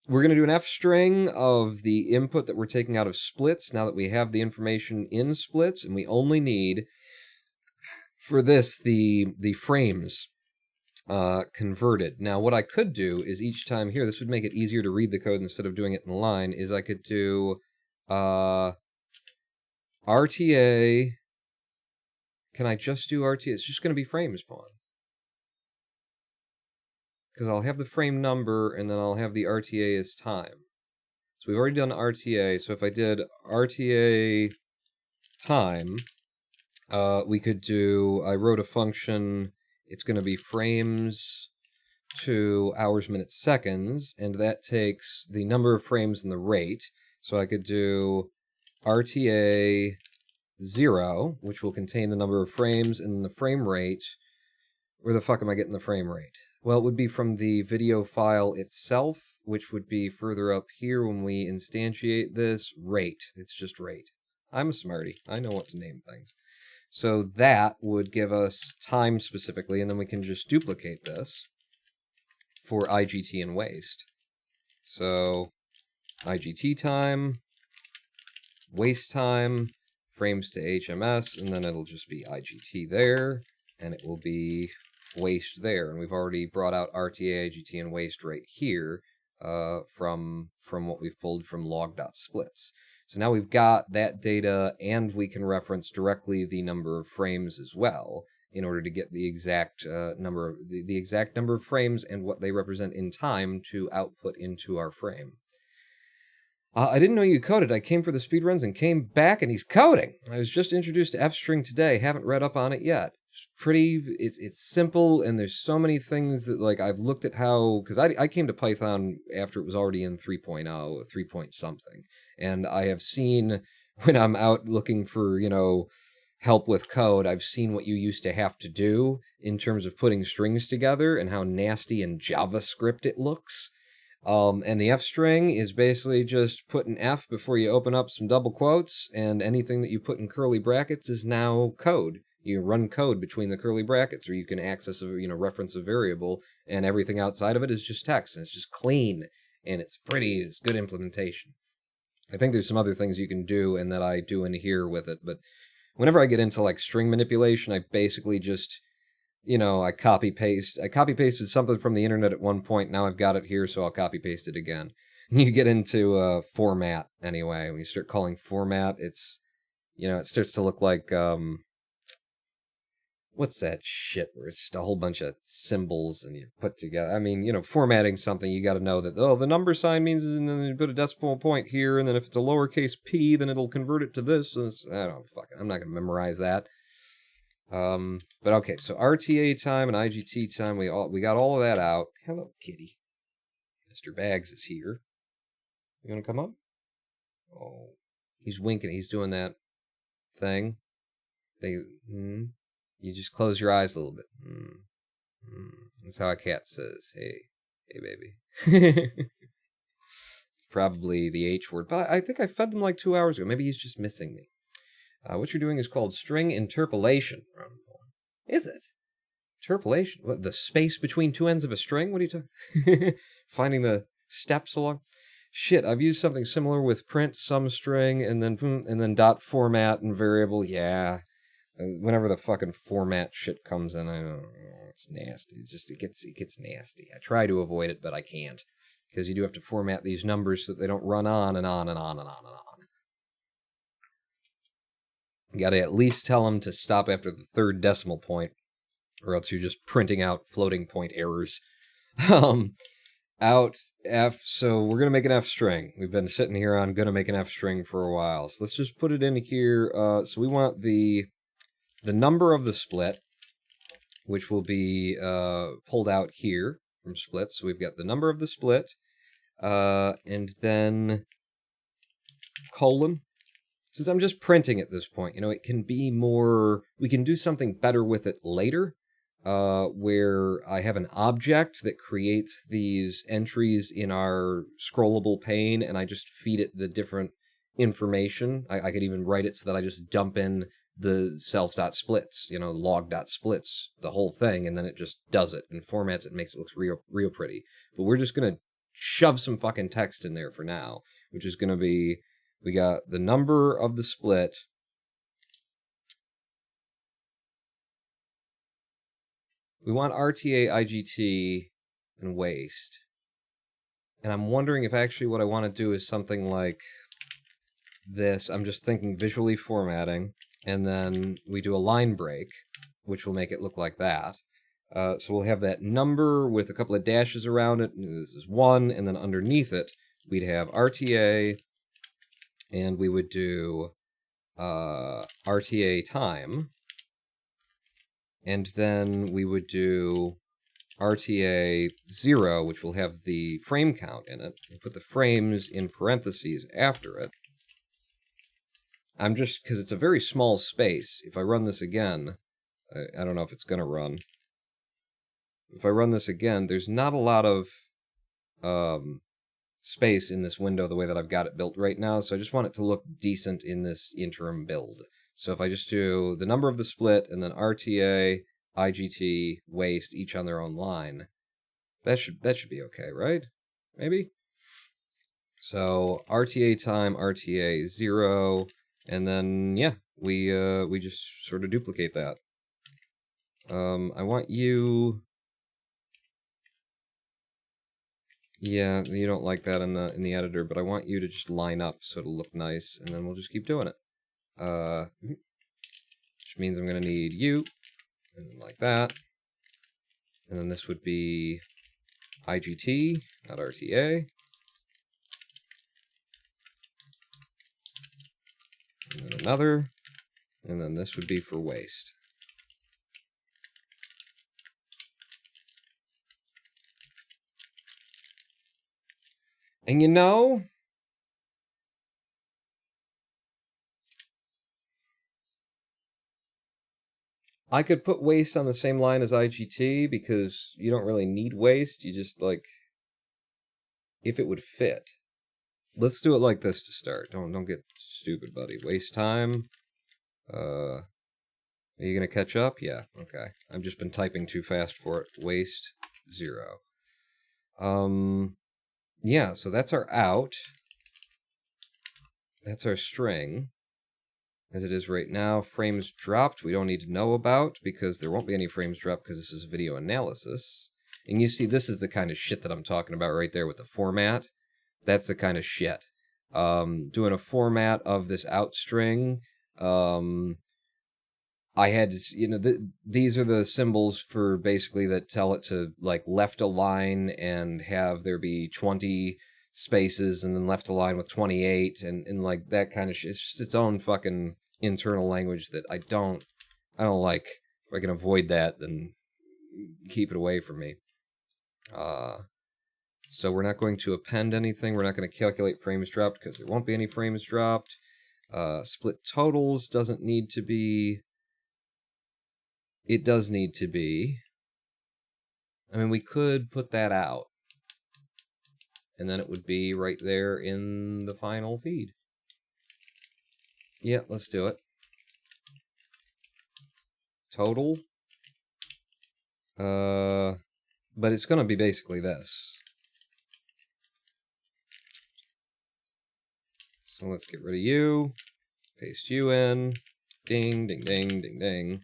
going to do an F string of the input that we're taking out of splits now that we have the information in splits, and we only need for this the frames converted. Now, what I could do is each time here, this would make it easier to read the code instead of doing it in line, is I could do RTA. Can I just do RTA? It's just going to be frames pawn. Because I'll have the frame number, and then I'll have the RTA as time. So we've already done RTA, so if I did RTA time, we could do, I wrote a function, it's going to be frames to hours, minutes, seconds, and that takes the number of frames and the rate. So I could do RTA 0, which will contain the number of frames, and the frame rate. Where the fuck am I getting the frame rate? Well, it would be from the video file itself, which would be further up here when we instantiate this. Rate. It's just rate. I'm a smarty. I know what to name things. So that would give us time specifically, and then we can just duplicate this for IGT and waste. So IGT time, waste time, frames to HMS, and then it'll just be IGT there, and it will be waste there. And we've already brought out RTA, IGT, and waste right here from what we've pulled from log.splits. So now we've got that data, and we can reference directly the number of frames as well in order to get the exact the exact number of frames and what they represent in time to output into our frame. I didn't know you coded. I came for the speedruns and came back, and he's coding. I was just introduced to F-string today. Haven't read up on it yet. It's simple, and there's so many things that, like, I've looked at how, because I came to Python after it was already in 3.0, 3 point something, and I have seen when I'm out looking for, help with code, I've seen what you used to have to do in terms of putting strings together and how nasty in JavaScript it looks. And the F string is basically just put an F before you open up some double quotes, and anything that you put in curly brackets is now code. You run code between the curly brackets, or you can access a reference a variable, and everything outside of it is just text, and it's just clean, and it's pretty, it's good implementation. I think there's some other things you can do, and that I do in here with it, but whenever I get into like string manipulation, I basically just, I copy paste. I copy pasted something from the internet at one point. Now I've got it here, so I'll copy paste it again. You get into format anyway. When you start calling format, it's, it starts to look like, what's that shit where it's just a whole bunch of symbols and you put together. I mean, formatting something, you got to know that, the number sign means, and then you put a decimal point here, and then if it's a lowercase p, then it'll convert it to this. And I don't fuck it. I'm not going to memorize that. But okay, so RTA time and IGT time, we got all of that out. Hello, kitty. Mr. Bags is here. You want to come up? Oh, he's winking. He's doing that thing. You just close your eyes a little bit. That's how a cat says, hey baby. Probably the H word, but I think I fed them like 2 hours ago. Maybe he's just missing me. What you're doing is called string interpolation. Is it? Interpolation? What, the space between two ends of a string? What are you talking? Finding the steps along? Shit, I've used something similar with print, sum string, and then dot format and variable. Yeah. Whenever the fucking format shit comes in, I don't know, it's nasty. It gets nasty. I try to avoid it, but I can't. Because you do have to format these numbers so that they don't run on and on and on and on and on. You gotta at least tell them to stop after the third decimal point, or else you're just printing out floating point errors. Out F, so we're gonna make an F string. We've been sitting here on gonna make an F string for a while. So let's just put it in here. So we want the number of the split, which will be pulled out here from split. So we've got the number of the split, and then colon. Since I'm just printing at this point, it can be more, we can do something better with it later, where I have an object that creates these entries in our scrollable pane, and I just feed it the different information. I could even write it so that I just dump in the self.splits, log.splits, the whole thing, and then it just does it and formats it and makes it look real pretty. But we're just going to shove some fucking text in there for now, which is going to be, we got the number of the split. We want RTA, IGT, and waste. And I'm wondering if actually what I want to do is something like this. I'm just thinking visually formatting. And then we do a line break, which will make it look like that. So we'll have that number with a couple of dashes around it. This is 1, and then underneath it, we'd have RTA, and we would do RTA time. And then we would do RTA 0, which will have the frame count in it. We'll put the frames in parentheses after it. I'm just, because it's a very small space, if I run this again, I don't know if it's going to run. If I run this again, there's not a lot of space in this window the way that I've got it built right now, so I just want it to look decent in this interim build. So if I just do the number of the split, and then RTA, IGT, waste, each on their own line, that should be okay, right? Maybe? So RTA time, RTA 0, and then, yeah, we just sort of duplicate that. I want you... Yeah, you don't like that in the editor, but I want you to just line up so it'll look nice, and then we'll just keep doing it. Which means I'm going to need you, and then like that. And then this would be IGT, not RTA. And then another, and then this would be for waste. And I could put waist on the same line as IGT because you don't really need waist. You just, like, if it would fit. Let's do it like this to start. Don't get stupid, buddy. Waste time. Are you gonna catch up? Yeah, okay. I've just been typing too fast for it. Waste 0. Yeah, so that's our out. That's our string. As it is right now, frames dropped we don't need to know about because there won't be any frames dropped because this is video analysis. And you see, this is the kind of shit that I'm talking about right there with the format. That's the kind of shit. Doing a format of this out string, I had, these are the symbols for basically that tell it to, like, left a line and have there be 20 spaces and then left a line with 28 and like that kind of shit. It's just its own fucking internal language that I don't like. If I can avoid that, then keep it away from me. So we're not going to append anything. We're not going to calculate frames dropped because there won't be any frames dropped. Split totals doesn't need to be. It does need to be. I mean, we could put that out. And then it would be right there in the final feed. Yeah, let's do it. Total. But it's going to be basically this. So let's get rid of you. Paste you in. Ding, ding, ding, ding, ding.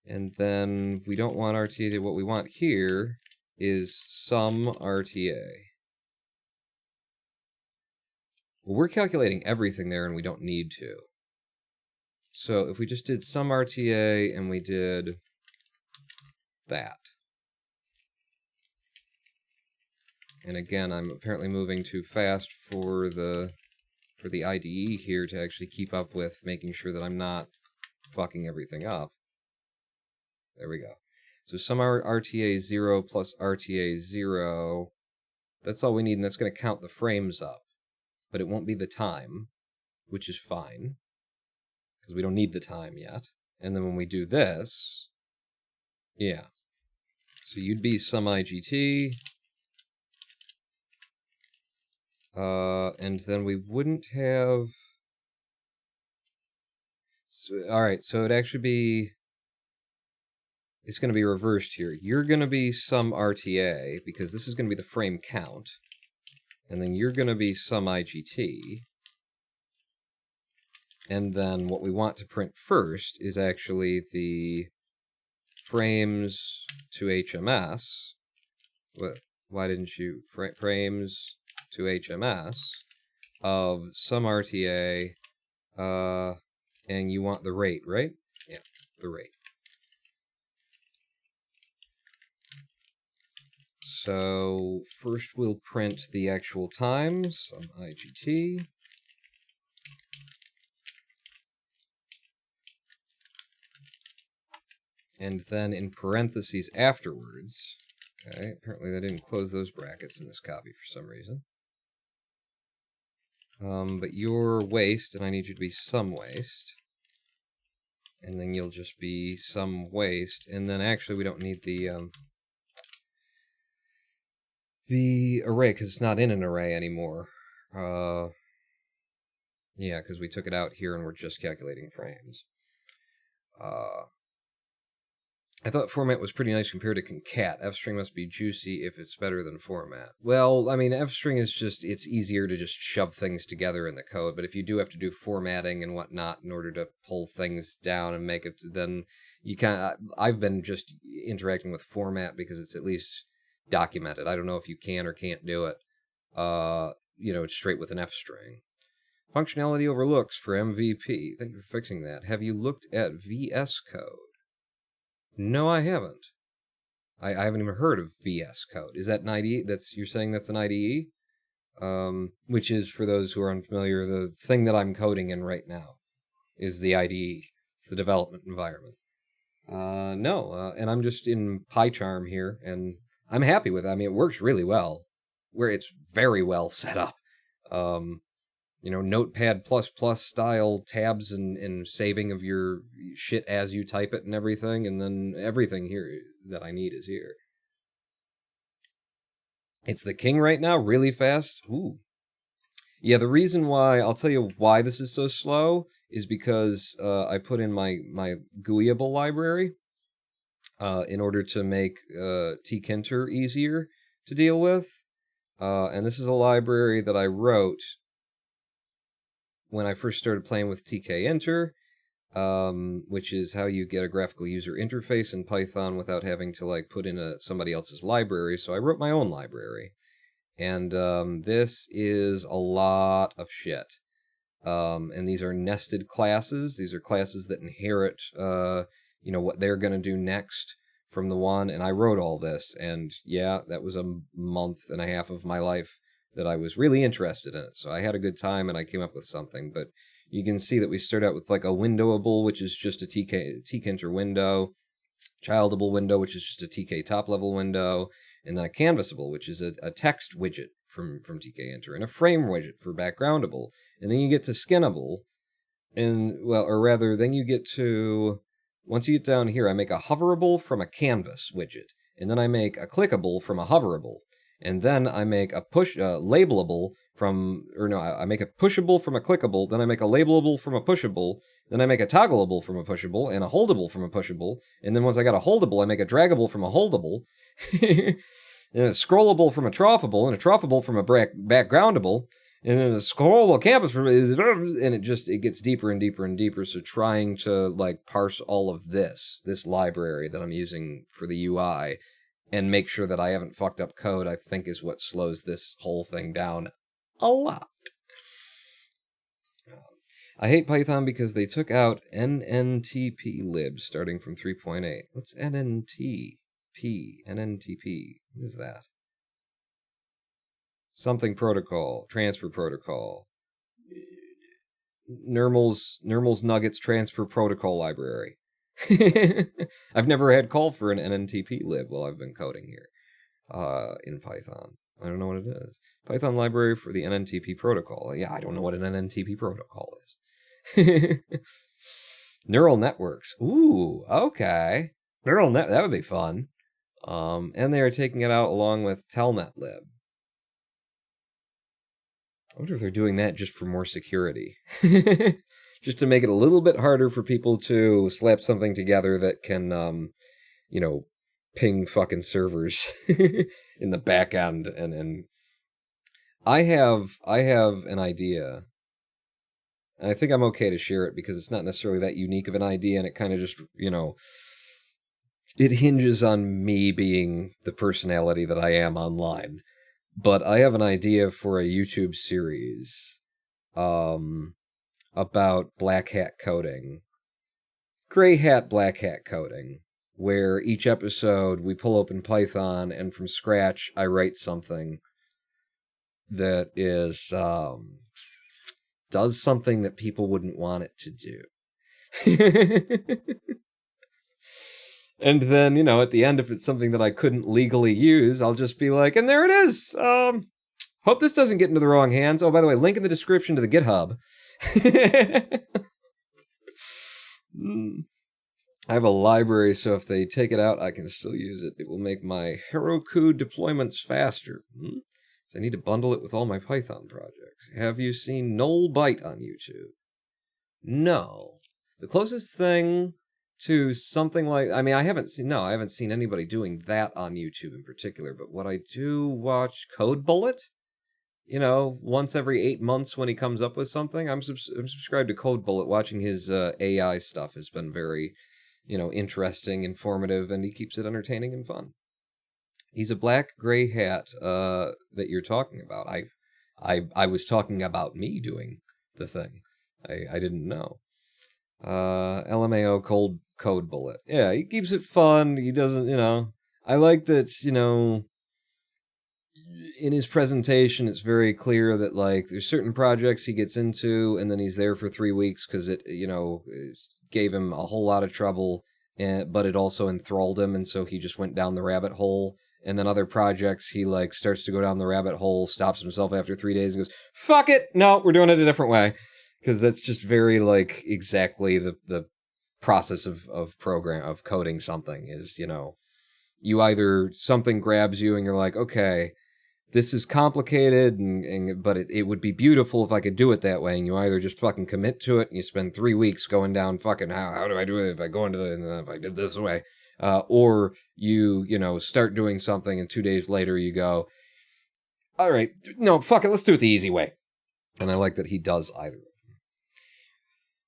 And then we don't want RTA. What we want here is sum RTA. Well, we're calculating everything there and we don't need to. So if we just did sum RTA and we did that. And again, I'm apparently moving too fast for the IDE here to actually keep up with making sure that I'm not fucking everything up. There we go. So sum RTA 0 plus RTA 0. That's all we need, and that's going to count the frames up. But it won't be the time, which is fine, because we don't need the time yet. And then when we do this, yeah. So you'd be sum IGT. And then we wouldn't have... So, alright, so it'd actually be... It's going to be reversed here. You're going to be sum RTA, because this is going to be the frame count. And then you're going to be sum IGT. And then what we want to print first is actually the frames to HMS. What? Why didn't you? Frames to HMS of sum RTA. And you want the rate, right? Yeah, the rate. So first we'll print the actual times, sum IGT. And then in parentheses afterwards, okay, apparently they didn't close those brackets in this copy for some reason. But your waste, and I need you to be sum waste. And then you'll just be sum waste, and then actually we don't need the array, because it's not in an array anymore. Yeah, because we took it out here and we're just calculating frames. I thought format was pretty nice compared to concat. Fstring must be juicy if it's better than format. Well, I mean, Fstring is just, it's easier to just shove things together in the code, but if you do have to do formatting and whatnot in order to pull things down and make it, then you I've been just interacting with format because it's at least documented. I don't know if you can or can't do it, straight with an Fstring. Functionality overlooks for MVP. Thank you for fixing that. Have you looked at VS Code? No, I haven't. I haven't even heard of VS Code. Is that an IDE? You're saying that's an IDE? Which is, for those who are unfamiliar, the thing that I'm coding in right now is the IDE. It's the development environment. No, and I'm just in PyCharm here, and I'm happy with it. I mean, it works really well, where it's very well set up. Notepad++ style tabs and saving of your shit as you type it and everything, and then everything here that I need is here. It's the king right now, really fast. Ooh. Yeah, the reason why, I'll tell you why this is so slow, is because I put in my GUIable library in order to make tkinter easier to deal with. And this is a library that I wrote when I first started playing with tkinter, which is how you get a graphical user interface in Python without having to put in somebody else's library. So I wrote my own library. And this is a lot of shit. And these are nested classes. These are classes that inherit, what they're going to do next from the one. And I wrote all this. And yeah, that was a month and a half of my life that I was really interested in it. So I had a good time and I came up with something. But you can see that we start out with a windowable, which is just a tkinter window, childable window, which is just a tk top level window, and then a canvasable, which is a text widget from tkinter, and a frame widget for backgroundable. And then you get to skinnable, then you get to, once you get down here, I make a hoverable from a canvas widget, and then I make a clickable from a hoverable, and then I make a labelable I make a pushable from a clickable, then I make a labelable from a pushable, then I make a toggleable from a pushable, and a holdable from a pushable, and then once I got a holdable, I make a draggable from a holdable, and a scrollable from a troffable, and a troffable from a backgroundable, and then a scrollable canvas from, and it gets deeper and deeper and deeper. So trying to parse all of this library that I'm using for the UI and make sure that I haven't fucked up code, I think is what slows this whole thing down a lot. I hate Python because they took out NNTP libs starting from 3.8. What's NNTP? NNTP. What is that? Something protocol. Transfer protocol. Nirmal's Nuggets transfer protocol library. I've never had call for an NNTP lib while I've been coding here in Python. I don't know what it is. Python library for the NNTP protocol. Yeah, I don't know what an NNTP protocol is. Neural networks. Ooh, okay. That would be fun. And they are taking it out along with telnet lib. I wonder if they're doing that just for more security. Just to make it a little bit harder for people to slap something together that can, ping fucking servers in the back end. And I have an idea. And I think I'm okay to share it because it's not necessarily that unique of an idea, and it kind of just, it hinges on me being the personality that I am online. But I have an idea for a YouTube series about black hat coding. Gray hat, black hat coding. Where each episode we pull open Python and from scratch I write something that is does something that people wouldn't want it to do. And then, at the end, if it's something that I couldn't legally use, I'll just be like, and there it is. Hope this doesn't get into the wrong hands. Oh, by the way, link in the description to the GitHub. I have a library, so if they take it out, I can still use it. It will make my Heroku deployments faster. So I need to bundle it with all my Python projects. Have you seen Nullbyte on YouTube? No. The closest thing to something like, I haven't seen anybody doing that on YouTube in particular, but what I do watch CodeBullet, once every 8 months when he comes up with something, I'm subscribed to CodeBullet. Watching his AI stuff has been very, interesting, informative, and he keeps it entertaining and fun. He's a black gray hat that you're talking about. I was talking about me doing the thing. I didn't know. LMAO CodeBullet. Yeah, he keeps it fun. He doesn't, I like that, in his presentation, it's very clear that, there's certain projects he gets into, and then he's there for 3 weeks because it gave him a whole lot of trouble, but it also enthralled him, and so he just went down the rabbit hole And then other projects, he like starts to go down the rabbit hole, stops himself after 3 days and goes, fuck it, no, we're doing it a different way. Because that's just very like exactly the process of coding something is, you either something grabs you and you're like, okay, this is complicated, but it would be beautiful if I could do it that way. And you either just fucking commit to it and you spend 3 weeks going down fucking how do I do it if I go into if I did this way, or you start doing something and 2 days later you go, all right, no, fuck it, let's do it the easy way. And I like that he does either.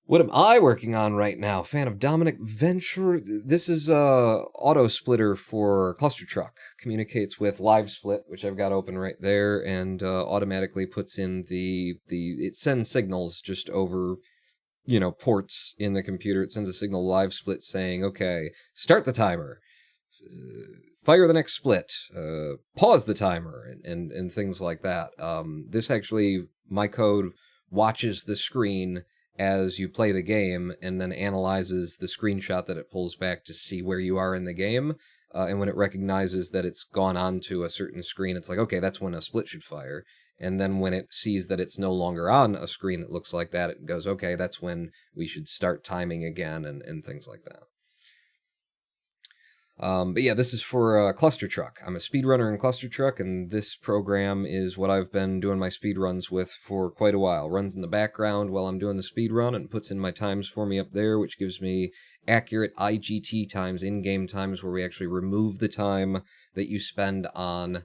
What am I working on right now? Fan of Dominic Venture. This is Autosplitter for Cluster Truck. Communicates with Live Split, which I've got open right there, and automatically puts in it sends signals just over, ports in the computer. It sends a signal Live Split saying, okay, start the timer, fire the next split, pause the timer, and things like that. This actually, my code watches the screen as you play the game, and then analyzes the screenshot that it pulls back to see where you are in the game. And when it recognizes that it's gone on to a certain screen, it's like, okay, that's when a split should fire. And then when it sees that it's no longer on a screen that looks like that, it goes, okay, that's when we should start timing again, and things like that. But yeah, this is for Cluster Truck. I'm a speedrunner in Cluster Truck, and this program is what I've been doing my speedruns with for quite a while. Runs in the background while I'm doing the speedrun and puts in my times for me up there, which gives me accurate IGT times, in-game times, where we actually remove the time that you spend on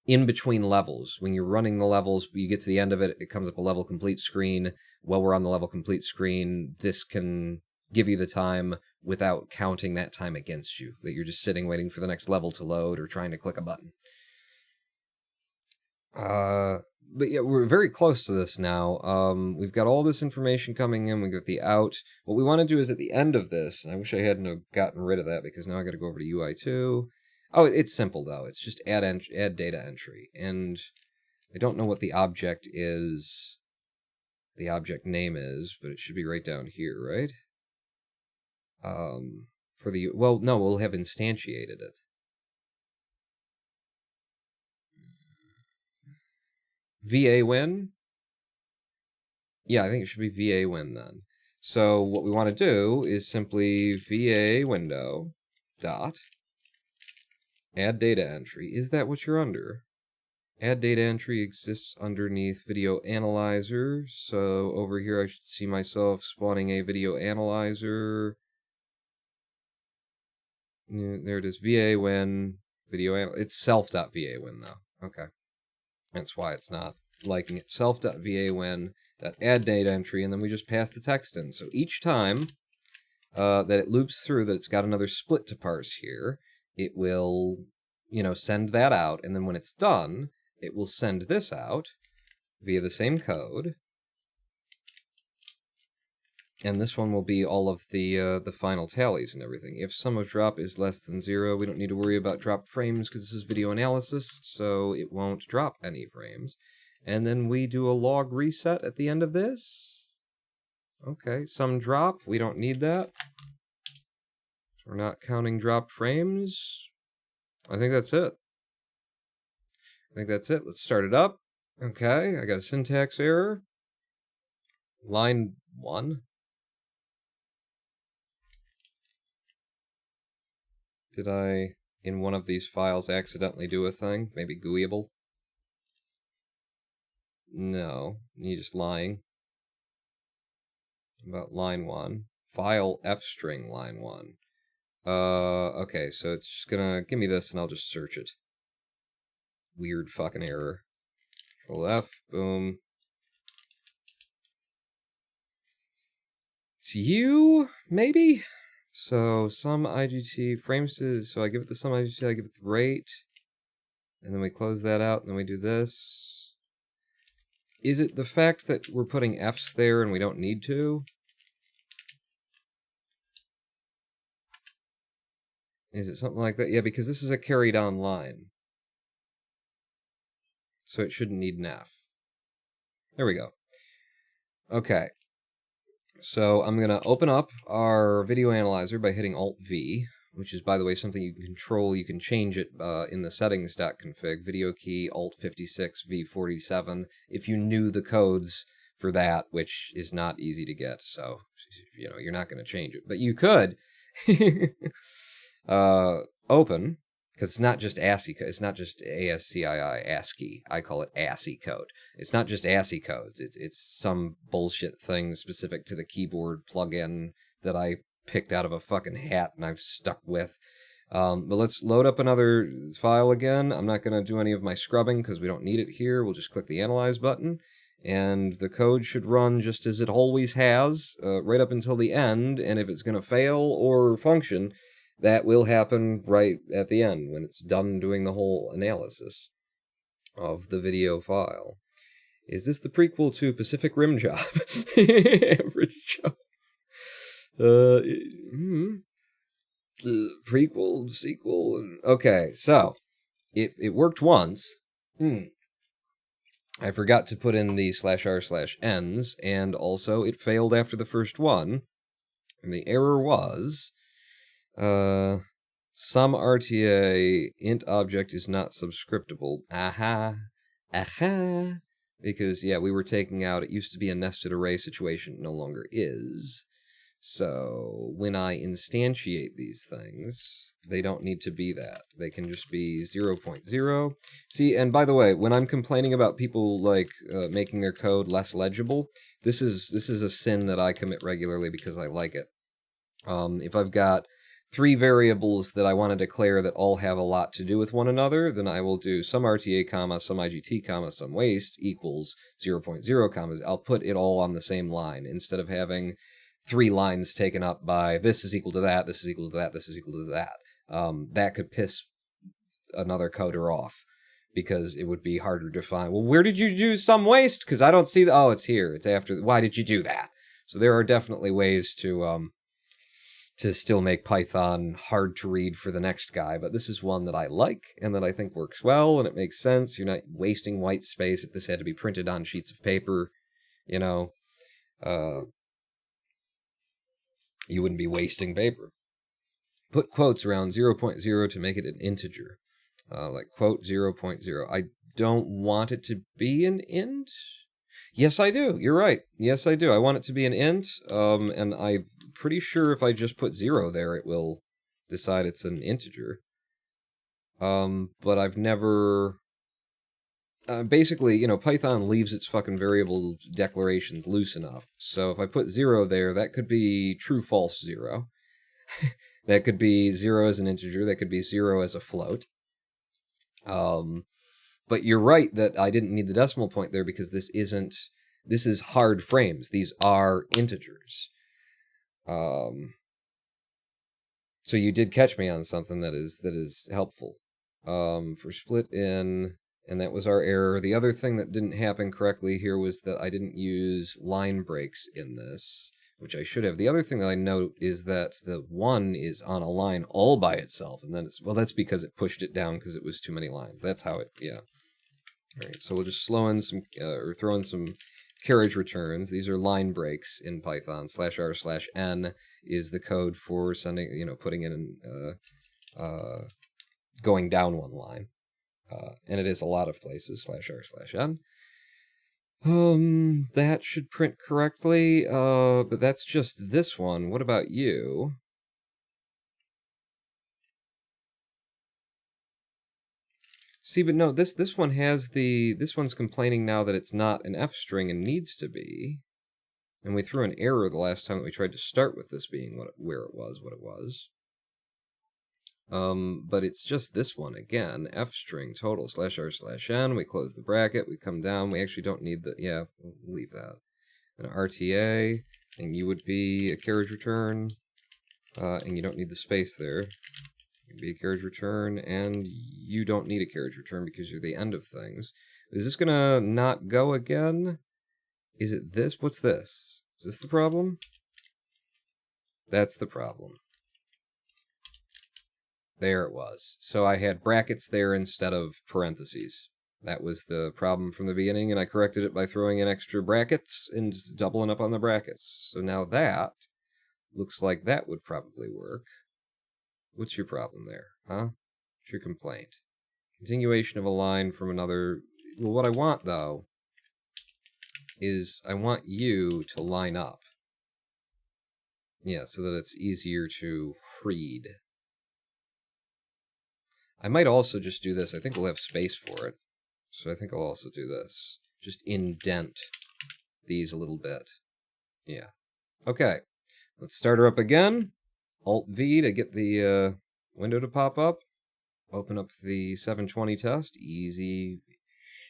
in between levels. When you're running the levels, you get to the end of it, it comes up a level complete screen. While we're on the level complete screen, this can give you the time without counting that time against you, that you're just sitting waiting for the next level to load or trying to click a button. But yeah, we're very close to this now. We've got all this information coming in. We got the out. What we want to do is at the end of this, and I wish I hadn't have gotten rid of that because now I got to go over to UI2. Oh, it's simple though. It's just add data entry, and I don't know what the object is. The object name is, but it should be right down here, right? We'll have instantiated it. VA win? Yeah, I think it should be VA win then. So what we want to do is simply VA window dot add data entry. Is that what you're under? Add data entry exists underneath video analyzer. So over here I should see myself spawning a video analyzer. There it is, VA win, it's self.va win though. Okay. That's why it's not liking it. Self.va win, add data entry, and then we just pass the text in. So each time that it loops through that it's got another split to parse here, it will, send that out, and then when it's done, it will send this out via the same code. And this one will be all of the final tallies and everything. If sum of drop is less than 0, we don't need to worry about dropped frames because this is video analysis, so it won't drop any frames. And then we do a log reset at the end of this. Okay, sum drop, we don't need that. We're not counting dropped frames. I think that's it. Let's start it up. Okay, I got a syntax error. Line 1. Did I, in one of these files, accidentally do a thing? Maybe GUIable? No, you're just lying. About line 1. File fstring line 1. Okay, so it's just gonna give me this and I'll just search it. Weird fucking error. Control F, boom. It's you, maybe? So sum IGT frames to, so I give it the sum IGT, I give it the rate, and then we close that out, and then we do this. Is it the fact that we're putting F's there and we don't need to? Is it something like that? Yeah, because this is a carried on line. So it shouldn't need an F. There we go. Okay. So I'm going to open up our video analyzer by hitting Alt-V. which is, by the way, something you can control. You can change it in the settings.config, video key Alt56 V47, if you knew the codes for that, which is not easy to get, so, you know, you're not going to change it. But you could open, because it's not just ASCII code. It's not just ASCII, ASCII. I call it ASCII code. It's not just ASCII codes. It's some bullshit thing specific to the keyboard plugin that I picked out of a fucking hat and I've stuck with. But let's load up another file again. I'm not going to do any of my scrubbing because we don't need it here. We'll just click the Analyze button, and the code should run just as it always has, right up until the end, and if it's going to fail or function, that will happen right at the end when it's done doing the whole analysis of the video file. Is this the prequel to Pacific Rim Job? Average Joe. Prequel, sequel. Okay, so it worked once. I forgot to put in the /r/ns, and also it failed after the first one. And the error was some RTA int object is not subscriptable. Aha. Because, yeah, we were taking out, it used to be a nested array situation, no longer is. So when I instantiate these things, they don't need to be that. They can just be 0.0. See, and by the way, when I'm complaining about people like making their code less legible, this is a sin that I commit regularly because I like it. If I've got 3 variables that I want to declare that all have a lot to do with one another, then I will do some RTA, comma, some IGT, comma, some waste equals 0.0, comma. I'll put it all on the same line instead of having 3 lines taken up by this is equal to that, this is equal to that, this is equal to that. That could piss another coder off because it would be harder to find. Well, where did you do some waste? Because I don't see the. Oh, it's here. It's after. Why did you do that? So there are definitely ways to still make Python hard to read for the next guy, but this is one that I like and that I think works well and it makes sense. You're not wasting white space if this had to be printed on sheets of paper, you know. You wouldn't be wasting paper. Put quotes around 0.0 to make it an integer. Like quote 0.0. I don't want it to be an int. Yes, I do. You're right. Yes, I do. I want it to be an int. And I'm pretty sure if I just put 0 there, it will decide it's an integer. But I've never... basically, you know, Python leaves its fucking variable declarations loose enough. So if I put 0 there, that could be true, false, 0. That could be 0 as an integer. That could be 0 as a float. But you're right that I didn't need the decimal point there because this is hard frames. These are integers. So you did catch me on something that is helpful. For split in... And that was our error. The other thing that didn't happen correctly here was that I didn't use line breaks in this, which I should have. The other thing that I note is that the 1 is on a line all by itself, and then it's, well, that's because it pushed it down because it was too many lines. That's how it, yeah. All right, so we'll just slow in some, or throw in some carriage returns. These are line breaks in Python. /r/n is the code for sending, you know, putting in, going down one line. And it is a lot of places, /r/n. That should print correctly, but that's just this one. What about you? See, but no, this one has this one's complaining now that it's not an F string and needs to be. And we threw an error the last time that we tried to start with this being what it was. But it's just this one again, F string total /r/n. We close the bracket, we come down, we actually don't need the, yeah, we'll leave that. An RTA, and you would be a carriage return, and you don't need the space there. You can be a carriage return, and you don't need a carriage return because you're the end of things. Is this gonna not go again? Is it this? What's this? Is this the problem? That's the problem. There it was. So I had brackets there instead of parentheses. That was the problem from the beginning, and I corrected it by throwing in extra brackets and just doubling up on the brackets. So now that looks like that would probably work. What's your problem there, huh? What's your complaint? Continuation of a line from another... Well, what I want, though, is I want you to line up. Yeah, so that it's easier to read. I might also just do this. I think we'll have space for it. So I think I'll also do this. Just indent these a little bit. Yeah. Okay. Let's start her up again. Alt-V to get the window to pop up. Open up the 720 test. Easy.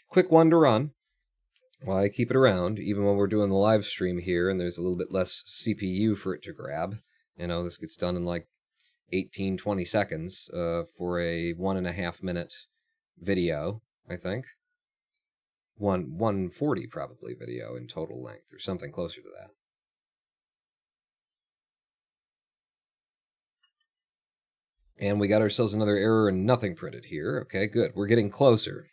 Quick one to run. While I keep it around, even when we're doing the live stream here, and there's a little bit less CPU for it to grab. You know, this gets done in like 18, 20 seconds for a 1.5 minute video, I think. 140 probably video in total length, or something closer to that. And we got ourselves another error and nothing printed here. Okay, good. We're getting closer.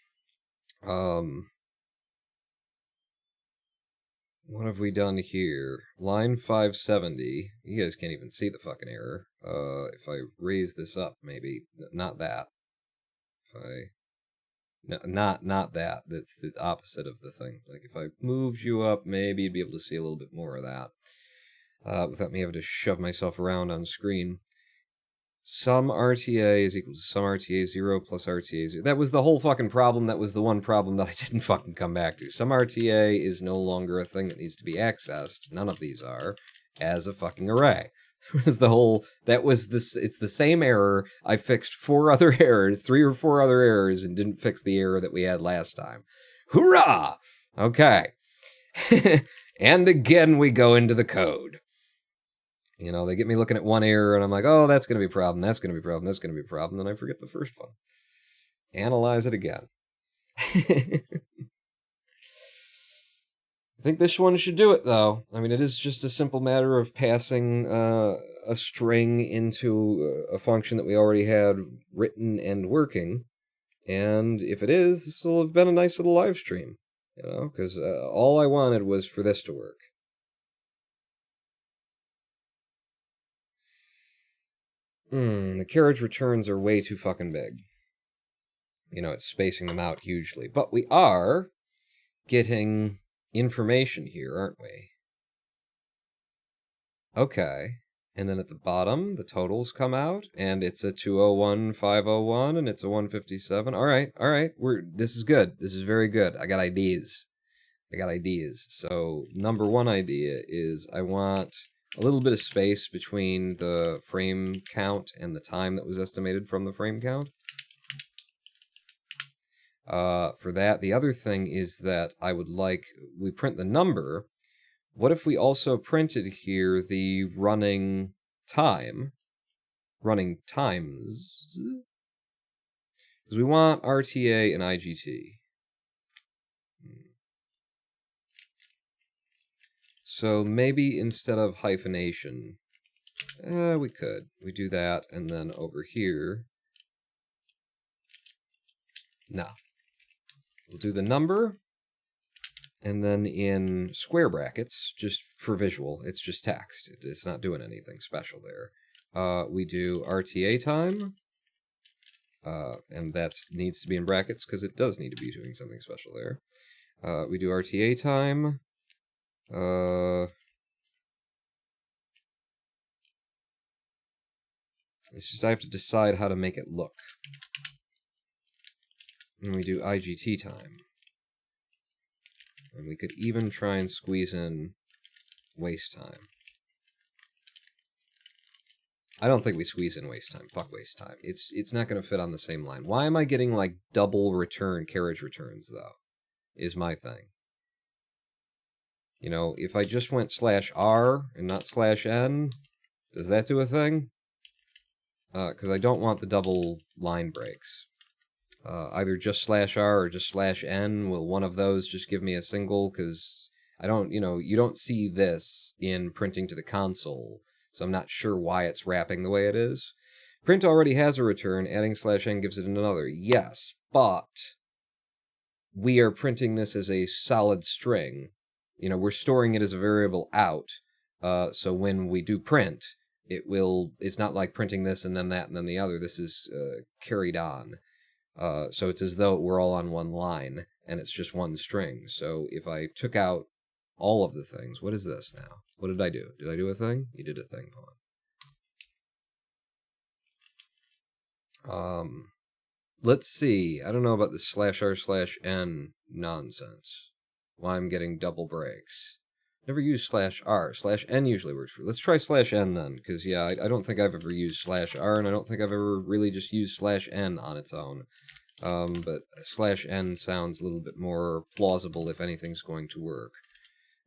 What have we done here? Line 570. You guys can't even see the fucking error. If I raise this up, maybe. Not that. If I... No, not that. That's the opposite of the thing. Like, if I moved you up, maybe you'd be able to see a little bit more of that. Without me having to shove myself around on screen. Sum RTA is equal to sum RTA 0 plus RTA 0. That was the whole fucking problem. That was the one problem that I didn't fucking come back to. Sum RTA is no longer a thing that needs to be accessed. None of these are. As a fucking array. Was the whole... That was this... It's the same error. I fixed 4 other errors, 3 or 4 other errors, and didn't fix the error that we had last time. Hoorah! Okay. And again we go into the code. You know, they get me looking at one error, and I'm like, oh, that's going to be a problem, that's going to be a problem, that's going to be a problem, then I forget the first one. Analyze it again. I think this one should do it, though. I mean, it is just a simple matter of passing a string into a function that we already had written and working, and if it is, this will have been a nice little live stream, you know, because all I wanted was for this to work. The carriage returns are way too fucking big. You know, it's spacing them out hugely. But we are getting information here, aren't we? Okay. And then at the bottom, the totals come out, and it's a 201, 501, and it's a 157. All right. This is good. This is very good. I got ideas. So, number one idea is I want a little bit of space between the frame count and the time that was estimated from the frame count. For that, the other thing is that I would like, we print the number. What if we also printed here the running time? Running times? Because we want RTA and IGT. So maybe instead of hyphenation, we could. We do that, and then over here, no. We'll do the number, and then in square brackets, just for visual, it's just text. It's not doing anything special there. We do RTA time, and that needs to be in brackets because it does need to be doing something special there. We do RTA time. It's just I have to decide how to make it look. And we do IGT time. And we could even try and squeeze in waste time. I don't think we squeeze in waste time. Fuck waste time. It's not going to fit on the same line. Why am I getting like double return carriage returns though? Is my thing. You know, if I just went /R and not /N, does that do a thing? Because I don't want the double line breaks. Either just /R or just /N. Will one of those just give me a single? Because I don't, you know, you don't see this in printing to the console, so I'm not sure why it's wrapping the way it is. Print already has a return, adding /N gives it another. Yes, but we are printing this as a solid string. You know, we're storing it as a variable out, so when we do print, it's not like printing this and then that and then the other. This is carried on. So it's as though we're all on one line, and it's just one string. So if I took out all of the things, what is this now? What did I do? Did I do a thing? You did a thing, Pawn. Let's see. I don't know about this /r/n nonsense. Why I'm getting double breaks. Never used /r. /n usually works for you. Let's try /n then, because, yeah, I don't think I've ever used /r, and I don't think I've ever really just used /n on its own. But /n sounds a little bit more plausible if anything's going to work.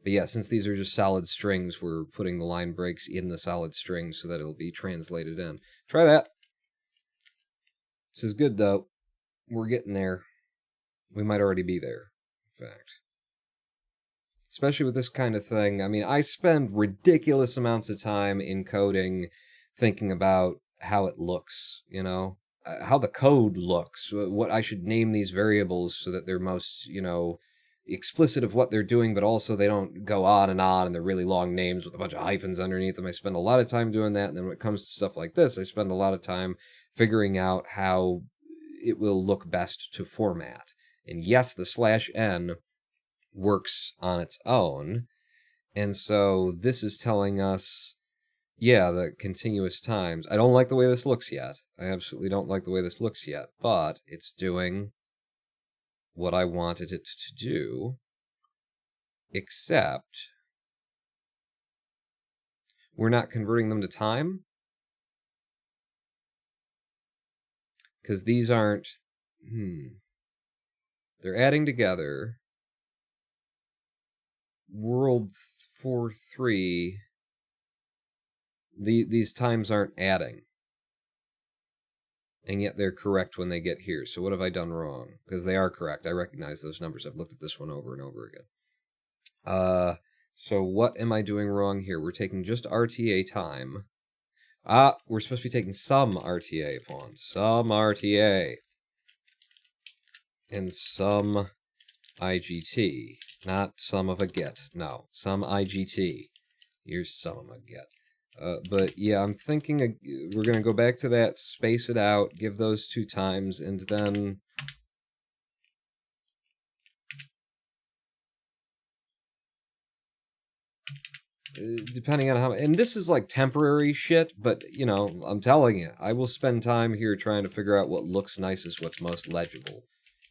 But yeah, since these are just solid strings, we're putting the line breaks in the solid strings so that it'll be translated in. Try that. This is good, though. We're getting there. We might already be there, in fact. Especially with this kind of thing. I mean, I spend ridiculous amounts of time in coding thinking about how it looks, you know? How the code looks, what I should name these variables so that they're most, you know, explicit of what they're doing, but also they don't go on and they're really long names with a bunch of hyphens underneath them. I spend a lot of time doing that, and then when it comes to stuff like this, I spend a lot of time figuring out how it will look best to format. And yes, the /n works on its own, and so this is telling us, yeah, the continuous times. I don't like the way this looks yet. I absolutely don't like the way this looks yet, but it's doing what I wanted it to do, except we're not converting them to time, because these aren't, they're adding together. World 4.3, these times aren't adding. And yet they're correct when they get here. So what have I done wrong? Because they are correct. I recognize those numbers. I've looked at this one over and over again. So what am I doing wrong here? We're taking just RTA time. We're supposed to be taking some RTA, Pawn. Some RTA. And some IGT. Not some of a get. No, some IGT. Here's some of a get. But yeah, I'm thinking we're going to go back to that, space it out, give those 2 times, and then... depending on how... And this is like temporary shit, but, you know, I'm telling you, I will spend time here trying to figure out what looks nicest, what's most legible,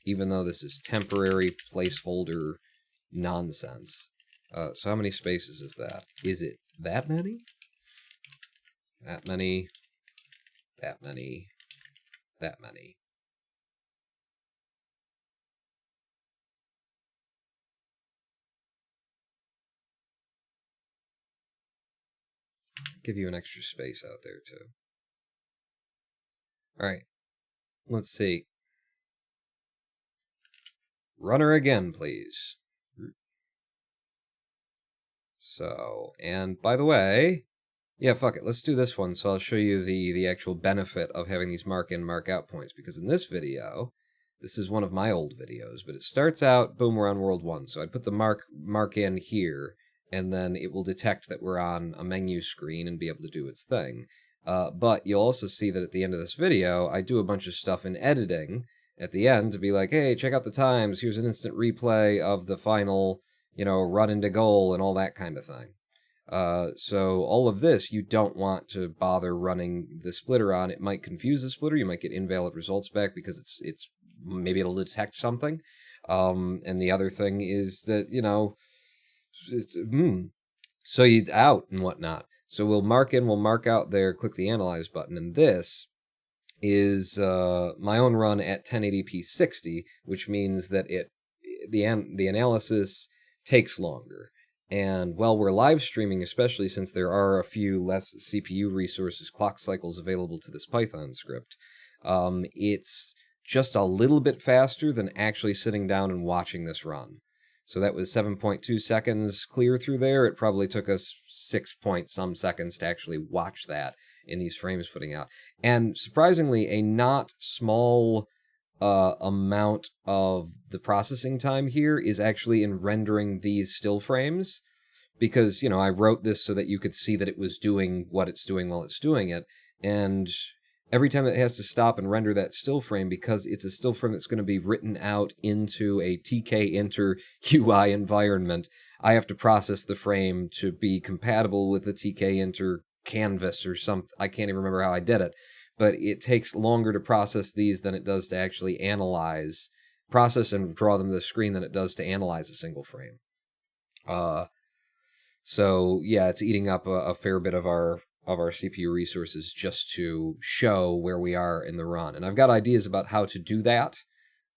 even though this is temporary placeholder nonsense. So how many spaces is that? Is it that many? That many, that many, that many. Give you an extra space out there, too. Alright, let's see. Runner again, please. So, and by the way... Yeah, fuck it. Let's do this one, so I'll show you the actual benefit of having these mark-in, mark-out points, because in this video, this is one of my old videos, but it starts out, boom, we're on World 1, so I put the mark-in here, and then it will detect that we're on a menu screen and be able to do its thing. But you'll also see that at the end of this video, I do a bunch of stuff in editing at the end to be like, hey, check out the times, here's an instant replay of the final, you know, run into goal and all that kind of thing. So all of this, you don't want to bother running the splitter on. It might confuse the splitter. You might get invalid results back because it's maybe it'll detect something. And the other thing is that, you know, so it's out and whatnot. So we'll mark in, we'll mark out there, click the analyze button, and this is my own run at 1080p 60, which means that the analysis takes longer. And while we're live streaming, especially since there are a few less CPU resources, clock cycles available to this Python script, it's just a little bit faster than actually sitting down and watching this run. So that was 7.2 seconds clear through there. It probably took us 6-point-some seconds to actually watch that in these frames putting out. And surprisingly, a not small amount of the processing time here is actually in rendering these still frames, because, you know, I wrote this so that you could see that it was doing what it's doing while it's doing it. And every time it has to stop and render that still frame, because it's a still frame that's going to be written out into a tkinter UI environment, I have to process the frame to be compatible with the tkinter canvas or something. I can't even remember how I did it, but it takes longer to process these than it does to actually process and draw them to the screen than it does to analyze a single frame. So yeah, it's eating up a fair bit of our CPU resources just to show where we are in the run. And I've got ideas about how to do that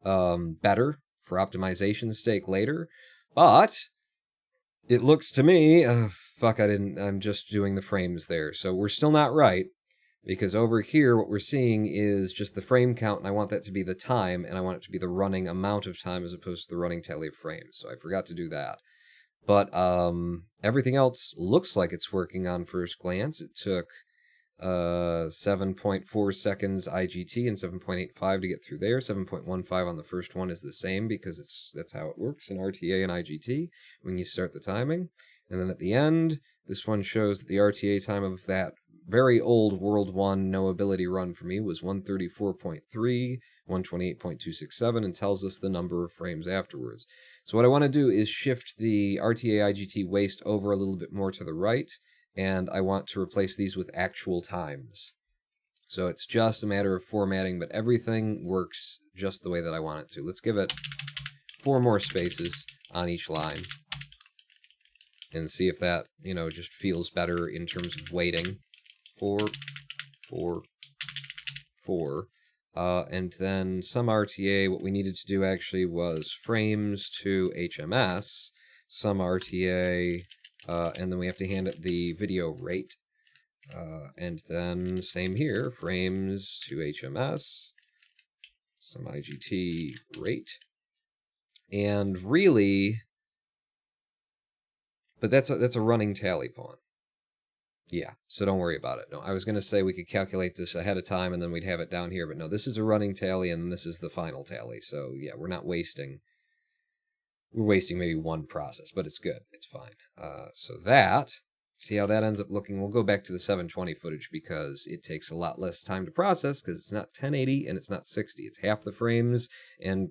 better for optimization's sake later, but it looks to me, I'm just doing the frames there. So we're still not right, because over here what we're seeing is just the frame count, and I want that to be the time, and I want it to be the running amount of time as opposed to the running tally of frames. So I forgot to do that. But everything else looks like it's working on first glance. It took 7.4 seconds IGT and 7.85 to get through there. 7.15 on the first one is the same because that's how it works in RTA and IGT when you start the timing. And then at the end, this one shows that the RTA time of that very old World 1 no ability run for me was 134.3, 128.267, and tells us the number of frames afterwards. So what I want to do is shift the RTA IGT waste over a little bit more to the right, and I want to replace these with actual times. So it's just a matter of formatting, but everything works just the way that I want it to. Let's give it 4 more spaces on each line and see if that, you know, just feels better in terms of weighting. 4, 4, 4. And then some RTA, what we needed to do actually was frames to HMS, some RTA, and then we have to hand it the video rate. And then same here, frames to HMS, some IGT rate. And really, but that's a running tally pawn. Yeah, so don't worry about it. No, I was going to say we could calculate this ahead of time and then we'd have it down here, but no, this is a running tally and this is the final tally. So yeah, we're wasting maybe one process, but it's good. It's fine. So that, see how that ends up looking? We'll go back to the 720 footage because it takes a lot less time to process because it's not 1080 and it's not 60. It's half the frames, and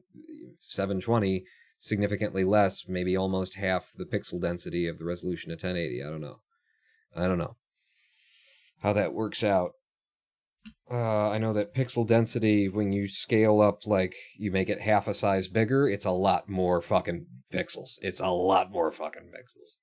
720 significantly less, maybe almost half the pixel density of the resolution of 1080. I don't know how that works out. I know that pixel density, when you scale up, like, you make it half a size bigger, it's a lot more fucking pixels. It's a lot more fucking pixels.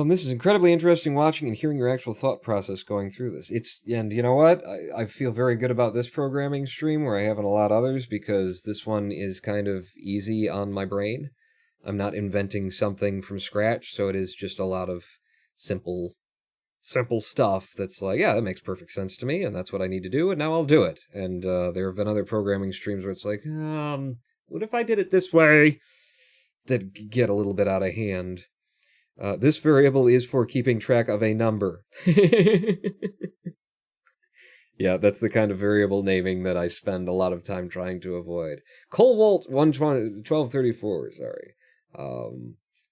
This is incredibly interesting watching and hearing your actual thought process going through this. And you know what? I feel very good about this programming stream where I haven't a lot of others because this one is kind of easy on my brain. I'm not inventing something from scratch, so it is just a lot of simple stuff that's like, yeah, that makes perfect sense to me, and that's what I need to do, and now I'll do it. And there have been other programming streams where it's like, what if I did it this way? That get a little bit out of hand. This variable is for keeping track of a number. Yeah, that's the kind of variable naming that I spend a lot of time trying to avoid. Colwalt 1234, sorry.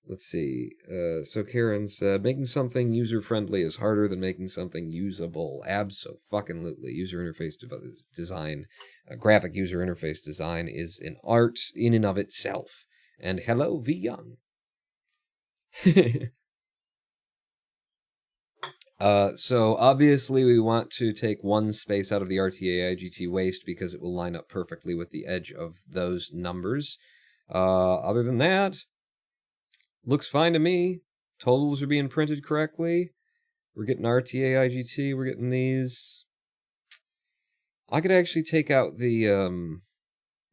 Let's see. So Karen said, making something user-friendly is harder than making something usable. Abso-fucking-lutely. User interface design, graphic user interface design is an art in and of itself. And hello, V Young. So obviously we want to take one space out of the RTA IGT waste because it will line up perfectly with the edge of those numbers. Other than that, looks fine to me. Totals are being printed correctly. We're getting RTA IGT. We're getting these. I could actually take out the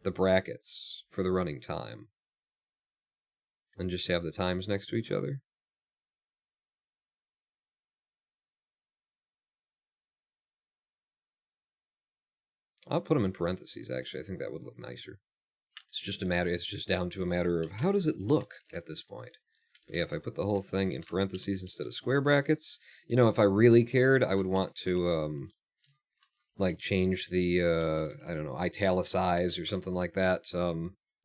brackets for the running time and just have the times next to each other. I'll put them in parentheses, actually. I think that would look nicer. It's just down to a matter of how does it look at this point. But yeah, if I put the whole thing in parentheses instead of square brackets, you know, if I really cared, I would want to, like, change the, I don't know, italicize or something like that.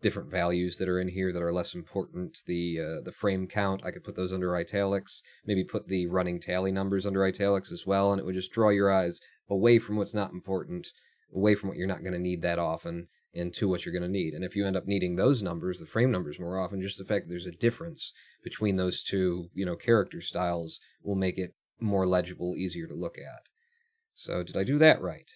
different values that are in here that are less important. The frame count, I could put those under italics, maybe put the running tally numbers under italics as well, and it would just draw your eyes away from what's not important, away from what you're not going to need that often, and to what you're going to need. And if you end up needing those numbers, the frame numbers more often, just the fact that there's a difference between those two, character styles will make it more legible, easier to look at. So did I do that right?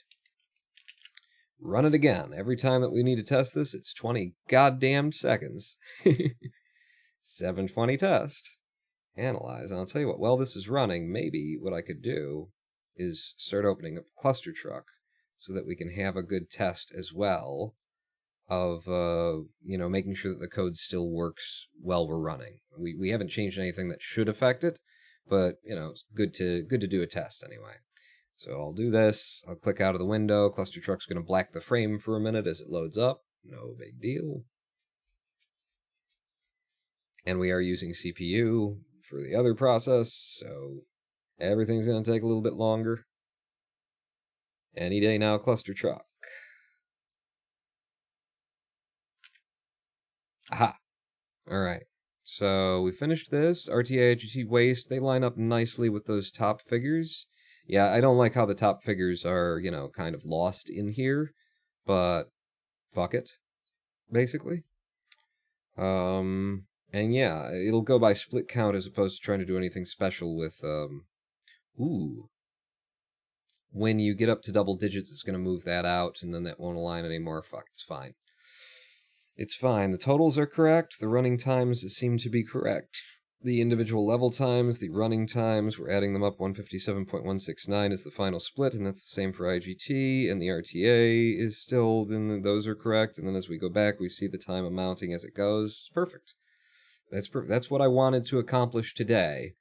Run it again. Every time that we need to test this, it's 20 goddamn seconds. 720 test. Analyze. And I'll tell you what, while this is running, maybe what I could do is start opening up Cluster Truck so that we can have a good test as well of, making sure that the code still works while we're running. We haven't changed anything that should affect it, but, it's good to do a test anyway. So I'll do this, I'll click out of the window, Cluster Truck's going to black the frame for a minute as it loads up, no big deal. And we are using CPU for the other process, so everything's going to take a little bit longer. Any day now, Cluster Truck. Aha! Alright, so we finished this, RTA, IGT, Waste, they line up nicely with those top figures. Yeah, I don't like how the top figures are, kind of lost in here, but fuck it, basically. And yeah, it'll go by split count as opposed to trying to do anything special with, when you get up to double digits, it's going to move that out, and then that won't align anymore. Fuck, it's fine. It's fine. The totals are correct. The running times seem to be correct. The individual level times, the running times, we're adding them up. 157.169 is the final split, and that's the same for IGT, and the RTA is still, then those are correct, and then as we go back, we see the time amounting as it goes. Perfect. That's what I wanted to accomplish today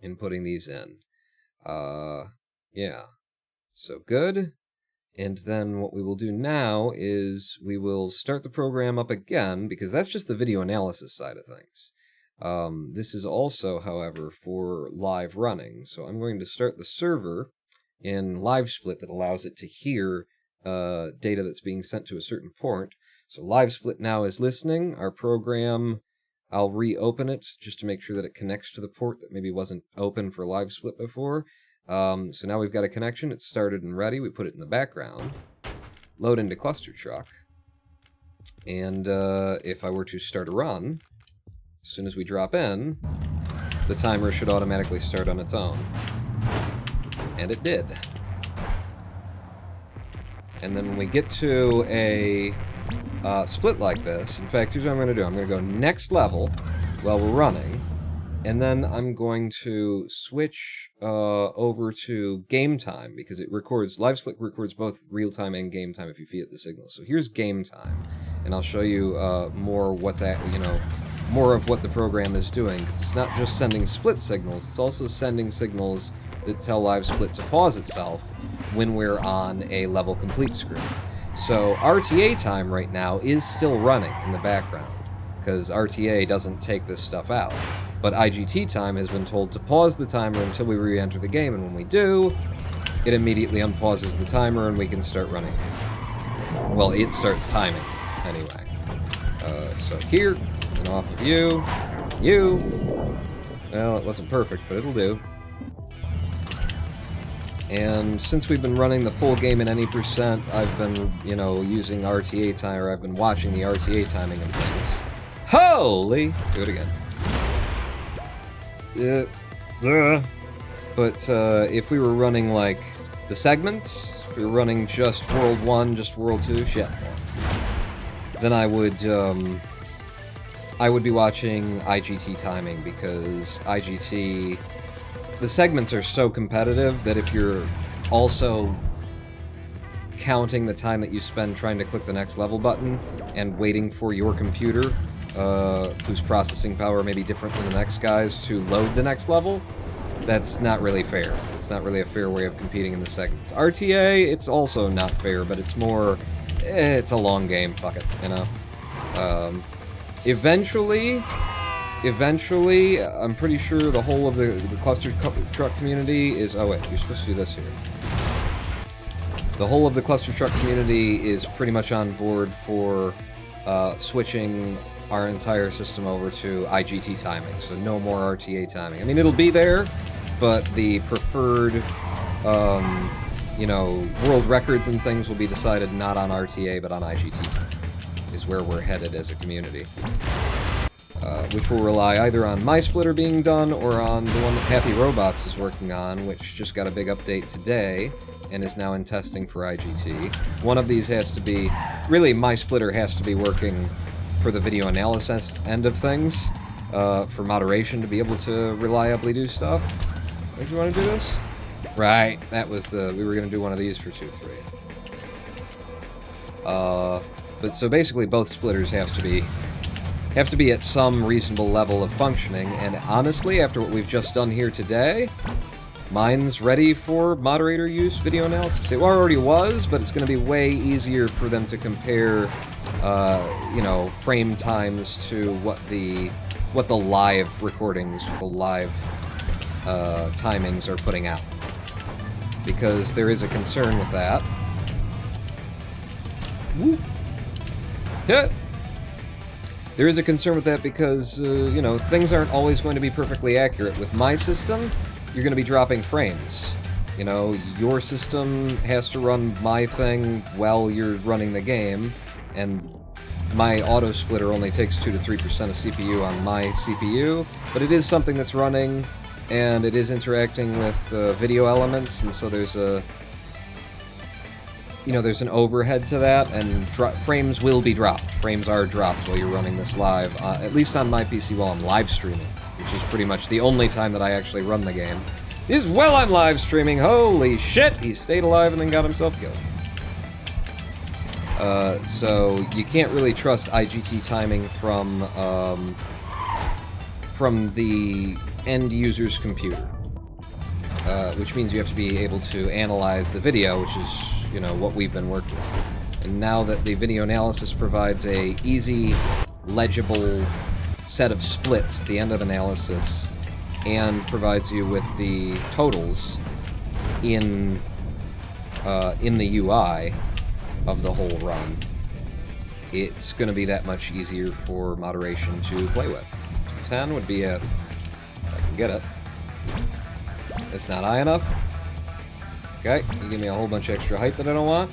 in putting these in. Yeah. So good. And then what we will do now is we will start the program up again, because that's just the video analysis side of things. This is also, however, for live running. So I'm going to start the server in LiveSplit that allows it to hear data that's being sent to a certain port. So LiveSplit now is listening. Our program, I'll reopen it just to make sure that it connects to the port that maybe wasn't open for LiveSplit before. So now we've got a connection. It's started and ready. We put it in the background. Load into Cluster Truck. And if I were to start a run, as soon as we drop in, the timer should automatically start on its own. And it did. And then when we get to a split like this, in fact, here's what I'm going to do. I'm going to go next level while we're running, and then I'm going to switch over to game time, because it records, LiveSplit records both real time and game time if you feed it the signal. So here's game time, and I'll show you more more of what the program is doing, because it's not just sending split signals, it's also sending signals that tell LiveSplit to pause itself when we're on a level complete screen. So RTA time right now is still running in the background, because RTA doesn't take this stuff out. But IGT time has been told to pause the timer until we re-enter the game, and when we do, it immediately unpauses the timer and we can start running. Well, it starts timing, anyway. So here, and off of you. Well, it wasn't perfect, but it'll do. And since we've been running the full game in any percent, I've been, using RTA timer. I've been watching the RTA timing and things. Holy! Do it again. But if we were running, like, the segments, if we were running just World 1, just World 2, shit, then I would be watching IGT timing, because IGT, the segments are so competitive that if you're also counting the time that you spend trying to click the next level button and waiting for your computer, whose processing power may be different than the next guy's, to load the next level, that's not really fair. It's not really a fair way of competing in the segments. RTA, it's also not fair, but it's more, it's a long game, fuck it, Eventually, I'm pretty sure the whole of the Cluster Truck community is... Oh wait, you're supposed to do this here. The whole of the Cluster Truck community is pretty much on board for switching our entire system over to IGT timing, so no more RTA timing. I mean, it'll be there, but the preferred, you know, world records and things will be decided not on RTA, but on IGT timing, is where we're headed as a community. Which will rely either on my splitter being done or on the one that Happy Robots is working on, which just got a big update today and is now in testing for IGT. One of these has to be... Really, my splitter has to be working for the video analysis end of things, for moderation to be able to reliably do stuff. Did you want to do this? Right, that was the... We were going to do one of these for 2-3. But so basically both splitters have to be at some reasonable level of functioning, and honestly, after what we've just done here today, mine's ready for moderator use video analysis. It already was, but it's going to be way easier for them to compare, you know, frame times to what the live recordings, the live timings are putting out. Because there is a concern with that. Woo! Yeah. There is a concern with that because, you know, things aren't always going to be perfectly accurate. With my system, you're going to be dropping frames. You know, your system has to run my thing while you're running the game, and my Autosplitter only takes 2 to 3% of CPU on my CPU, but it is something that's running, and it is interacting with video elements, and so there's a... You know, there's an overhead to that, and frames will be dropped. Frames are dropped while you're running this live, at least on my PC while I'm live streaming, which is pretty much the only time that I actually run the game, is while I'm live streaming. Holy shit, he stayed alive and then got himself killed. So you can't really trust IGT timing from the end user's computer, which means you have to be able to analyze the video, which is, you know, what we've been working on. And now that the video analysis provides a easy, legible set of splits at the end of analysis, and provides you with the totals in the UI of the whole run, it's going to be that much easier for moderation to play with. 10 would be if I can get it. It's not high enough. Okay, you give me a whole bunch of extra height that I don't want.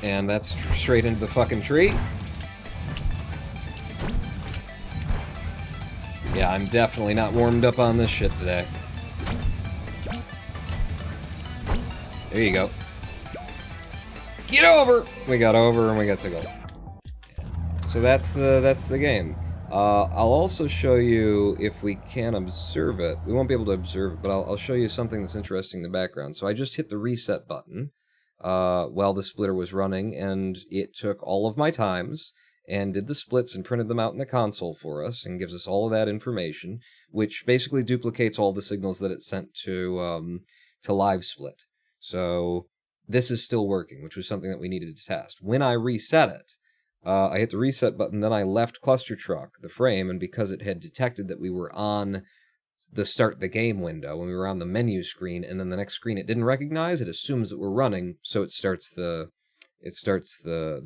And that's straight into the fucking tree. Yeah, I'm definitely not warmed up on this shit today. There you go. Get over! We got over and we got to go. So that's the game. I'll also show you, if we can observe it. We won't be able to observe it, but I'll show you something that's interesting in the background. So I just hit the reset button while the splitter was running, and it took all of my times and did the splits and printed them out in the console for us and gives us all of that information, which basically duplicates all the signals that it sent to live split. So this is still working, which was something that we needed to test. When I reset it, I hit the reset button, then I left Cluster Truck, the frame, and because it had detected that we were on the start the game window, when we were on the menu screen, and then the next screen it didn't recognize, it assumes that we're running, so it starts the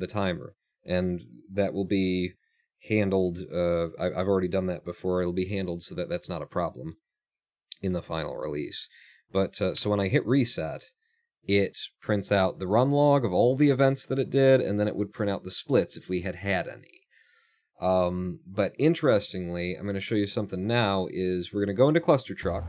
timer. And that will be handled, I've already done that before, it'll be handled so that that's not a problem in the final release. But, so when I hit reset, it prints out the run log of all the events that it did, and then it would print out the splits if we had had any. But interestingly, I'm going to show you something now, is we're going to go into Cluster Truck.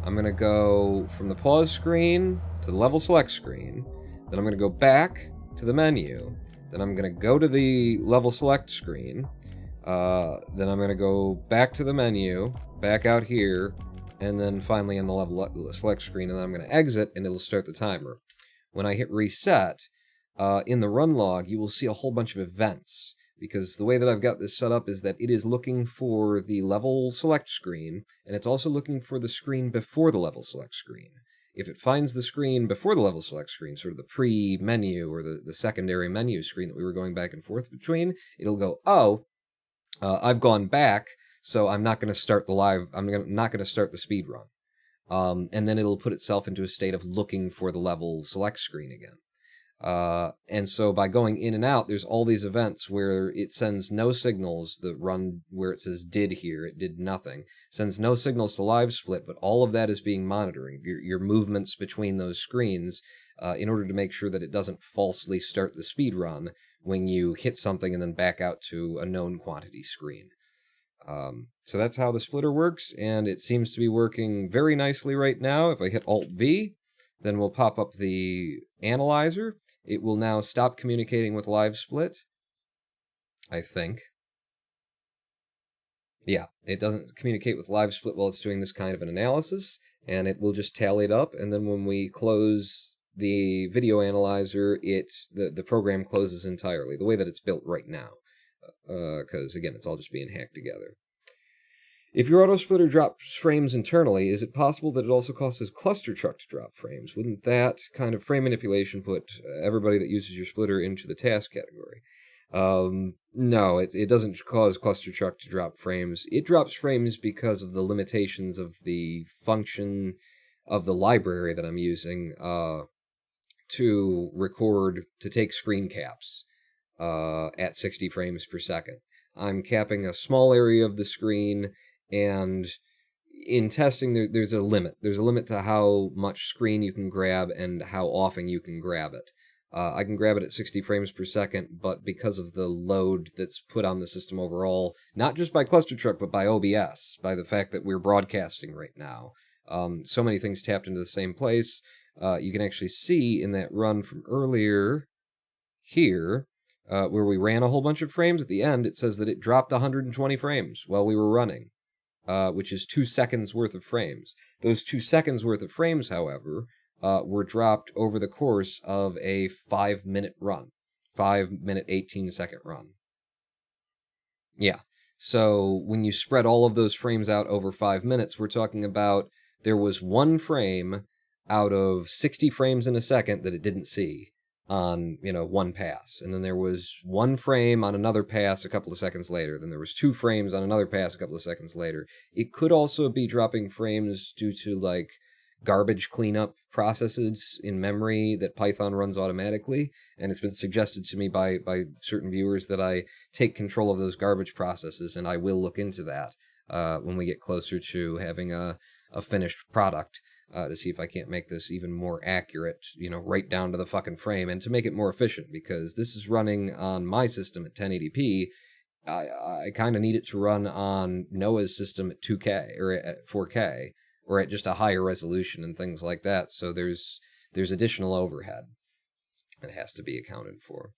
I'm going to go from the pause screen to the level select screen. Then I'm going to go back to the menu. Then I'm going to go to the level select screen. Then I'm going to go back to the menu, back out here, and then finally in the level select screen, and then I'm going to exit, and it'll start the timer. When I hit reset, in the run log, you will see a whole bunch of events, because the way that I've got this set up is that it is looking for the level select screen, and it's also looking for the screen before the level select screen. If it finds the screen before the level select screen, sort of the pre-menu or the secondary menu screen that we were going back and forth between, it'll go, oh, I've gone back, So I'm not going to start the live, not going to start the speed run. And then it'll put itself into a state of looking for the level select screen again. And so by going in and out, there's all these events where it sends no signals. The run where it says did here, it did nothing. Sends no signals to live split, but all of that is being monitoring, your movements between those screens, in order to make sure that it doesn't falsely start the speed run when you hit something and then back out to a known quantity screen. So that's how the splitter works, and it seems to be working very nicely right now. If I hit Alt-V, then we'll pop up the analyzer. It will now stop communicating with live split, I think. Yeah, it doesn't communicate with live split while it's doing this kind of an analysis, and it will just tally it up, and then when we close the video analyzer, the program closes entirely, the way that it's built right now, because, again, it's all just being hacked together. If your Autosplitter drops frames internally, is it possible that it also causes Cluster Truck to drop frames? Wouldn't that kind of frame manipulation put everybody that uses your splitter into the task category? No, it doesn't cause Cluster Truck to drop frames. It drops frames because of the limitations of the function of the library that I'm using to record, to take screen caps at 60 frames per second. I'm capping a small area of the screen, and in testing, there's a limit. There's a limit to how much screen you can grab and how often you can grab it. I can grab it at 60 frames per second, but because of the load that's put on the system overall, not just by Cluster Truck, but by OBS, by the fact that we're broadcasting right now, so many things tapped into the same place. You can actually see in that run from earlier here, where we ran a whole bunch of frames, at the end, it says that it dropped 120 frames while we were running, which is 2 seconds worth of frames. Those 2 seconds worth of frames, however, were dropped over the course of a 5-minute run. 5-minute, 18-second run. Yeah. So when you spread all of those frames out over 5 minutes, we're talking about there was 1 frame out of 60 frames in a second that it didn't see on, 1 pass. And then there was 1 frame on another pass a couple of seconds later. Then there was 2 frames on another pass a couple of seconds later. It could also be dropping frames due to, like, garbage cleanup processes in memory that Python runs automatically, and it's been suggested to me by certain viewers that I take control of those garbage processes, and I will look into that when we get closer to having a finished product, to see if I can't make this even more accurate, right down to the fucking frame, and to make it more efficient, because this is running on my system at 1080p. I kind of need it to run on Noah's system at 2K, or at 4K, or at just a higher resolution and things like that, so there's additional overhead that has to be accounted for.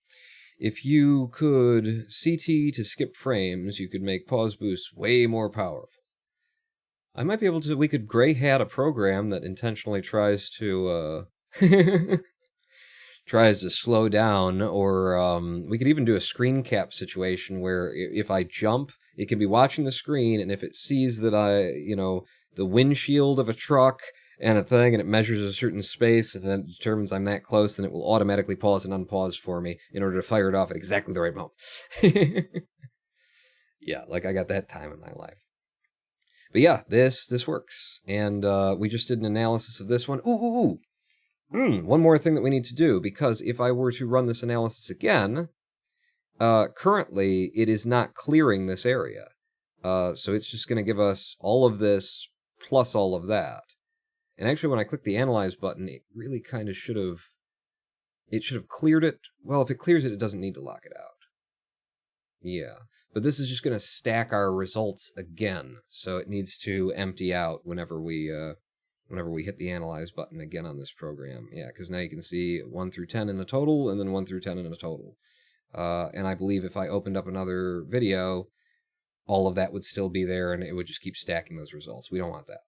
If you could CT to skip frames, you could make pause boosts way more powerful. I might be able to, we could gray hat a program that intentionally tries to, tries to slow down, or we could even do a screen cap situation where if I jump, it can be watching the screen, and if it sees that the windshield of a truck and a thing, and it measures a certain space, and then determines I'm that close, then it will automatically pause and unpause for me in order to fire it off at exactly the right moment. Yeah, like I got that time in my life. But yeah, this works. And we just did an analysis of this one. One more thing that we need to do, because if I were to run this analysis again, currently it is not clearing this area. So it's just going to give us all of this plus all of that. And actually, when I click the Analyze button, it really kind of should have cleared it. Well, if it clears it, it doesn't need to lock it out. Yeah. But this is just going to stack our results again, so it needs to empty out whenever we hit the Analyze button again on this program. Yeah, because now you can see 1 through 10 in a total, and then 1 through 10 in a total. And I believe if I opened up another video, all of that would still be there, and it would just keep stacking those results. We don't want that.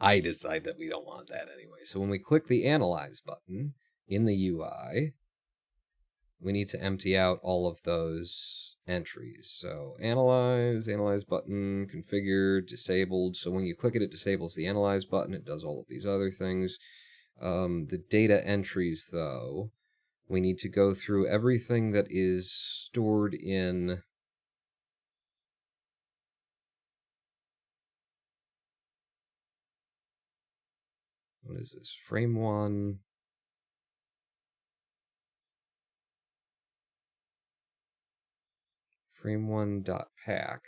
I decide that we don't want that anyway. So when we click the Analyze button in the UI, we need to empty out all of those entries. So Analyze button, configured, disabled. So when you click it, it disables the Analyze button. It does all of these other things. The data entries, though, we need to go through everything that is stored in What is this? Frame 1. Frame 1.pack.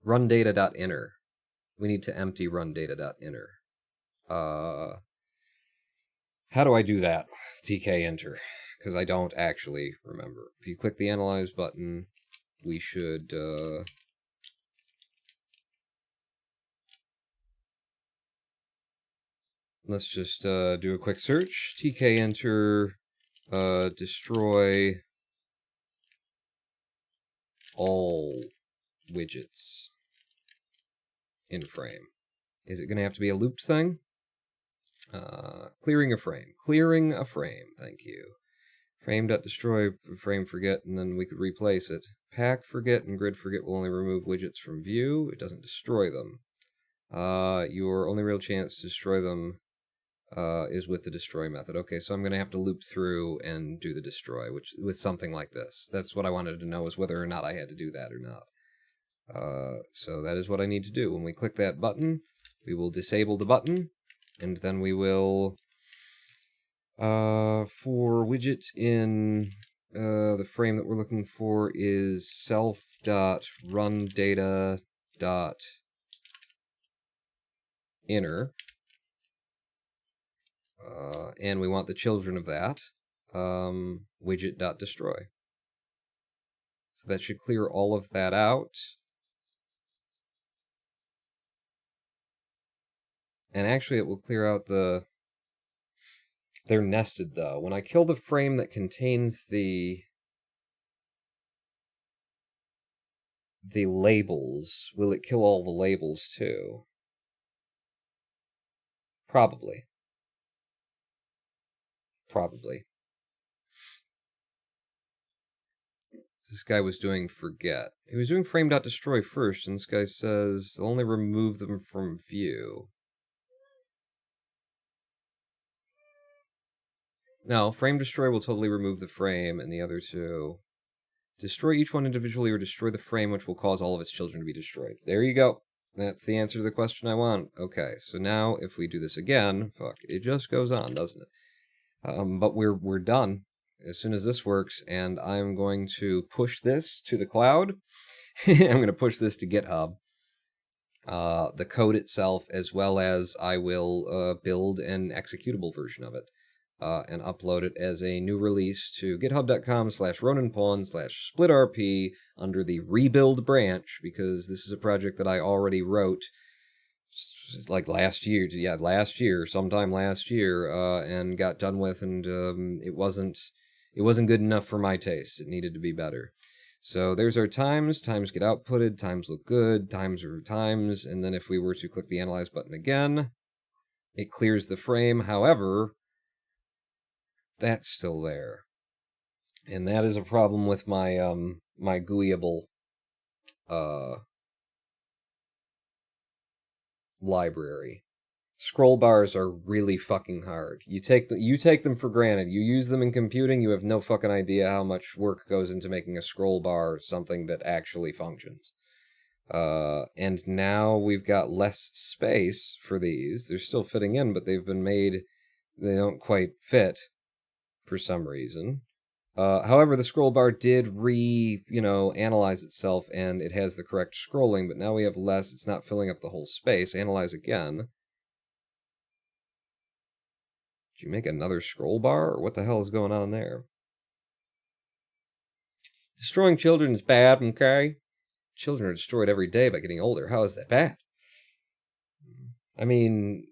Run_data.inner. We need to empty run_data.inner. How do I do that? TK enter. Because I don't actually remember. If you click the analyze button, we should let's just do a quick search. TK enter, destroy all widgets in frame. Is it going to have to be a looped thing? Clearing a frame. Clearing a frame. Thank you. Frame.destroy, frame forget, and then we could replace it. Pack forget and grid forget will only remove widgets from view. It doesn't destroy them. Your only real chance to destroy them is with the destroy method. Okay, so I'm going to have to loop through and do the destroy, which with something like this. That's what I wanted to know, is whether or not I had to do that or not. So that is what I need to do. When we click that button, we will disable the button, and then we will, for widget in the frame that we're looking for is self.run_data.inner. And we want the children of that, widget.destroy. So that should clear all of that out. And actually it will clear out they're nested though. When I kill the frame that contains the labels, will it kill all the labels too? Probably. Probably. This guy was doing forget. He was doing frame.destroy first, and this guy says only remove them from view. No, frame destroy will totally remove the frame, and the other two. Destroy each one individually or destroy the frame, which will cause all of its children to be destroyed. There you go. That's the answer to the question I want. Okay, so now if we do this again, fuck, it just goes on, doesn't it? But we're done as soon as this works, and I'm going to push this to the cloud. I'm going to push this to GitHub. The code itself, as well as I will build an executable version of it. And upload it as a new release to github.com/RonanPawn/splitrp under the rebuild branch, because this is a project that I already wrote like last year, sometime last year, and got done with, and it wasn't good enough for my taste. It needed to be better. So there's our times. Times get outputted. Times look good. Times are times. And then if we were to click the analyze button again, it clears the frame. However, that's still there. And that is a problem with my my GUIable library. Scroll bars are really fucking hard. You take them for granted. You use them in computing, you have no fucking idea how much work goes into making a scroll bar something that actually functions. And now we've got less space for these. They're still fitting in, but they've been made, they don't quite fit for some reason. However, the scroll bar did analyze itself, and it has the correct scrolling, but now we have less. It's not filling up the whole space. Analyze again. Did you make another scroll bar, or what the hell is going on there? Destroying children is bad, okay? Children are destroyed every day by getting older. How is that bad? I mean,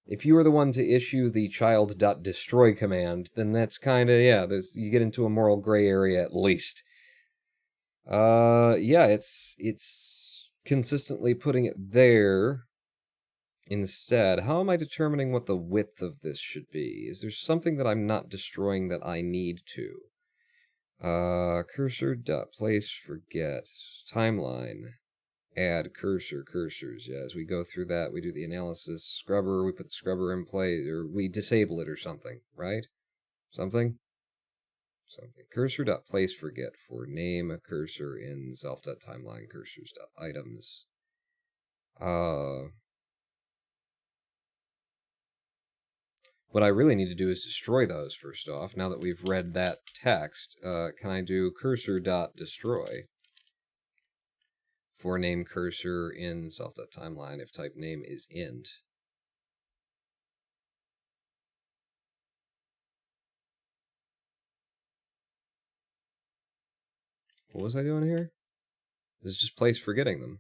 if you were the one to issue the child.destroy command, then that's kind of, you get into a moral gray area at least. It's consistently putting it there instead. How am I determining what the width of this should be? Is there something that I'm not destroying that I need to? Cursor.place forget. Timeline. Add cursors. Yeah, as we go through that, we do the analysis. Scrubber, we put the scrubber in place, or we disable it or something, right? Something. Cursor.place forget for name a cursor in self.timeline cursors.items. What I really need to do is destroy those first off. Now that we've read that text, can I do cursor.destroy for name cursor in self.timeline if type name is int? What was I doing here? This is just place for getting them.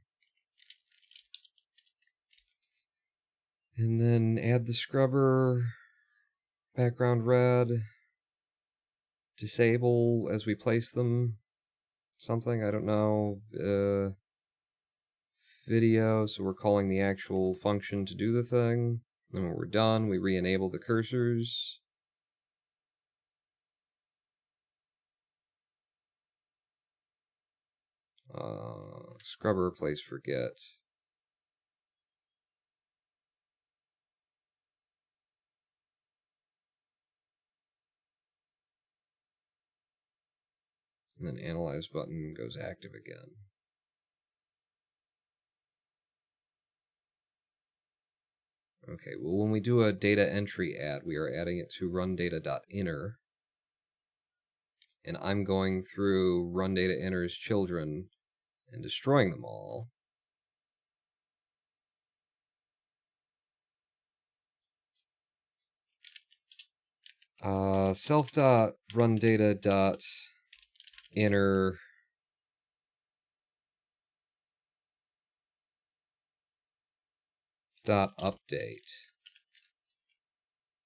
And then add the scrubber, background red, disable as we place them, something, I don't know, video, so we're calling the actual function to do the thing. Then when we're done, we re-enable the cursors. Scrubber, place forget. And then analyze button goes active again. Okay, well when we do a data entry add, we are adding it to runData.inner. And I'm going through runData.inner's children and destroying them all. Self.runData.inner .update.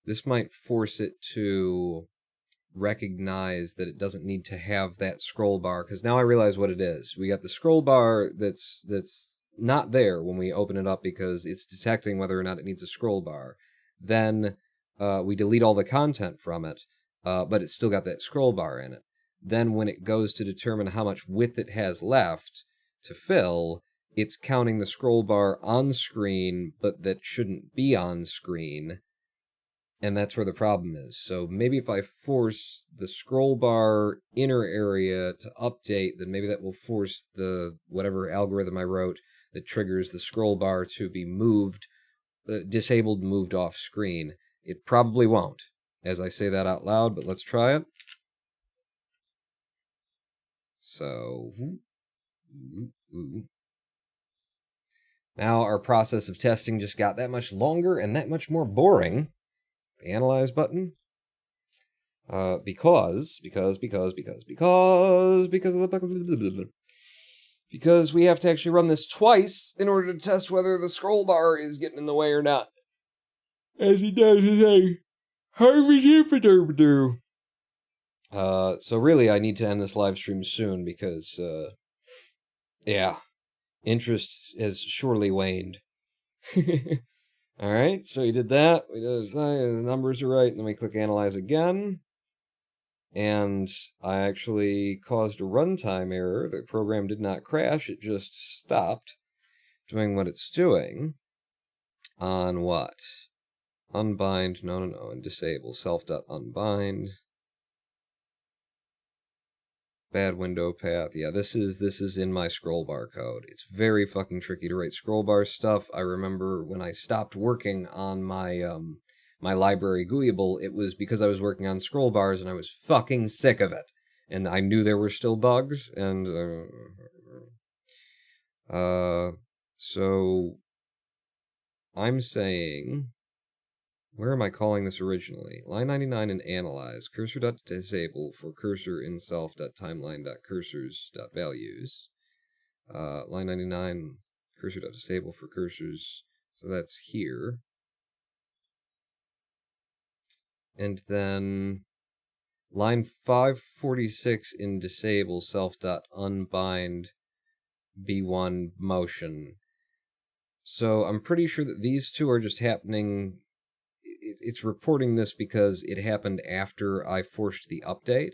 This might force it to recognize that it doesn't need to have that scroll bar, because now I realize what it is. We got the scroll bar that's not there when we open it up because it's detecting whether or not it needs a scroll bar. Then we delete all the content from it, but it's still got that scroll bar in it. Then when it goes to determine how much width it has left to fill, it's counting the scroll bar on screen, but that shouldn't be on screen. And that's where the problem is. So maybe if I force the scroll bar inner area to update, then maybe that will force the whatever algorithm I wrote that triggers the scroll bar to be moved, disabled, moved off screen. It probably won't, as I say that out loud, but let's try it. So, now our process of testing just got that much longer and that much more boring. The analyze button. Because we have to actually run this twice in order to test whether the scroll bar is getting in the way or not. As he does his thing. So really I need to end this live stream soon because yeah, interest has surely waned. Alright, so we did that. We did the numbers are right, and then we click analyze again. And I actually caused a runtime error. The program did not crash, it just stopped doing what it's doing. On what? Unbind, no, and disable. Self.unbind. Bad window path. Yeah, this is in my scroll bar code. It's very fucking tricky to write scroll bar stuff. I remember when I stopped working on my my library GUIable, it was because I was working on scroll bars and I was fucking sick of it. And I knew there were still bugs, and so I'm saying, where am I calling this originally? Line 99 and analyze. Cursor.disable for cursor in self.timeline.cursors.values. Line 99, cursor.disable for cursors. So that's here. And then line 546 in disable self.unbind B1 motion. So I'm pretty sure that these two are just happening. It's reporting this because it happened after I forced the update.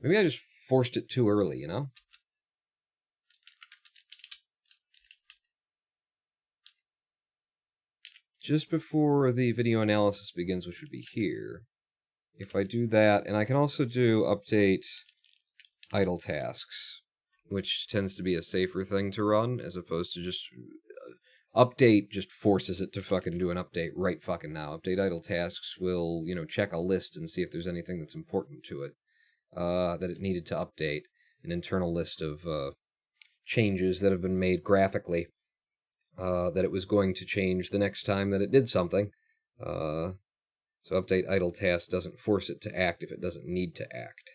Maybe I just forced it too early, you know? Just before the video analysis begins, which would be here, if I do that, and I can also do update idle tasks, which tends to be a safer thing to run, as opposed to just update just forces it to fucking do an update right fucking now. Update idle tasks will, check a list and see if there's anything that's important to it that it needed to update. An internal list of changes that have been made graphically that it was going to change the next time that it did something. So update idle task doesn't force it to act if it doesn't need to act.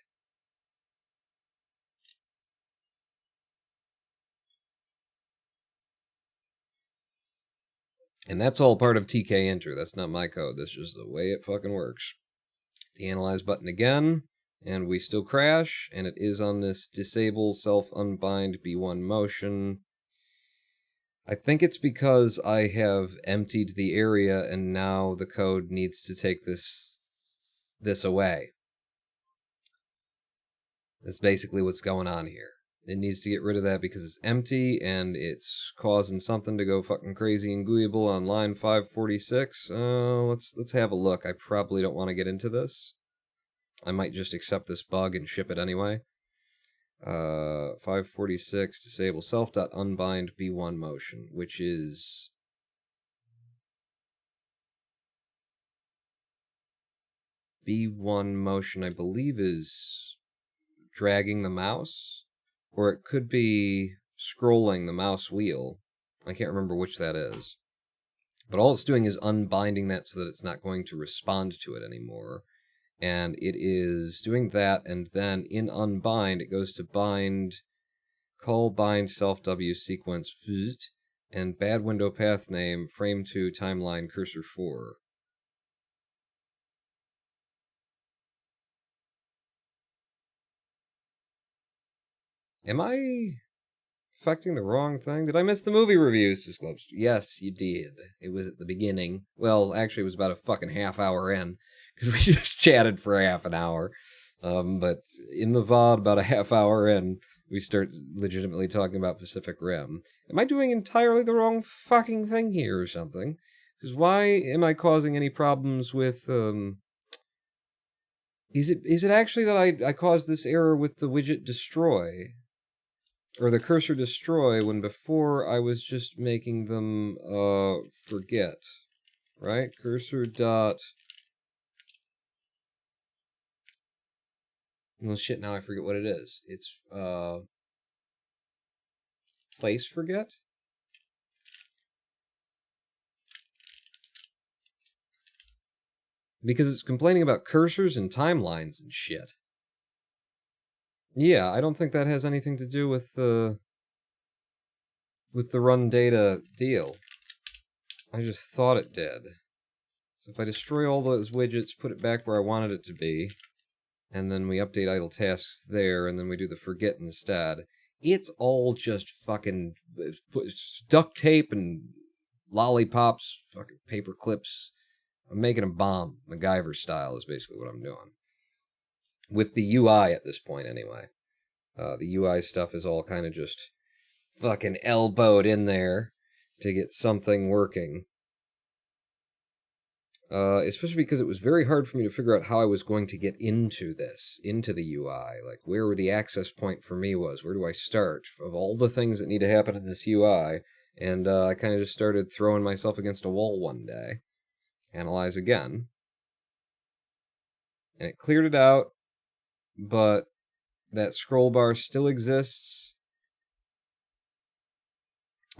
And that's all part of TK enter. That's not my code. That's just the way it fucking works. The analyze button again, and we still crash, and it is on this disable self unbind B1 motion. I think it's because I have emptied the area and now the code needs to take this away. That's basically what's going on here. It needs to get rid of that because it's empty and it's causing something to go fucking crazy and gooeyable on line 546. Let's have a look. I probably don't want to get into this. I might just accept this bug and ship it anyway. 546 disable self.unbind B1 motion, which is B1 motion, I believe, is dragging the mouse, or it could be scrolling the mouse wheel. I can't remember which that is. But all it's doing is unbinding that so that it's not going to respond to it anymore. And it is doing that, and then in unbind, it goes to bind, call bind self W sequence, and bad window path name, frame 2, timeline, cursor 4. Am I affecting the wrong thing? Did I miss the movie reviews? Disclosed. Yes, you did. It was at the beginning. Well, actually, it was about a fucking half hour in, because we just chatted for half an hour. But in the VOD, about a half hour in, we start legitimately talking about Pacific Rim. Am I doing entirely the wrong fucking thing here or something? Because why am I causing any problems with, Is it actually that I caused this error with the widget destroy? Or the cursor destroy, when before I was just making them, forget. Right? Cursor dot... Well, shit, now I forget what it is. It's, place forget? Because it's complaining about cursors and timelines and shit. Yeah, I don't think that has anything to do with the run data deal. I just thought it did. So if I destroy all those widgets, put it back where I wanted it to be, and then we update idle tasks there, and then we do the forget instead, it's all just fucking duct tape and lollipops, fucking paper clips. I'm making a bomb, MacGyver style is basically what I'm doing. With the UI at this point, anyway. The UI stuff is all kind of just fucking elbowed in there to get something working. Especially because it was very hard for me to figure out how I was going to get into this, into the UI. Like, where the access point for me was. Where do I start? Of all the things that need to happen in this UI. And I kind of just started throwing myself against a wall one day. Analyze again. And it cleared it out, but that scroll bar still exists.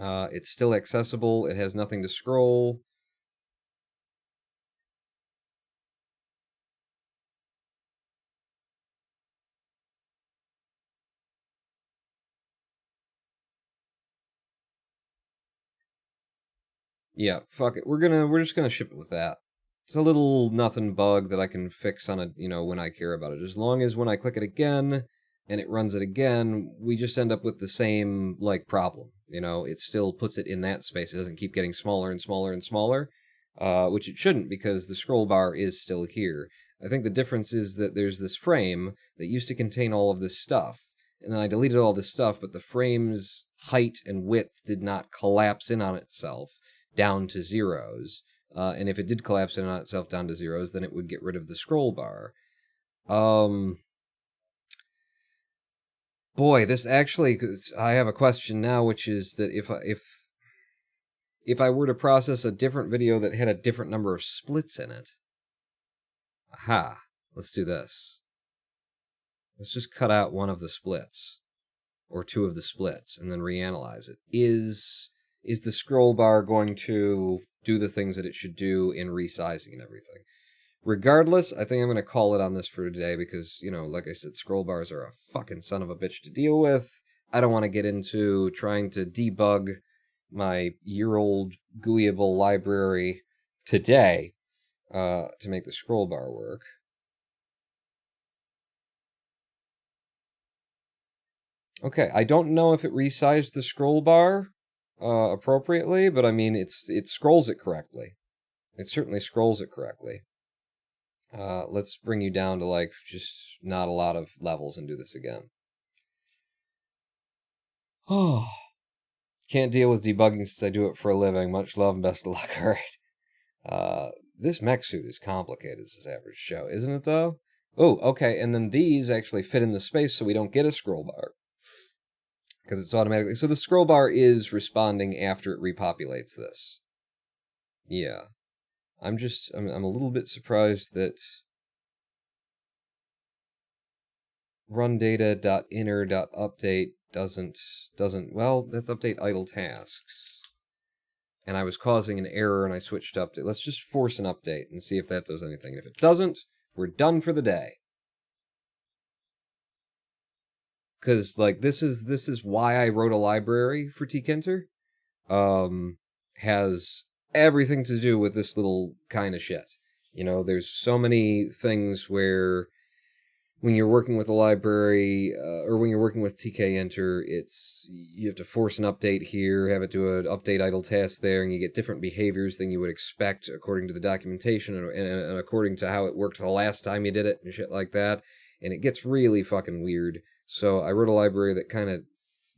It's still accessible. It has nothing to scroll. Yeah, fuck it. We're just gonna ship it with that. It's a little nothing bug that I can fix on when I care about it. As long as when I click it again and it runs it again, we just end up with the same problem. It still puts it in that space. It doesn't keep getting smaller and smaller and smaller, which it shouldn't because the scroll bar is still here. I think the difference is that there's this frame that used to contain all of this stuff. And then I deleted all this stuff, but the frame's height and width did not collapse in on itself down to zeros. And if it did collapse in on itself down to zeros, then it would get rid of the scroll bar. Boy, this actually, 'cause I have a question now, which is that if I were to process a different video that had a different number of splits in it. Aha, let's do this. Let's just cut out one of the splits, or two of the splits, and then reanalyze it. Is the scroll bar going to do the things that it should do in resizing and everything? Regardless, I think I'm going to call it on this for today because, you know, like I said, scroll bars are a fucking son of a bitch to deal with. I don't want to get into trying to debug my year-old GUIable library today to make the scroll bar work. Okay, I don't know if it resized the scroll bar appropriately, but I mean, it scrolls it correctly. It certainly scrolls it correctly. Let's bring you down to, like, just not a lot of levels and do this again. Oh, can't deal with debugging since I do it for a living. Much love and best of luck. All right. This mech suit is complicated, this average show, isn't it, though? Oh, okay, and then these actually fit in the space so we don't get a scroll bar. Because it's automatically... So the scroll bar is responding after it repopulates this. Yeah. I'm a little bit surprised that rundata.inner.update doesn't, well, that's update idle tasks. And I was causing an error and I switched to update. Let's just force an update and see if that does anything. And if it doesn't, we're done for the day. Because, like, this is why I wrote a library for tkinter. Has everything to do with this little kind of shit. You know, there's so many things where when you're working with a library, or when you're working with tkinter, you have to force an update here, have it do an update idle task there, and you get different behaviors than you would expect according to the documentation and according to how it worked the last time you did it and shit like that. And it gets really fucking weird. So I wrote a library that kind of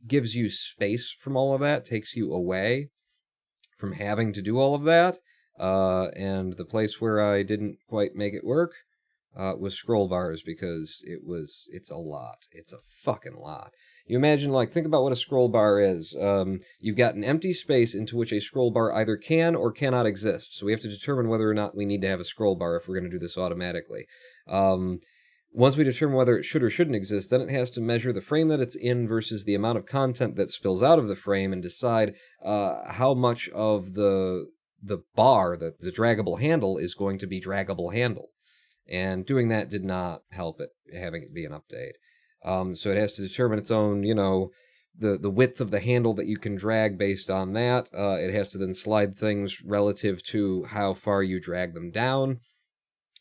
gives you space from all of that, takes you away from having to do all of that. And the place where I didn't quite make it work was scroll bars, because it's a lot. It's a fucking lot. You imagine, like, think about what a scroll bar is. You've got an empty space into which a scroll bar either can or cannot exist. So we have to determine whether or not we need to have a scroll bar if we're going to do this automatically. Once we determine whether it should or shouldn't exist, then it has to measure the frame that it's in versus the amount of content that spills out of the frame and decide how much of the bar, the draggable handle, is going to be draggable handle. And doing that did not help it, having it be an update. So it has to determine its own, you know, the width of the handle that you can drag based on that. It has to then slide things relative to how far you drag them down.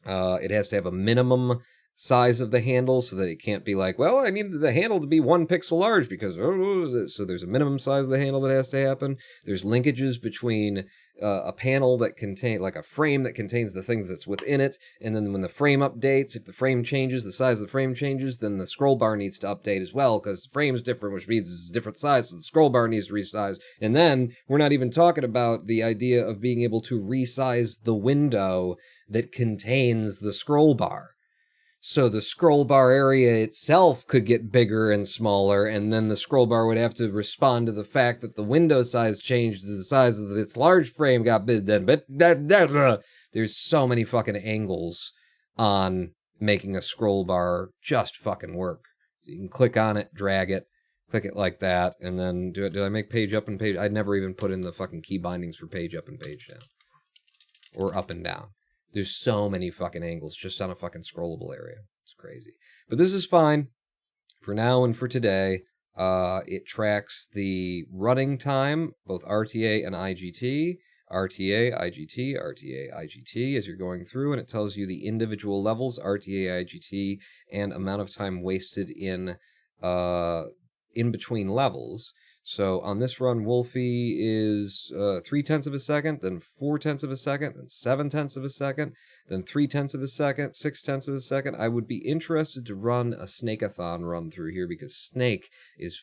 It has to have a minimum size of the handle so that it can't be like, well, I need the handle to be 1 pixel large because... So there's a minimum size of the handle that has to happen. There's linkages between a panel that contains, like a frame that contains the things that's within it, and then when the frame updates, if the frame changes, the size of the frame changes, then the scroll bar needs to update as well, because the frame's different, which means it's a different size, so the scroll bar needs to resize. And then we're not even talking about the idea of being able to resize the window that contains the scroll bar. So the scroll bar area itself could get bigger and smaller, and then the scroll bar would have to respond to the fact that the window size changed to the size of its large frame got big then. But there's so many fucking angles on making a scroll bar just fucking work. You can click on it, drag it, click it like that, and then did I make page up and page? I'd never even put in the fucking key bindings for page up and page down. Or up and down. There's so many fucking angles just on a fucking scrollable area. It's crazy. But this is fine for now and for today. It tracks the running time, both RTA and IGT. RTA, IGT, RTA, IGT as you're going through, and it tells you the individual levels, RTA, IGT, and amount of time wasted in between levels. So on this run, Wolfie is 0.3 of a second, then 0.4 of a second, then 0.7 of a second, then 0.3 of a second, 0.6 of a second. I would be interested to run a Snakeathon run through here because Snake is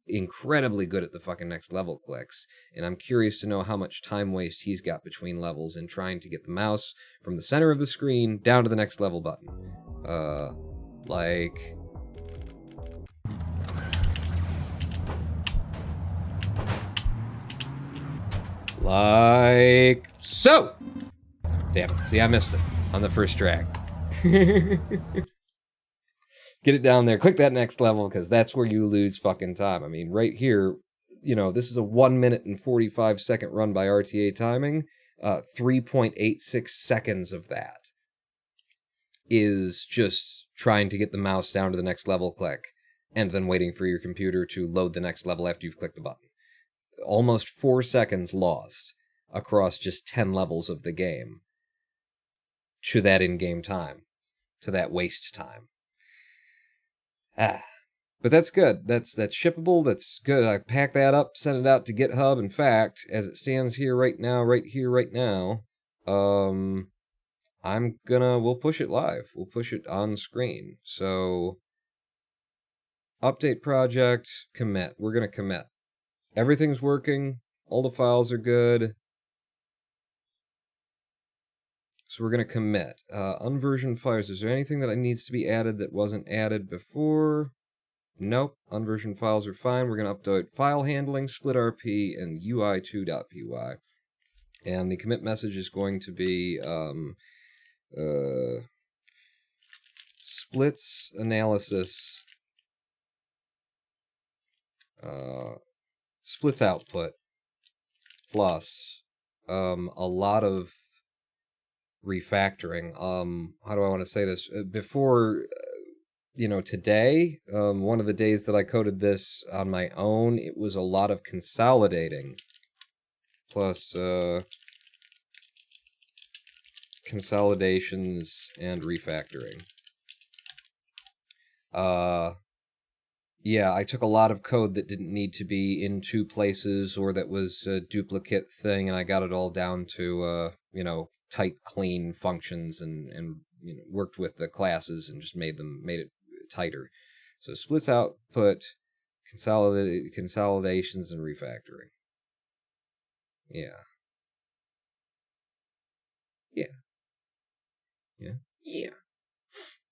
incredibly good at the fucking next level clicks, and I'm curious to know how much time waste he's got between levels in trying to get the mouse from the center of the screen down to the next level button. Like... Like so! Damn it. See, I missed it on the first track. Get it down there. Click that next level, because that's where you lose fucking time. I mean, right here, this is a 1 minute and 45 second run by RTA timing. 3.86 seconds of that is just trying to get the mouse down to the next level click, and then waiting for your computer to load the next level after you've clicked the button. Almost 4 seconds lost across just 10 levels of the game to that in-game time, to that waste time. But that's good. That's shippable. That's good. I pack that up, send it out to GitHub. In fact, as it stands here right now, we'll push it live. We'll push it on screen. So, update project, commit. We're gonna commit. Everything's working. All the files are good. So we're going to commit. Unversioned files. Is there anything that needs to be added that wasn't added before? Nope. Unversioned files are fine. We're going to update file handling, splitrp, and ui2.py. And the commit message is going to be splits analysis, splits output, plus a lot of refactoring. How do I want to say this? Before, today, one of the days that I coded this on my own, it was a lot of consolidating, plus consolidations and refactoring. Yeah, I took a lot of code that didn't need to be in two places, or that was a duplicate thing, and I got it all down to, tight, clean functions, and worked with the classes and just made it tighter. So splits output, consolidations, and refactoring. Yeah.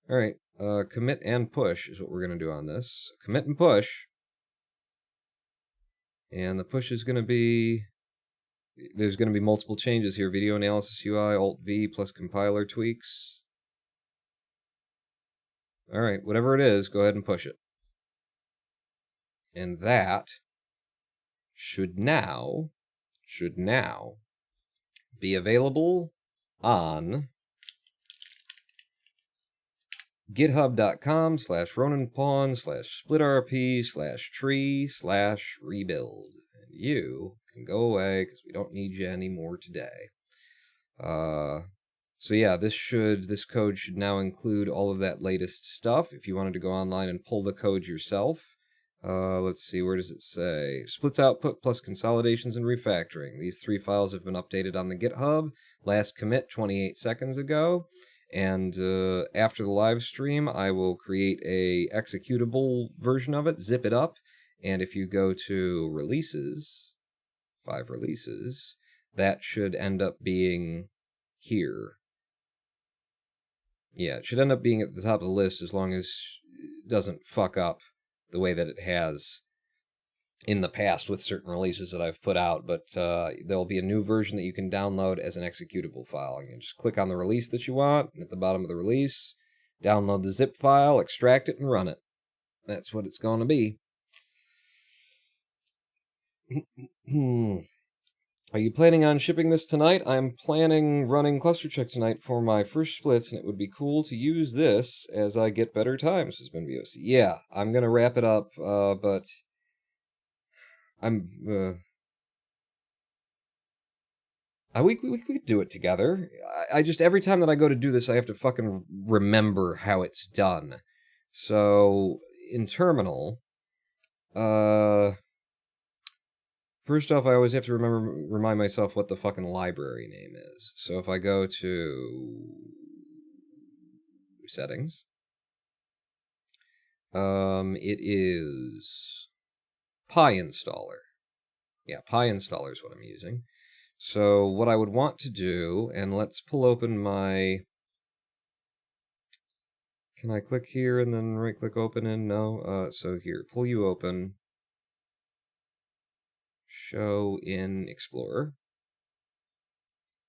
All right. Commit and push is what we're going to do on this. So commit and push. And the push is going to be... There's going to be multiple changes here. Video analysis UI, Alt-V, plus compiler tweaks. All right, whatever it is, go ahead and push it. And that should now be available on github.com/ronanpawn/splitrp/tree/rebuild. And you can go away, because we don't need you anymore today. So yeah, this code should now include all of that latest stuff. If you wanted to go online and pull the code yourself, let's see, where does it say? Splits output plus consolidations and refactoring. These 3 files have been updated on the GitHub. Last commit 28 seconds ago. And after the live stream, I will create a executable version of it, zip it up, and if you go to releases, 5 releases, that should end up being here. Yeah, it should end up being at the top of the list, as long as it doesn't fuck up the way that it has in the past with certain releases that I've put out. But there'll be a new version that you can download as an executable file. You can just click on the release that you want, and at the bottom of the release, download the zip file, extract it, and run it. That's what it's going to be. Are you planning on shipping this tonight? I'm planning running cluster check tonight for my first splits, and it would be cool to use this as I get better times, says Ben VOC. Yeah, I'm going to wrap it up, but we could do it together. I just, every time that I go to do this, I have to fucking remember how it's done. So, in Terminal, first off, I always have to remind myself what the fucking library name is. So if I go to Settings, it is PyInstaller. Yeah, PyInstaller is what I'm using. So what I would want to do, and let's pull open my... Can I click here and then right-click open in? No? So here, pull you open. Show in Explorer.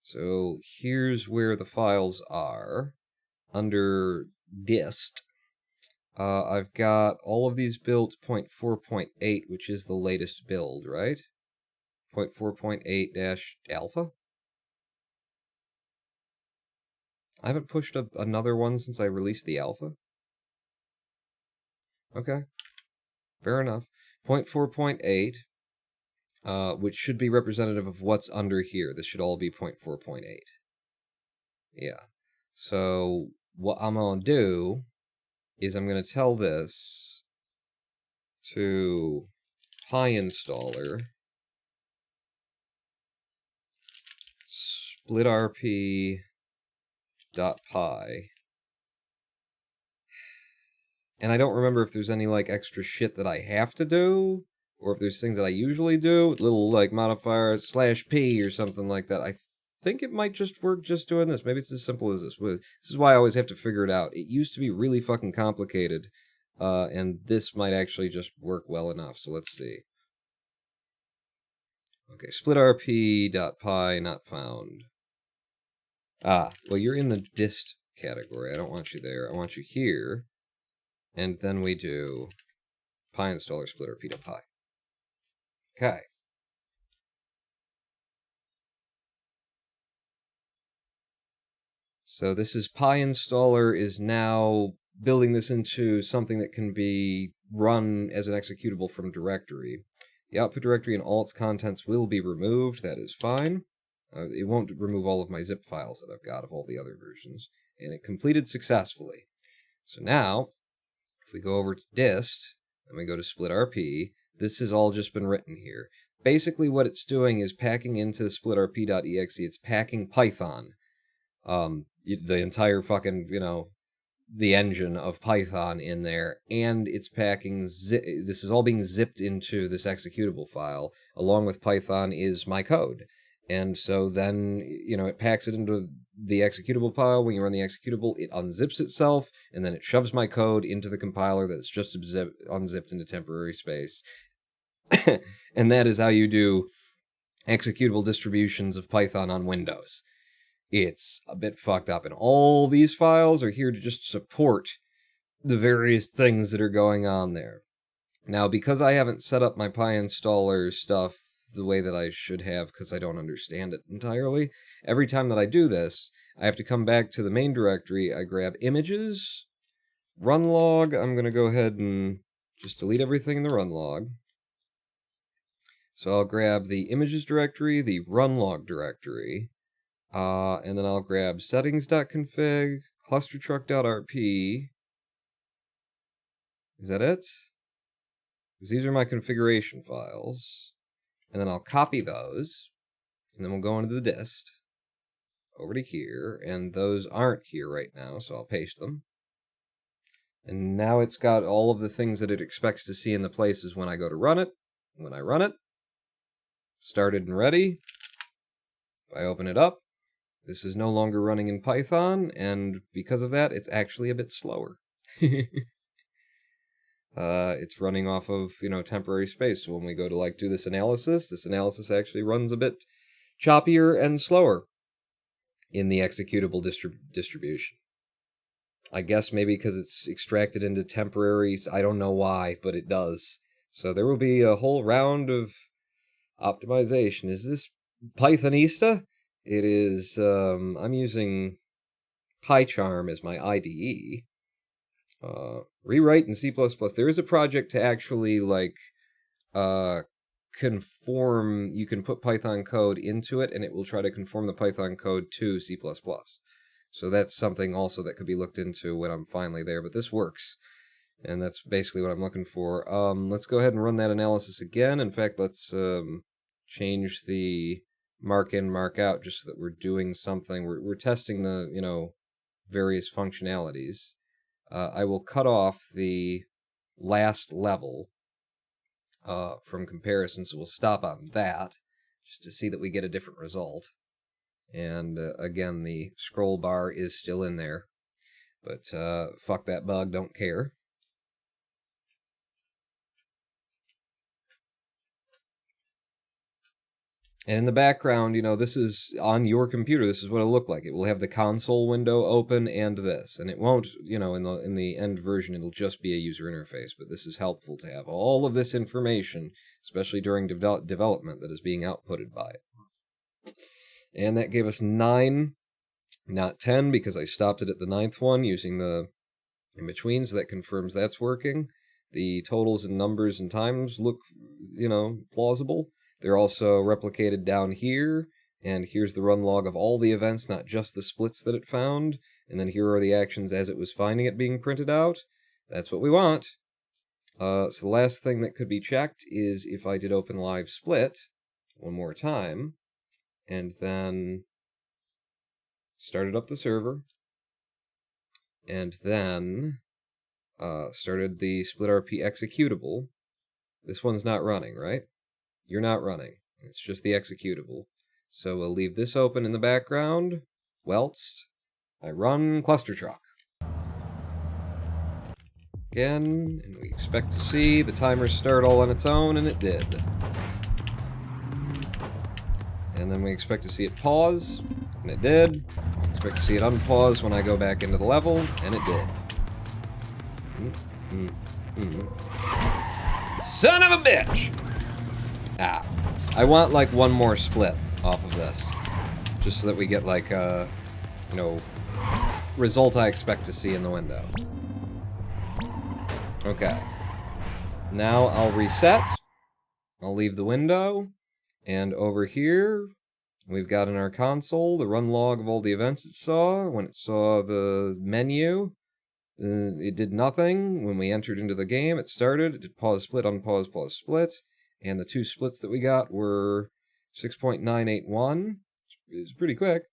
So here's where the files are. Under dist, I've got all of these built 0.4.8, which is the latest build, right? 0.4.8-alpha? I haven't pushed another one since I released the alpha. Okay, fair enough. 0.4.8, which should be representative of what's under here. This should all be 0.4.8. Yeah. So what I'm going to do is I'm going to tell this to PyInstaller splitrp.py. And I don't remember if there's any, like, extra shit that I have to do, or if there's things that I usually do, little, like, modifiers, /p or something like that. I think it might just work just doing this. Maybe it's as simple as this. This is why I always have to figure it out. It used to be really fucking complicated, and this might actually just work well enough. So let's see. Okay, splitrp.py not found. Ah, well, you're in the dist category. I don't want you there. I want you here. And then we do PyInstaller splitrp.py. Okay. So this is PyInstaller is now building this into something that can be run as an executable from directory. The output directory and all its contents will be removed. That is fine. It won't remove all of my zip files that I've got of all the other versions. And it completed successfully. So now, if we go over to dist, and we go to splitrp, this has all just been written here. Basically what it's doing is packing into the splitrp.exe, it's packing Python. The entire fucking, the engine of Python in there, and it's packing, this is all being zipped into this executable file. Along with Python is my code. And so then, it packs it into the executable file. When you run the executable, it unzips itself, and then it shoves my code into the compiler that's just unzipped into temporary space. And that is how you do executable distributions of Python on Windows. It's a bit fucked up, and all these files are here to just support the various things that are going on there. Now, because I haven't set up my PyInstaller stuff the way that I should have, because I don't understand it entirely, every time that I do this, I have to come back to the main directory. I grab images, run log. I'm going to go ahead and just delete everything in the run log. So I'll grab the images directory, the run log directory, and then I'll grab settings.config, clustertruck.rp. Is that it? Because these are my configuration files. And then I'll copy those, and then we'll go into the dist, over to here, and those aren't here right now, so I'll paste them. And now it's got all of the things that it expects to see in the places when I go to run it. When I run it, started and ready. If I open it up, this is no longer running in Python, and because of that, it's actually a bit slower. It's running off of, temporary space. So when we go to, do this analysis actually runs a bit choppier and slower in the executable distribution. I guess maybe because it's extracted into temporaries. I don't know why, but it does. So there will be a whole round of optimization. Is this Pythonista? It is, I'm using PyCharm as my IDE. Rewrite in C++. There is a project to actually, conform, you can put Python code into it, and it will try to conform the Python code to C++. So that's something also that could be looked into when I'm finally there, but this works. And that's basically what I'm looking for. Let's go ahead and run that analysis again. In fact, let's change the mark in, mark out, just so that we're doing something. We're testing the, various functionalities. I will cut off the last level from comparison, so we'll stop on that, just to see that we get a different result. And again, the scroll bar is still in there, but fuck that bug, don't care. And in the background, you know, this is on your computer. This is what it'll look like. It will have the console window open and this, and it won't, you know, in the end version, it'll just be a user interface. But this is helpful to have all of this information, especially during development, that is being outputted by it. And that gave us 9, not 10, because I stopped it at the 9th one using the in between, so that confirms that's working. The totals and numbers and times look, you know, plausible. They're also replicated down here, and here's the run log of all the events, not just the splits that it found, and then here are the actions as it was finding it being printed out. That's what we want. So the last thing that could be checked is if I did open live split one more time, and then started up the server, and then started the SplitRP executable. This one's not running, right? You're not running. It's just the executable. So we'll leave this open in the background, whilst I run cluster truck. Again, and we expect to see the timer start all on its own, and it did. And then we expect to see it pause, and it did. We expect to see it unpause when I go back into the level, and it did. Son of a bitch! Ah. I want, like, one more split off of this. Just so that we get, like, you know, result I expect to see in the window. Okay. Now I'll reset. I'll leave the window. And over here, we've got in our console the run log of all the events it saw. When it saw the menu, it did nothing. When we entered into the game, it started. It did pause, split, unpause, pause, split. And the 2 splits that we got were 6.981. It's pretty quick.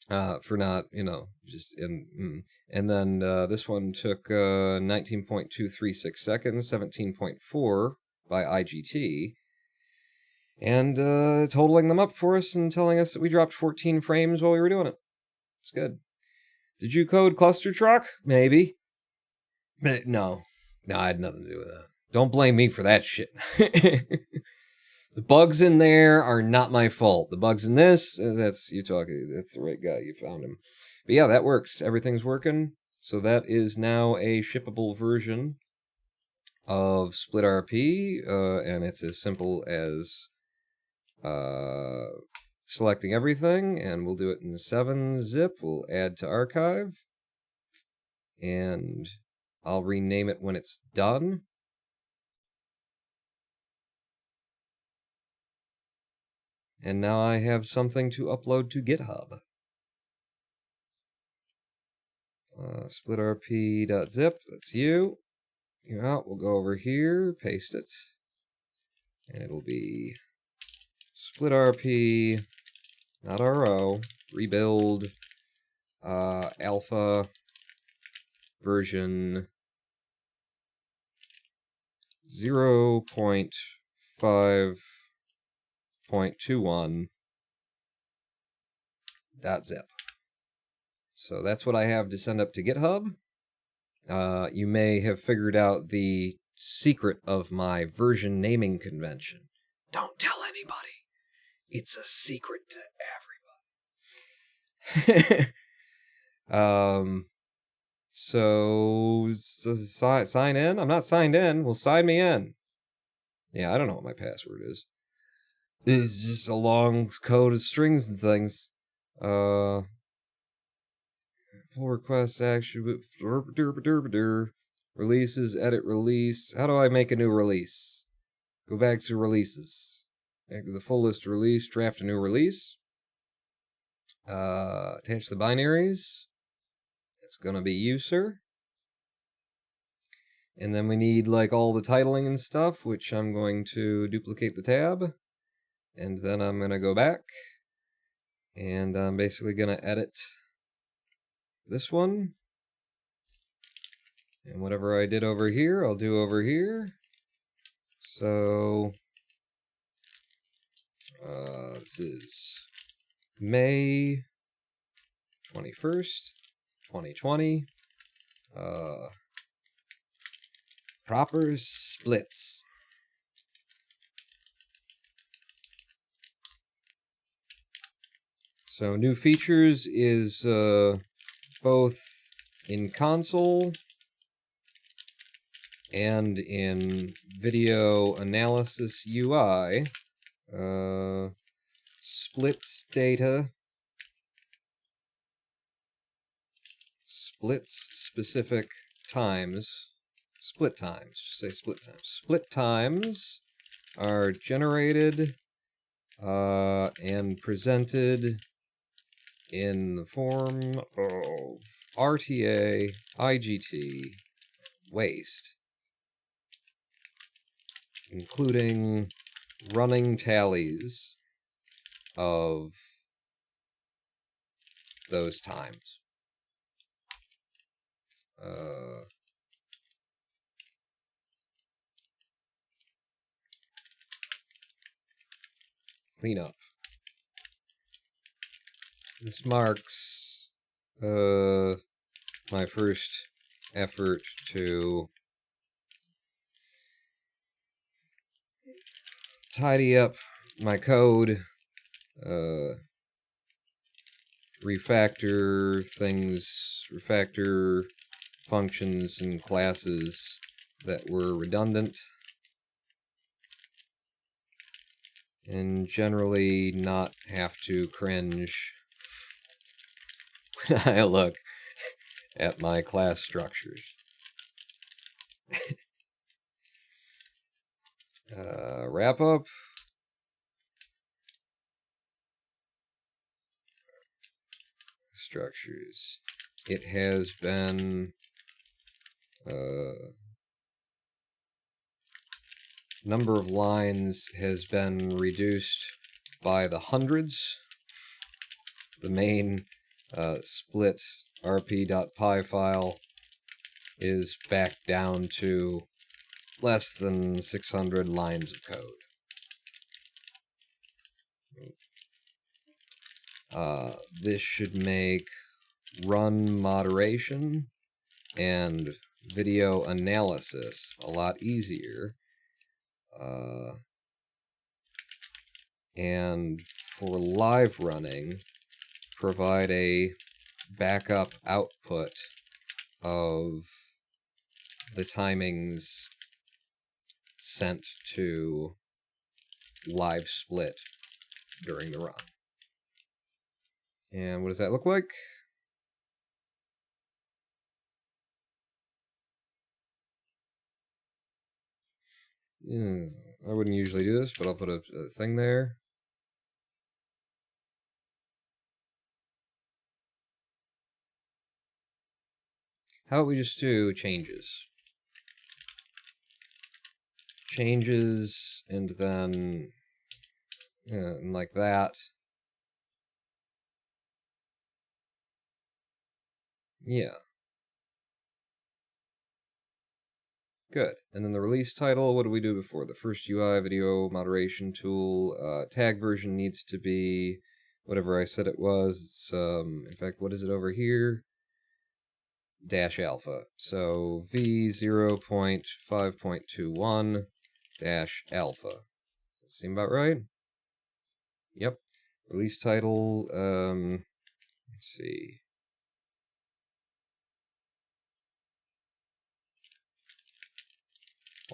For not, you know, just in... And then this one took 19.236 seconds, 17.4 by IGT. And totaling them up for us and telling us that we dropped 14 frames while we were doing it. It's good. Did you code cluster truck? Maybe. But no, I had nothing to do with that. Don't blame me for that shit. The bugs in there are not my fault. The bugs in this, that's you talking. That's the right guy. You found him. But yeah, that works. Everything's working. So that is now a shippable version of SplitRP, and it's as simple as selecting everything, and we'll do it in 7-zip. We'll add to archive, and I'll rename it when it's done. And now I have something to upload to GitHub. SplitRP.zip, that's you. You're out, we'll go over here, paste it. And it'll be SplitRP, not RO, rebuild, alpha, version 0.5.21.zip. So that's what I have to send up to GitHub. You may have figured out the secret of my version naming convention. Don't tell anybody. It's a secret to everybody. So sign in? I'm not signed in. Well, sign me in. Yeah, I don't know what my password is. It's just a long code of strings and things. Pull request action. Releases, edit release. How do I make a new release? Go back to releases. Back to the full list release. Draft a new release. Attach the binaries. It's gonna be you, sir. And then we need like all the titling and stuff, which I'm going to duplicate the tab. And then I'm gonna go back. And I'm basically gonna edit this one. And whatever I did over here, I'll do over here. So this is May 21st, 2020. Proper splits. So new features is both in console and in video analysis UI. Splits data. Splits specific times. Split times. Say split times. Split times are generated and presented in the form of RTA, IGT, waste, including running tallies of those times. Cleanup. This marks my first effort to tidy up my code, refactor things, refactor functions and classes that were redundant, and generally not have to cringe when I look at my class structures. Wrap up. Structures. It has been number of lines has been reduced by the hundreds. The main split rp.py file is back down to less than 600 lines of code. This should make run moderation and video analysis a lot easier. And for live running, provide a backup output of the timings sent to live split during the run. And what does that look like? Yeah, I wouldn't usually do this, but I'll put a thing there. How about we just do changes? Changes, and then and like that. Yeah. Good. And then the release title, what do we do before? The first UI video moderation tool. Tag version needs to be whatever I said it was. It's, in fact, what is it over here? Dash alpha. So v0.5.21 dash alpha. Does that seem about right? Yep. Release title, let's see.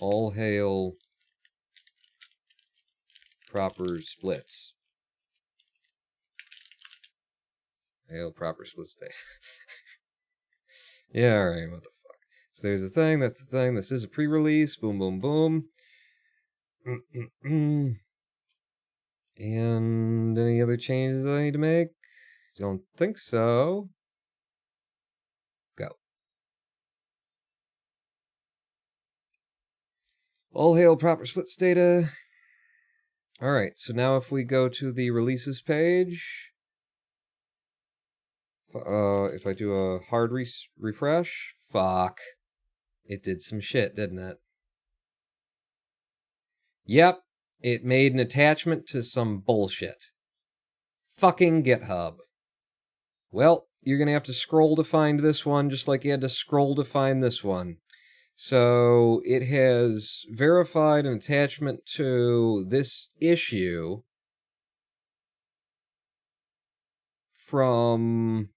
All hail proper splits. Hail proper splits day. Yeah, alright, what the fuck. So there's a thing, that's the thing, this is a pre-release, boom, boom, boom. And any other changes that I need to make? Don't think so. Go. All hail proper splits data. Alright, so now if we go to the releases page, if I do a hard refresh, fuck. It did some shit, didn't it? Yep, it made an attachment to some bullshit. Fucking GitHub. Well, you're gonna have to scroll to find this one, just like you had to scroll to find this one. So it has verified an attachment to this issue from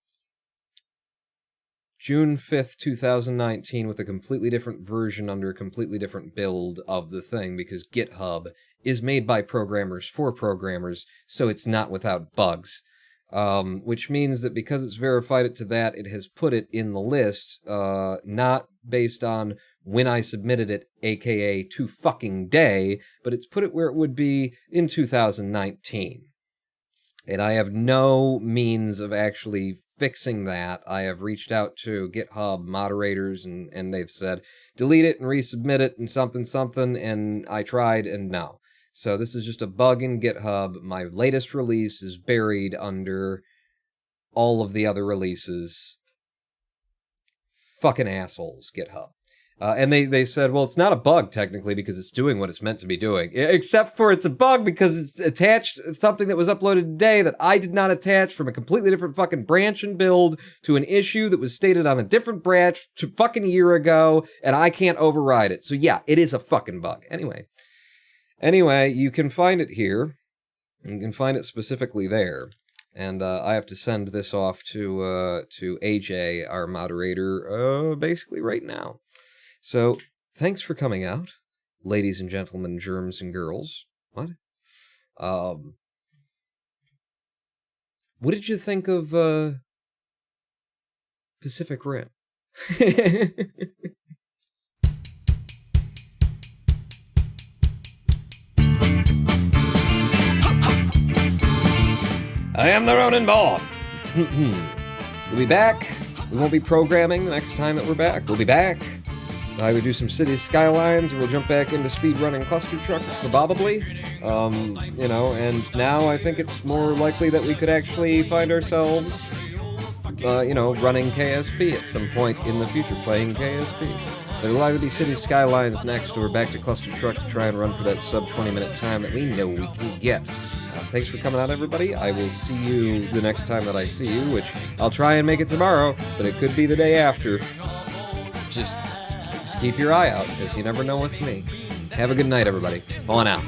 June 5th, 2019 with a completely different version under a completely different build of the thing, because GitHub is made by programmers for programmers, so it's not without bugs. Which means that because it's verified it to that, it has put it in the list, not based on when I submitted it, aka to fucking day, but it's put it where it would be in 2019. And I have no means of actually fixing that. I have reached out to GitHub moderators, and they've said, delete it and resubmit it and something, and I tried, and no. So this is just a bug in GitHub. My latest release is buried under all of the other releases. Fucking assholes, GitHub. And they said, well, it's not a bug, technically, because it's doing what it's meant to be doing. Except for it's a bug because it's attached something that was uploaded today that I did not attach from a completely different fucking branch and build to an issue that was stated on a different branch to fucking a year ago, and I can't override it. So yeah, it is a fucking bug. Anyway, you can find it here. You can find it specifically there. And I have to send this off to AJ, our moderator, basically right now. So, thanks for coming out, ladies and gentlemen, germs and girls. What? What did you think of Pacific Rim? I am the Ronin Ball. We'll be back. We won't be programming the next time that we're back. We'll be back. I would do some City Skylines, and we'll jump back into speedrunning Cluster Truck, probably. And now I think it's more likely that we could actually find ourselves, running KSP at some point in the future, playing KSP. But it'll either be City Skylines next, or back to Cluster Truck to try and run for that sub-20-minute time that we know we can get. Thanks for coming out, everybody. I will see you the next time that I see you, which I'll try and make it tomorrow, but it could be the day after. Just keep your eye out, because you never know with me. Have a good night, everybody. On out.